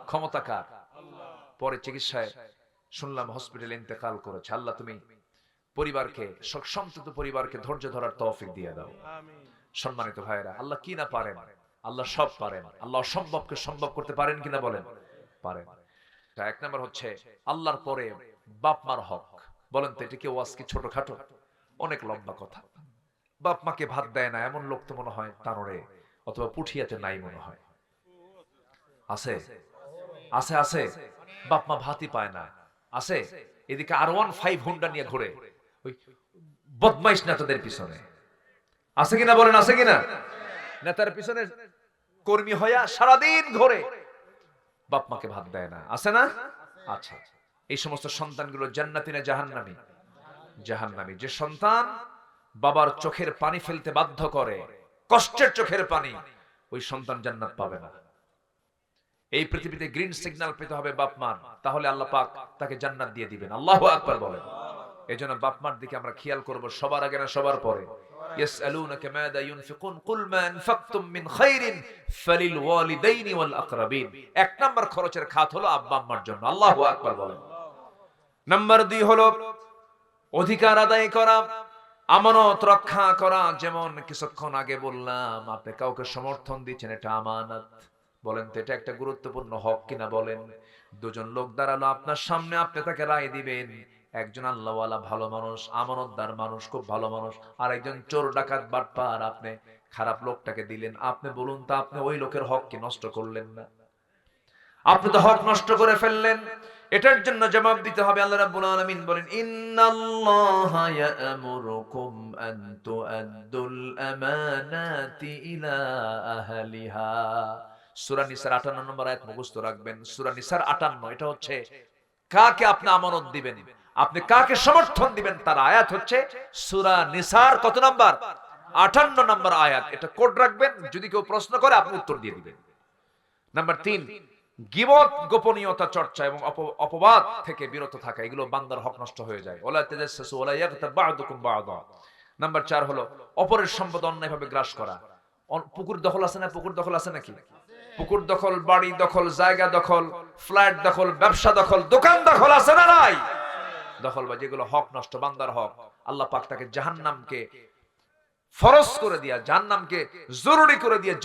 ক্ষমতা কার? পরে চিকিৎসায় শুনলাম হসপিটালে ইন্তেকাল করেছে। আল্লাহ তুমি পরিবারকে, সন্তত পরিবারকে ধৈর্য ধরার তৌফিক দিয়ে দাও। সম্মানিত ভাইরা, আল্লাহ কি না পারেন? আল্লাহ সব পারেন। আল্লাহ অসম্ভবকে সম্ভব করতে পারেন কিনা বলেন? পারেন। এক নাম্বার হচ্ছে আল্লাহর পরে বাপ মার হক। বলেন তো এটা কি ওয়াজ কি ছোটখাটো? অনেক লম্বা কথা। বাপ মাকে ভাত দেয় না এমন লোক তো মনে হয় তানোরে অথবা পুঠিয়াতে নাই মনে হয়। আছে আছে আছে, বাপ মা ভাতই পায় না। আছে, এদিকে R15 হুন্ডা নিয়ে ঘুরে ওই বদমাইশ নেতাদের পিছনে। আছে কিনা বলেন? আছে কিনা? নেতার পিছনে কর্মী হইয়া সারাদিন ঘুরে, বাপ মাকে ভাত দেয় না। আছে না? আচ্ছা, এই সমস্ত সন্তানগুলো জান্নাতি না জাহান্নামী? জাহান্নামী। যে সন্তান বাবার চোখের পানি ফেলতে বাধ্য করে, কষ্টের চোখের পানি, ওই সন্তান জান্নাত পাবে না। এই পৃথিবীতে গ্রিন সিগন্যাল পেতে হবে বাপ মার, তাহলে আল্লাহ পাক তাকে জান্নাত দিয়ে দিবেন। আল্লাহু আকবার বলেন। এজন্য বাপ মার দিকে আমরা খেয়াল করব, সবার আগে না সবার পরে। ইয়াসআলুনাকা মাযা ইউনফিকুন কুল মা আনফাকতুম মিন খায়রিন ফালিল ওয়ালিদাইনি ওয়াল আকরাবিন। এক নাম্বার খরচের খাত হলো আব্বা আম্মার জন্য। আল্লাহু আকবার বলেন। নাম্বার 2 হলো অধিকার আদায় করা, আমানত রক্ষা করা। যেমন কিছুক্ষণ আগে বললাম, আপনি কাউকে সমর্থন দিচ্ছেন, এটা আমানত। বলেন তো এটা একটা গুরুত্বপূর্ণ হক কিনা বলেন? দুজন লোক দাঁড়ালো আপনার সামনে, আপনি তাকে রায় দিবেন। একজন আল্লাহওয়ালা ভালো মানুষ, আমানতদার মানুষ, খুব ভালো মানুষ, আর একজন চোর ডাকাত বাটপার, আপনি খারাপ লোকটাকে দিলেন। আপনি বলুন তো, আপনি ওই লোকের হক কি নষ্ট করলেন না? আপনি তো হক নষ্ট করে ফেললেন। এটার জন্য জবাব দিতে হবে। আল্লাহ রাব্বুল আলামিন বলেন, ইন্নাল্লাহা ইয়া'মুরুকুম আন তু'আদ্দুল আমানাতি ইলা আহলিহা। সূরা নিসার 58 নম্বর আয়াত মুখস্থ রাখবেন। সূরা নিসার 58, এটা হচ্ছে কাকে আপনি আমানত দিবেন, আপনি কাকে সমর্থন দিবেন তার আয়াত হচ্ছে সূরা নিসার কত নাম্বার? 58 নম্বর আয়াত। এটা কোড রাখবেন, যদি কেউ প্রশ্ন করে আপনি উত্তর দিয়ে দিবেন। নাম্বার 3, গীবত, গোপনীয়তা চর্চা এবং অপবাদ থেকে বিরত থাকা, এগুলো বান্দার হক নষ্ট হয়ে যায়। ওয়ালা তাজাসসু ওয়ালা ইয়াগতাব বা'দুকুম বা'দা। নাম্বার 4 হলো অপরের সম্পদ অন্যায়ভাবে গ্রাস করা। পুকুর দখল আছে না? পুকুর দখল আছে নাকি? পুকুর দখল, বাড়ি দখল, জায়গা দখল, ফ্ল্যাট দখল, ব্যবসা দখল, দোকান দখল আছে না নাই? দখল বা যেগুলো হক নষ্ট, বান্দার হক, আল্লাহ পাক তাকে জাহান্নামকে ফরজ করে দিয়া, জাহান্নামকে জরুরি করে দিয়ে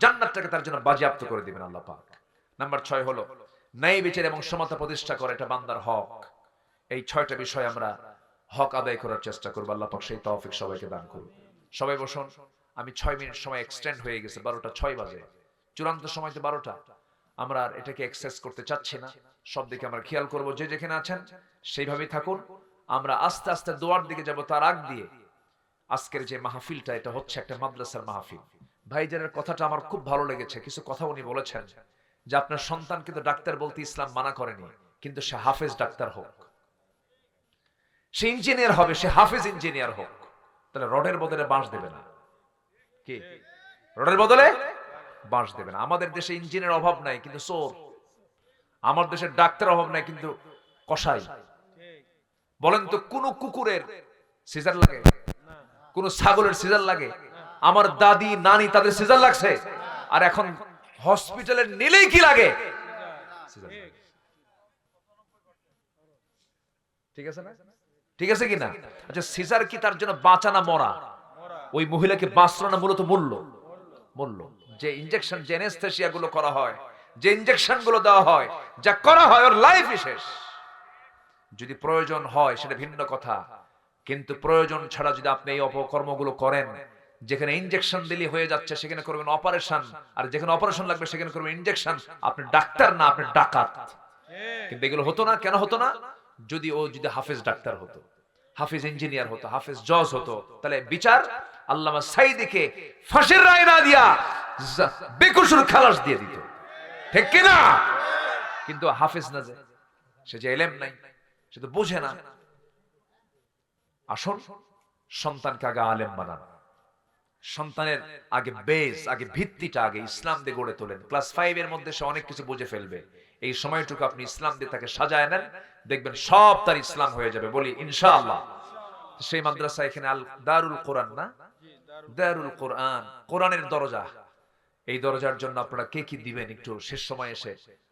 জান্নাতটাকে তার জন্য বাজেয়াপ্ত করে দিবেন আল্লাহ পাক। নাম্বার 6 হলো ন্যায় বিচার এবং সমতা প্রতিষ্ঠা করে, এটা বান্দার হক। এই 6টা বিষয় আমরা হক আদায় করার চেষ্টা করব। আল্লাহ পাক সেই তৌফিক সবাইকে দান করুন। সবাই বসুন। আমি 6 মিনিট সময় এক্সটেন্ড হয়ে গেছে, 12টা 6 বাজে। চূড়ান্ত সময় তো 12টা। আমরা আর এটাকে এক্সেস করতে চাচ্ছি না। সব দিকে আমরা খেয়াল করব। যে যেখানে আছেন সেইভাবেই থাকুন। আমরা আস্তে আস্তে দোয়ার দিকে যাব। তার আগ দিয়ে আজকের যে মাহফিলটা, এটা হচ্ছে একটা মাদ্রাসার মাহফিল। ভাইজানের কথাটা আমার খুব ভালো লেগেছে। কিছু কথা উনি বলেছেন যে আপনার সন্তান কিন্তু ডাক্তার বলতে ইসলাম মানা করেনি, কিন্তু সে হাফেজ ডাক্তার হোক, সে ইঞ্জিনিয়ার হবে, সে হাফেজ ইঞ্জিনিয়ার হোক, তাহলে রডের বদলে বাঁশ দেবে না। কি রডের বদলে বাঁশ দেবে না? আমাদের দেশে ইঞ্জিনিয়ার অভাব নাই, কিন্তু চোর। আমার দেশে ডাক্তার অভাব নাই, কিন্তু কসাই। বলেন তো, কোন কুকুরের সিজার লাগে? কোন ছাগলের সিজার লাগে? আমার দাদি নানি তাদের সিজার লাগছে, আর এখন হসপিটালে নিলেই কি লাগে? সিজার। ঠিক আছে না? ঠিক আছে কি না? আচ্ছা, সিজার কি তার জন্য বাঁচা না মরা? ওই মহিলাকে বাঁচলো না মূলত মূল্য। যে ইনজেকশন, যে অ্যানেস্থেসিয়া গুলো করা হয়, যে ইনজেকশন গুলো দেওয়া হয়, যা করা হয়, ওর লাইফই শেষ। যদি প্রয়োজন হয় সেটা ভিন্ন কথা, কিন্তু প্রয়োজন ছাড়া যদি আপনি এই অপকর্মগুলো করেন, যেখানে ইনজেকশন দিলে হয়ে যাচ্ছে সেখানে করবেন অপারেশন, আর যেখানে অপারেশন লাগবে সেখানে করবেন ইনজেকশন, আপনি ডাক্তার না, আপনি ডাকাত। কিন্তু এগুলো হতো না। কেন হতো না? যদি হাফেজ ডাক্তার হতো, হাফেজ ইঞ্জিনিয়ার হতো, হাফেজ জজ হতো, তাহলে বিচার আল্লামা সাইদিকে ফাঁসির রায় না দিয়া বেকসুর খালাস দিয়ে দিত, ঠিক কি না? কিন্তু হাফেজ না, যে সে যে এলেম নাই, সে তো বোঝে না। আসুন সন্তানকে আগে আলেম বানান, সন্তানের আগে বেস, আগে ভিত্তিটা আগে ইসলাম দিয়ে গড়ে তোলেন। ক্লাস 5 এর মধ্যে সে অনেক কিছু বুঝে ফেলবে। এই সময়টুকু আপনি ইসলাম দিয়ে তাকে সাজায় নেন, দেখবেন সব তার ইসলাম হয়ে যাবে, বলি ইনশাআল্লাহ। সেই মাদ্রাসা এখানে আল দারুল কোরআন, না দারুল কোরআন, কোরআনের দরজা। এই দরজার জন্য আপনারা কে কি দিবেন একটু শেষ সময় এসে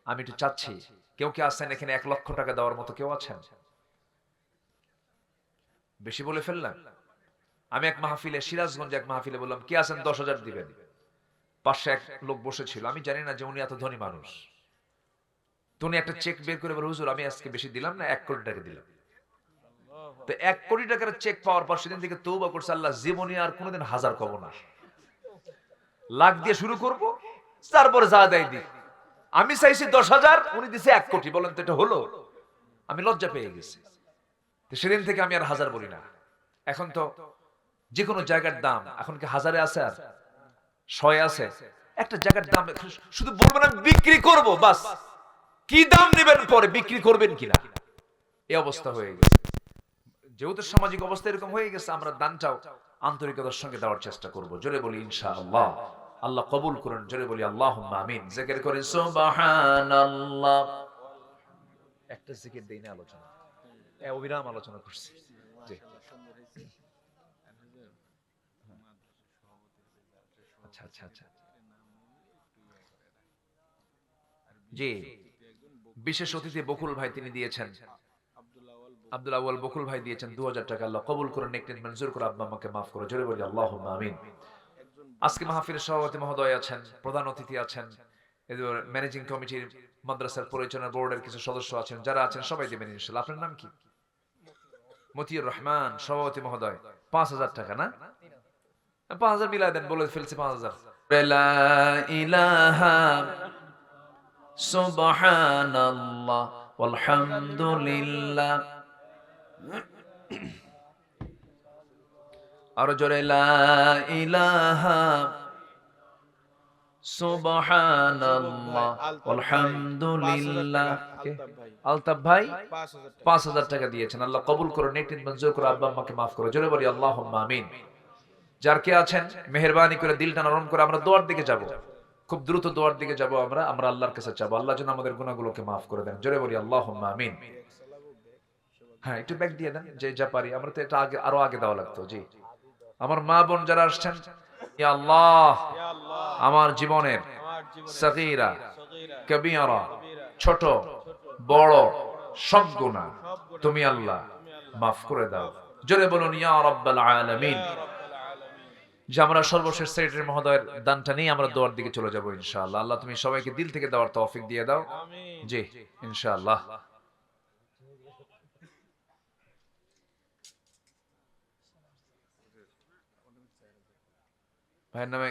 আমি একটু চাচ্ছি। কেউ কি আছেন এখানে 1 লক্ষ টাকা দেওয়ার মতো? কেউ আছেন? বেশি বলে ফেললাম? আমি এক মাহফিলে, সিরাজগঞ্জে এক মাহফিলে বললাম, কে আছেন 10,000 দিবেন? পাশে এক লোক বসেছিল, আমি জানি না যে উনি এত ধনী মানুষ। তুমি একটা চেক বের করে বলে, হুজুর আমি আজকে বেশি দিলাম না, 1 কোটি টাকা দিলাম। তো 1 কোটি টাকার চেক পাওয়ার পর সেদিন থেকে তওবা করছে, আল্লাহ জীবনে আর কোনোদিন 1000 পাবো না, লাখ দিয়ে শুরু করব, তারপরে যা দেয় দিই। আমি চাইছি 10,000, উনি দিছে 1 কোটি। বলেন তো এটা হলো? আমি লজ্জা পেয়ে গেছি। তো সেদিন থেকে আমি আর 1000 বলি না। এখন তো যে কোনো জায়গার দাম এখন কি 1000 এ আছে আর 100 আছে? একটা জায়গার দাম শুধু বলবেন আমি বিক্রি করব, বাস। কি দাম নেবেন পরে, বিক্রি করবেন কিনা, এই অবস্থা হয়ে গেছে। যেহেতু সামাজিক অবস্থা এরকম হয়ে গেছে, আমরা দানটাও আন্তরিকতার সঙ্গে দেওয়ার চেষ্টা করব। জোরে বলি ইনশাআল্লাহ। আল্লাহ কবুল করুন। জোরে বলি আল্লাহুম্মা আমিন। জিকির করি সুবহানাল্লাহ। একটা জিকির দেই না, আলোচনা অবিরাম আলোচনা করছি। জি আচ্ছা আচ্ছা আচ্ছা জি, বিশেষ অতিথি বকুল ভাই তিনি দিয়েছেন, আব্দুল আউয়াল বকুল ভাই দিয়েছেন 2000 টাকা। আল্লাহ কবুল করুন, নেক নিয়ত মঞ্জুর করে আব্বা আমাকে মাফ করো। জোরে বলি আল্লাহুম্মা আমিন। আজকে মাহফিলের সভাপতি মহোদয় আছেন, প্রধান অতিথি আছেন, এদের ম্যানেজিং কমিটির, মাদ্রাসার পরিচালনা বোর্ডের কিছু সদস্য আছেন, যারা আছেন সবাই দিবেন ইনশাআল্লাহ। আপনার নাম কি? মতিউর রহমান সভাপতি মহোদয় 5000 টাকা, না 5000 মিলাই দেন, বলে ফেলছি 5000। লা ইলাহা সুবহানাল্লাহ ওয়ালহামদুলিল্লাহ। আর জোরে লা ইলাহা সুবহানাল্লাহ ওয়ালহামদুলিল্লাহ। আলতাফ ভাই 5000 টাকা দিয়েছেন। আল্লাহ কবুল করুন, নেক নিয়ত মঞ্জুর করে আব্বা আম্মাকে মাফ করো। জোরে বলি আল্লাহুম্মা আমিন। যার কে আছেন মেহেরবানি করে দিলটা নরম করে আমরা দোয়ার দিকে যাব, খুব দ্রুত দোয়ার দিকে যাব। আমরা আল্লাহর কাছে চাবো, আল্লাহ যেন আমাদের গুনাহগুলোকে মাফ করে দেন। জোরে বলি আল্লাহুম্মা আমিন। হ্যাঁ, একটু ব্যাক দিয়ে দেন যে যা পারি। আমরা তো এটা আগে আরো আগে দেওয়া লাগতো। জি, আমার মা বোন যারা আসছেন, ইয়া আল্লাহ আমার জীবনের সগীরা কবীরা, ছোট বড় সব গুনাহ তুমি আল্লাহ মাফ করে দাও। জোরে বলুন ইয়া রাব্বাল আলামিন। যে আমরা সর্বশেষ সেক্রেটারি মহোদয়ের দানটা নিয়ে আমরা দোয়ার দিকে চলে যাব ইনশাআল্লাহ। আল্লাহ তুমি সবাইকে দিল থেকে দেওয়ার তৌফিক দিয়ে দাও। জি ইনশাআল্লাহ। ভাইয়ের নামে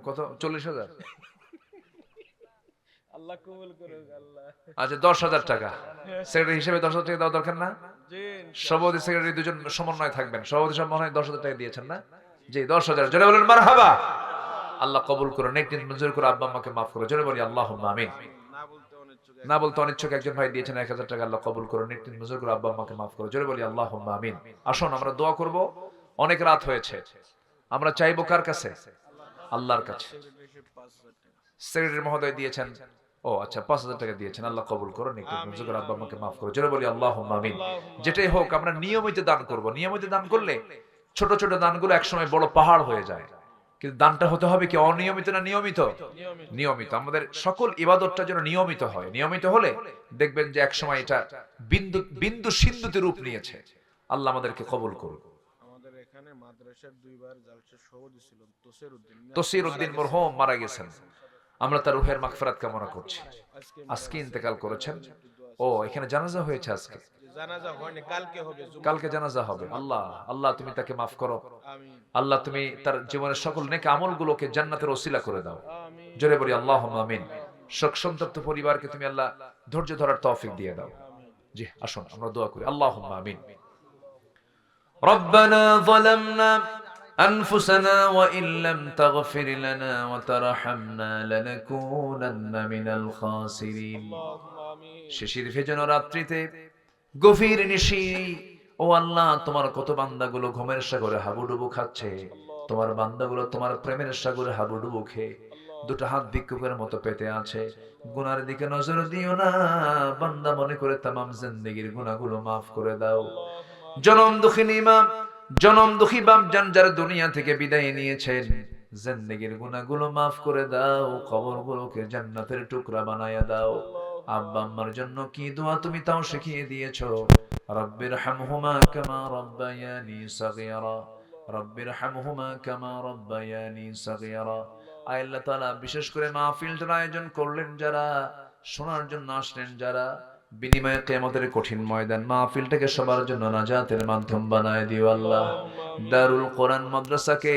কত? 40,000। আল্লাহ কবুল করুক আল্লাহ। আচ্ছা 10,000 টাকা সেক্রেটারি হিসেবে 10,000 টাকা দেওয়া দরকার না? সভাপতি সেক্রেটারি দুজন সমন্বয় থাকবেন। সভাপতি সব মনে হয় 10,000 টাকা দিয়েছেন না? জি 10,000। জোরে বলেন মারহাবা। আল্লাহ কবুল করুন, নেক নিয়ত মঞ্জুর করে আব্বা আম্মাকে মাফ করো। জোরে বলি আল্লাহুম্মা আমিন। না বলতে অনিচ্ছুক একজন ভাই দিয়েছেন 1000 টাকা। আল্লাহ কবুল করুন, নেক নিয়ত মঞ্জুর করে আব্বা আম্মাকে মাফ করো। জোরে বলি আল্লাহুম্মা আমিন। আসুন আমরা দোয়া করব। অনেক রাত হয়েছে, আমরা চাইবো কার কাছে? আল্লাহর কাছে। সেক্রেটারি মহোদয় দিয়েছেন, ও আচ্ছা 5000 টাকা দিয়েছেন। আল্লাহ কবুল করো, নেক নিয়ত মঞ্জুর করে আব্বা আম্মাকে মাফ করো। জোরে বলি আল্লাহুম্মা আমিন। যেটাই হোক আমরা নিয়মিত দান করব। নিয়মিত দান করলে ছোট ছোট দানগুলো একসময় বড় পাহাড় হয়ে যায়। কিন্তু দানটা হতে হবে কি অনিয়মিত না নিয়মিত? নিয়মিত। আমাদের সকল ইবাদতটা যেন নিয়মিত হয়। নিয়মিত হলে দেখবেন যে একসময় এটা বিন্দু বিন্দু সিন্ধুতে রূপ নিয়েছে। আল্লাহ আমাদেরকে কবুল করুন। আমাদের এখানে মাদ্রাসার দুইবার জালসা সভাপতি ছিল তসির উদ্দিন মরহুম মারা গেছেন। আমরা তার রূহের মাগফিরাত কামনা করছি। আজকে ইন্তেকাল করেছেন। ও এখানে জানাজা হয়েছে আজকে। জানাজা হয়নি, কালকে হবে। কালকে জানাজা হবে। আল্লাহ আল্লাহ তুমি তাকে মাফ করো। আমিন আল্লাহ তুমি তার জীবনের সকল নেক আমলগুলোকে জান্নাতের ওসিলা করে দাও। আমিন জোরে বলি আল্লাহুম্মা আমিন। শোক সন্তপ্ত পরিবারকে তুমি আল্লাহ ধৈর্য ধরার তৌফিক দিয়ে দাও। জি আসুন আমরা দোয়া করি। আল্লাহুম্মা আমিন। ربنا ظلمنا أنفسنا وإن لم تغفر لنا وترحمنا لنكونن من الخاسرين শিশির ভেজানো রাত্রিতে গভীর নিশি ও আল্লাহ তোমার কত বান্দাগুলো ঘুমের সাগরে হাবুডুবু খাচ্ছে, তোমার বান্দাগুলো তোমার প্রেমের সাগরে হাবুডুবু খেয়ে দুটো হাত ভিক্ষুকের মতো পেতে আছে। গুনার দিকে নজর দিও না, বান্দা মনে করে তামাম জিন্দেগির গুনাহগুলো মাফ করে দাও। জনম দুঃখিনী মা, জনম দুঃখী বাপ জান যারা দুনিয়া থেকে বিদায় নিয়েছেন, জিন্দেগির গুনাহগুলো মাফ করে দাও, কবরগুলোকে জান্নাতের টুকরা বানায়া দাও। আব্বা আম্মার জন্য কি দোয়া তুমি তাও শিখিয়ে দিয়েছো। রব্বির হামহুমা কামা রব্বায়ানি সাগীরা, রব্বির হামহুমা কামা রব্বায়ানি সাগীরা। আয় আল্লাহ তাআলা, বিশেষ করে মাহফিলটার আয়োজন করলেন যারা, শোনার জন্য আসলেন যারা, বিনিময়ে কিয়ামতের কঠিন ময়দান মাহফিলটাকে সবার জন্য নাজাতের মাধ্যম বানায় দিও আল্লাহ। দারুল কোরআন মাদ্রাসাকে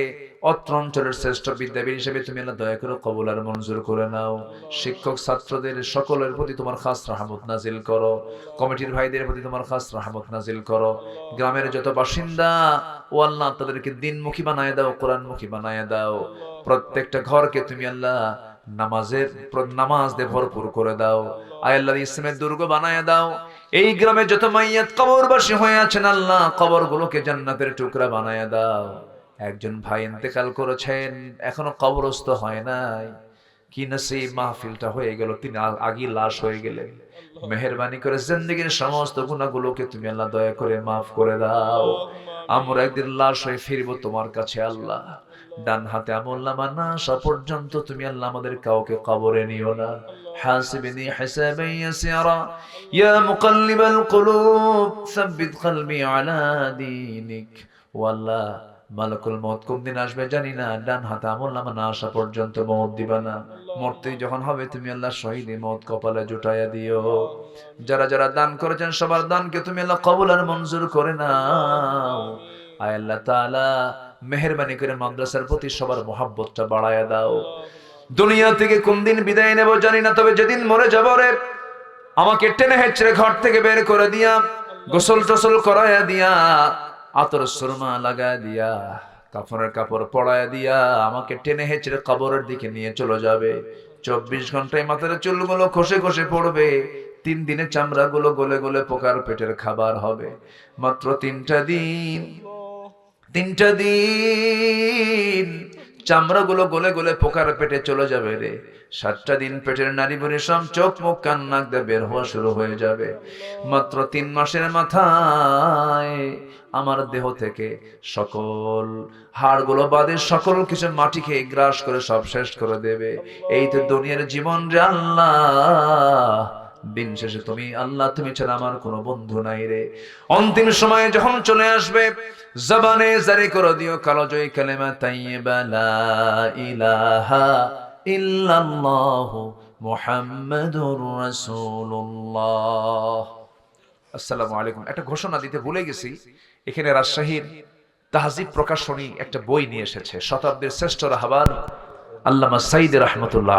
অত্র অঞ্চলের শ্রেষ্ঠ বিদ্যাপীঠ হিসেবে তুমি আল্লাহ দয়া করে কবুল আর মঞ্জুর করে নাও। শিক্ষক ছাত্রদের সকলের প্রতি তোমার খাস রহমত নাজিল করো, কমিটির ভাইদের প্রতি তোমার খাস রহমত নাজিল করো। গ্রামের যত বাসিন্দা ও আল্লাহ তাদেরকে দিনমুখী বানায় দাও, কোরআনমুখী বানায় দাও। প্রত্যেকটা ঘরকে তুমি আল্লাহ নামাজ দিয়ে ভরপুর করে দাও। আয় আল্লাহ ইসলামের দুর্গ বানায় দাও। এই গ্রামে যত মাইয়াত কবরবাসী হয়ে আছেন আল্লাহ, কবরগুলোকে জান্নাতের টুকরা বানায় দাও। একজন ভাই ইন্তেকাল করেছেন, এখনো কবরস্থ হয় নাই, কি নসিব মাহফিলটা হয়ে গেল, তিনি আগেই লাশ হয়ে গেলেন। মেহেরবানি করে জিন্দেগির সমস্ত গুনাহগুলোকে তুমি আল্লাহ দয়া করে মাফ করে দাও। আমরা একদিন লাশ হয়ে ফিরবো তোমার কাছে আল্লাহ। ডান হাতে আমলনামা না আসা পর্যন্ত তুমি আল্লাহ আমাদের কাউকে কবরে নিও না। হাসিবনি হিসাবান ইয়াসিরা ইয়া মুকাল্লিবাল কুলুব সাব্বিত কলবি আলা দীনিক। ও আল্লাহ, মালাকুল মউত কোন দিন আসবে জানি না, ডান হাতে আমলনামা না আসা পর্যন্ত মউত দিবা না। মরতে যখন হবে তুমি আল্লাহ শহীদে মউত কপালে জুটাইয়া দিও। যারা যারা দান করেছেন সবার দানকে তুমি আল্লাহ কবুল আর মঞ্জুর করে নাও। আয় আল্লাহ তাআলা, মেহেরবানি করে মাদ্রাসার প্রতি সবার মহব্বতটা বাড়ায়া দাও। দুনিয়া থেকে কোন দিন বিদায় নেব জানি না, তবে যেদিন মরে যাব রে, আমাকে টেনে হেঁচড়ে ঘর থেকে বের করে দিয়া, গোসল টোসল করায়া দিয়া, আতর সুরমা লাগায় দিয়া, কাফনের কাপড় পরায়া দিয়া আমাকে টেনে হেঁচড়ে কবরের দিকে নিয়ে চলে যাবে। 24 ঘন্টায় মাথার চুলগুলো খসে খসে পড়বে। 3 দিনে চামড়াগুলো গলে গলে পোকার পেটের খাবার হবে। মাত্র 3টা দিন চামড়াগুলো গলে গলে পোকার পেটে চলে যাবে রে। 7টা দিন পেটের নারী বুড়ি সব চোখ মুখ কান নাক দিয়ে বের হওয়া শুরু হয়ে যাবে। মাত্র 3 মাসের মাথায় আমার দেহ থেকে সকল হাড়গুলো বাদে সকল কিছু মাটি খেয়ে গ্রাস করে সব শেষ করে দেবে। এই তো দুনিয়ার জীবন রে আল্লাহ। দিন শেষে তুমি আল্লাহ, তুমি ছাড়া আমার কোনো বন্ধু নাই রে। অন্তিম সময়ে যখন চলে আসবে, জবানে জারি করে দিও কালোজয়ী কালেমা তাইয়্যিবা লা ইলাহা ইল্লাল্লাহ মুহাম্মাদুর রাসূলুল্লাহ। আসসালামু আলাইকুম। একটা ঘোষণা দিতে ভুলে গেছি, এখানে রাজশাহীর তাহজিব প্রকাশনী একটা বই নিয়ে এসেছে, শতাব্দীর শ্রেষ্ঠ রাহবার আল্লামা সাইয়্যিদ রাহমাতুল্লাহ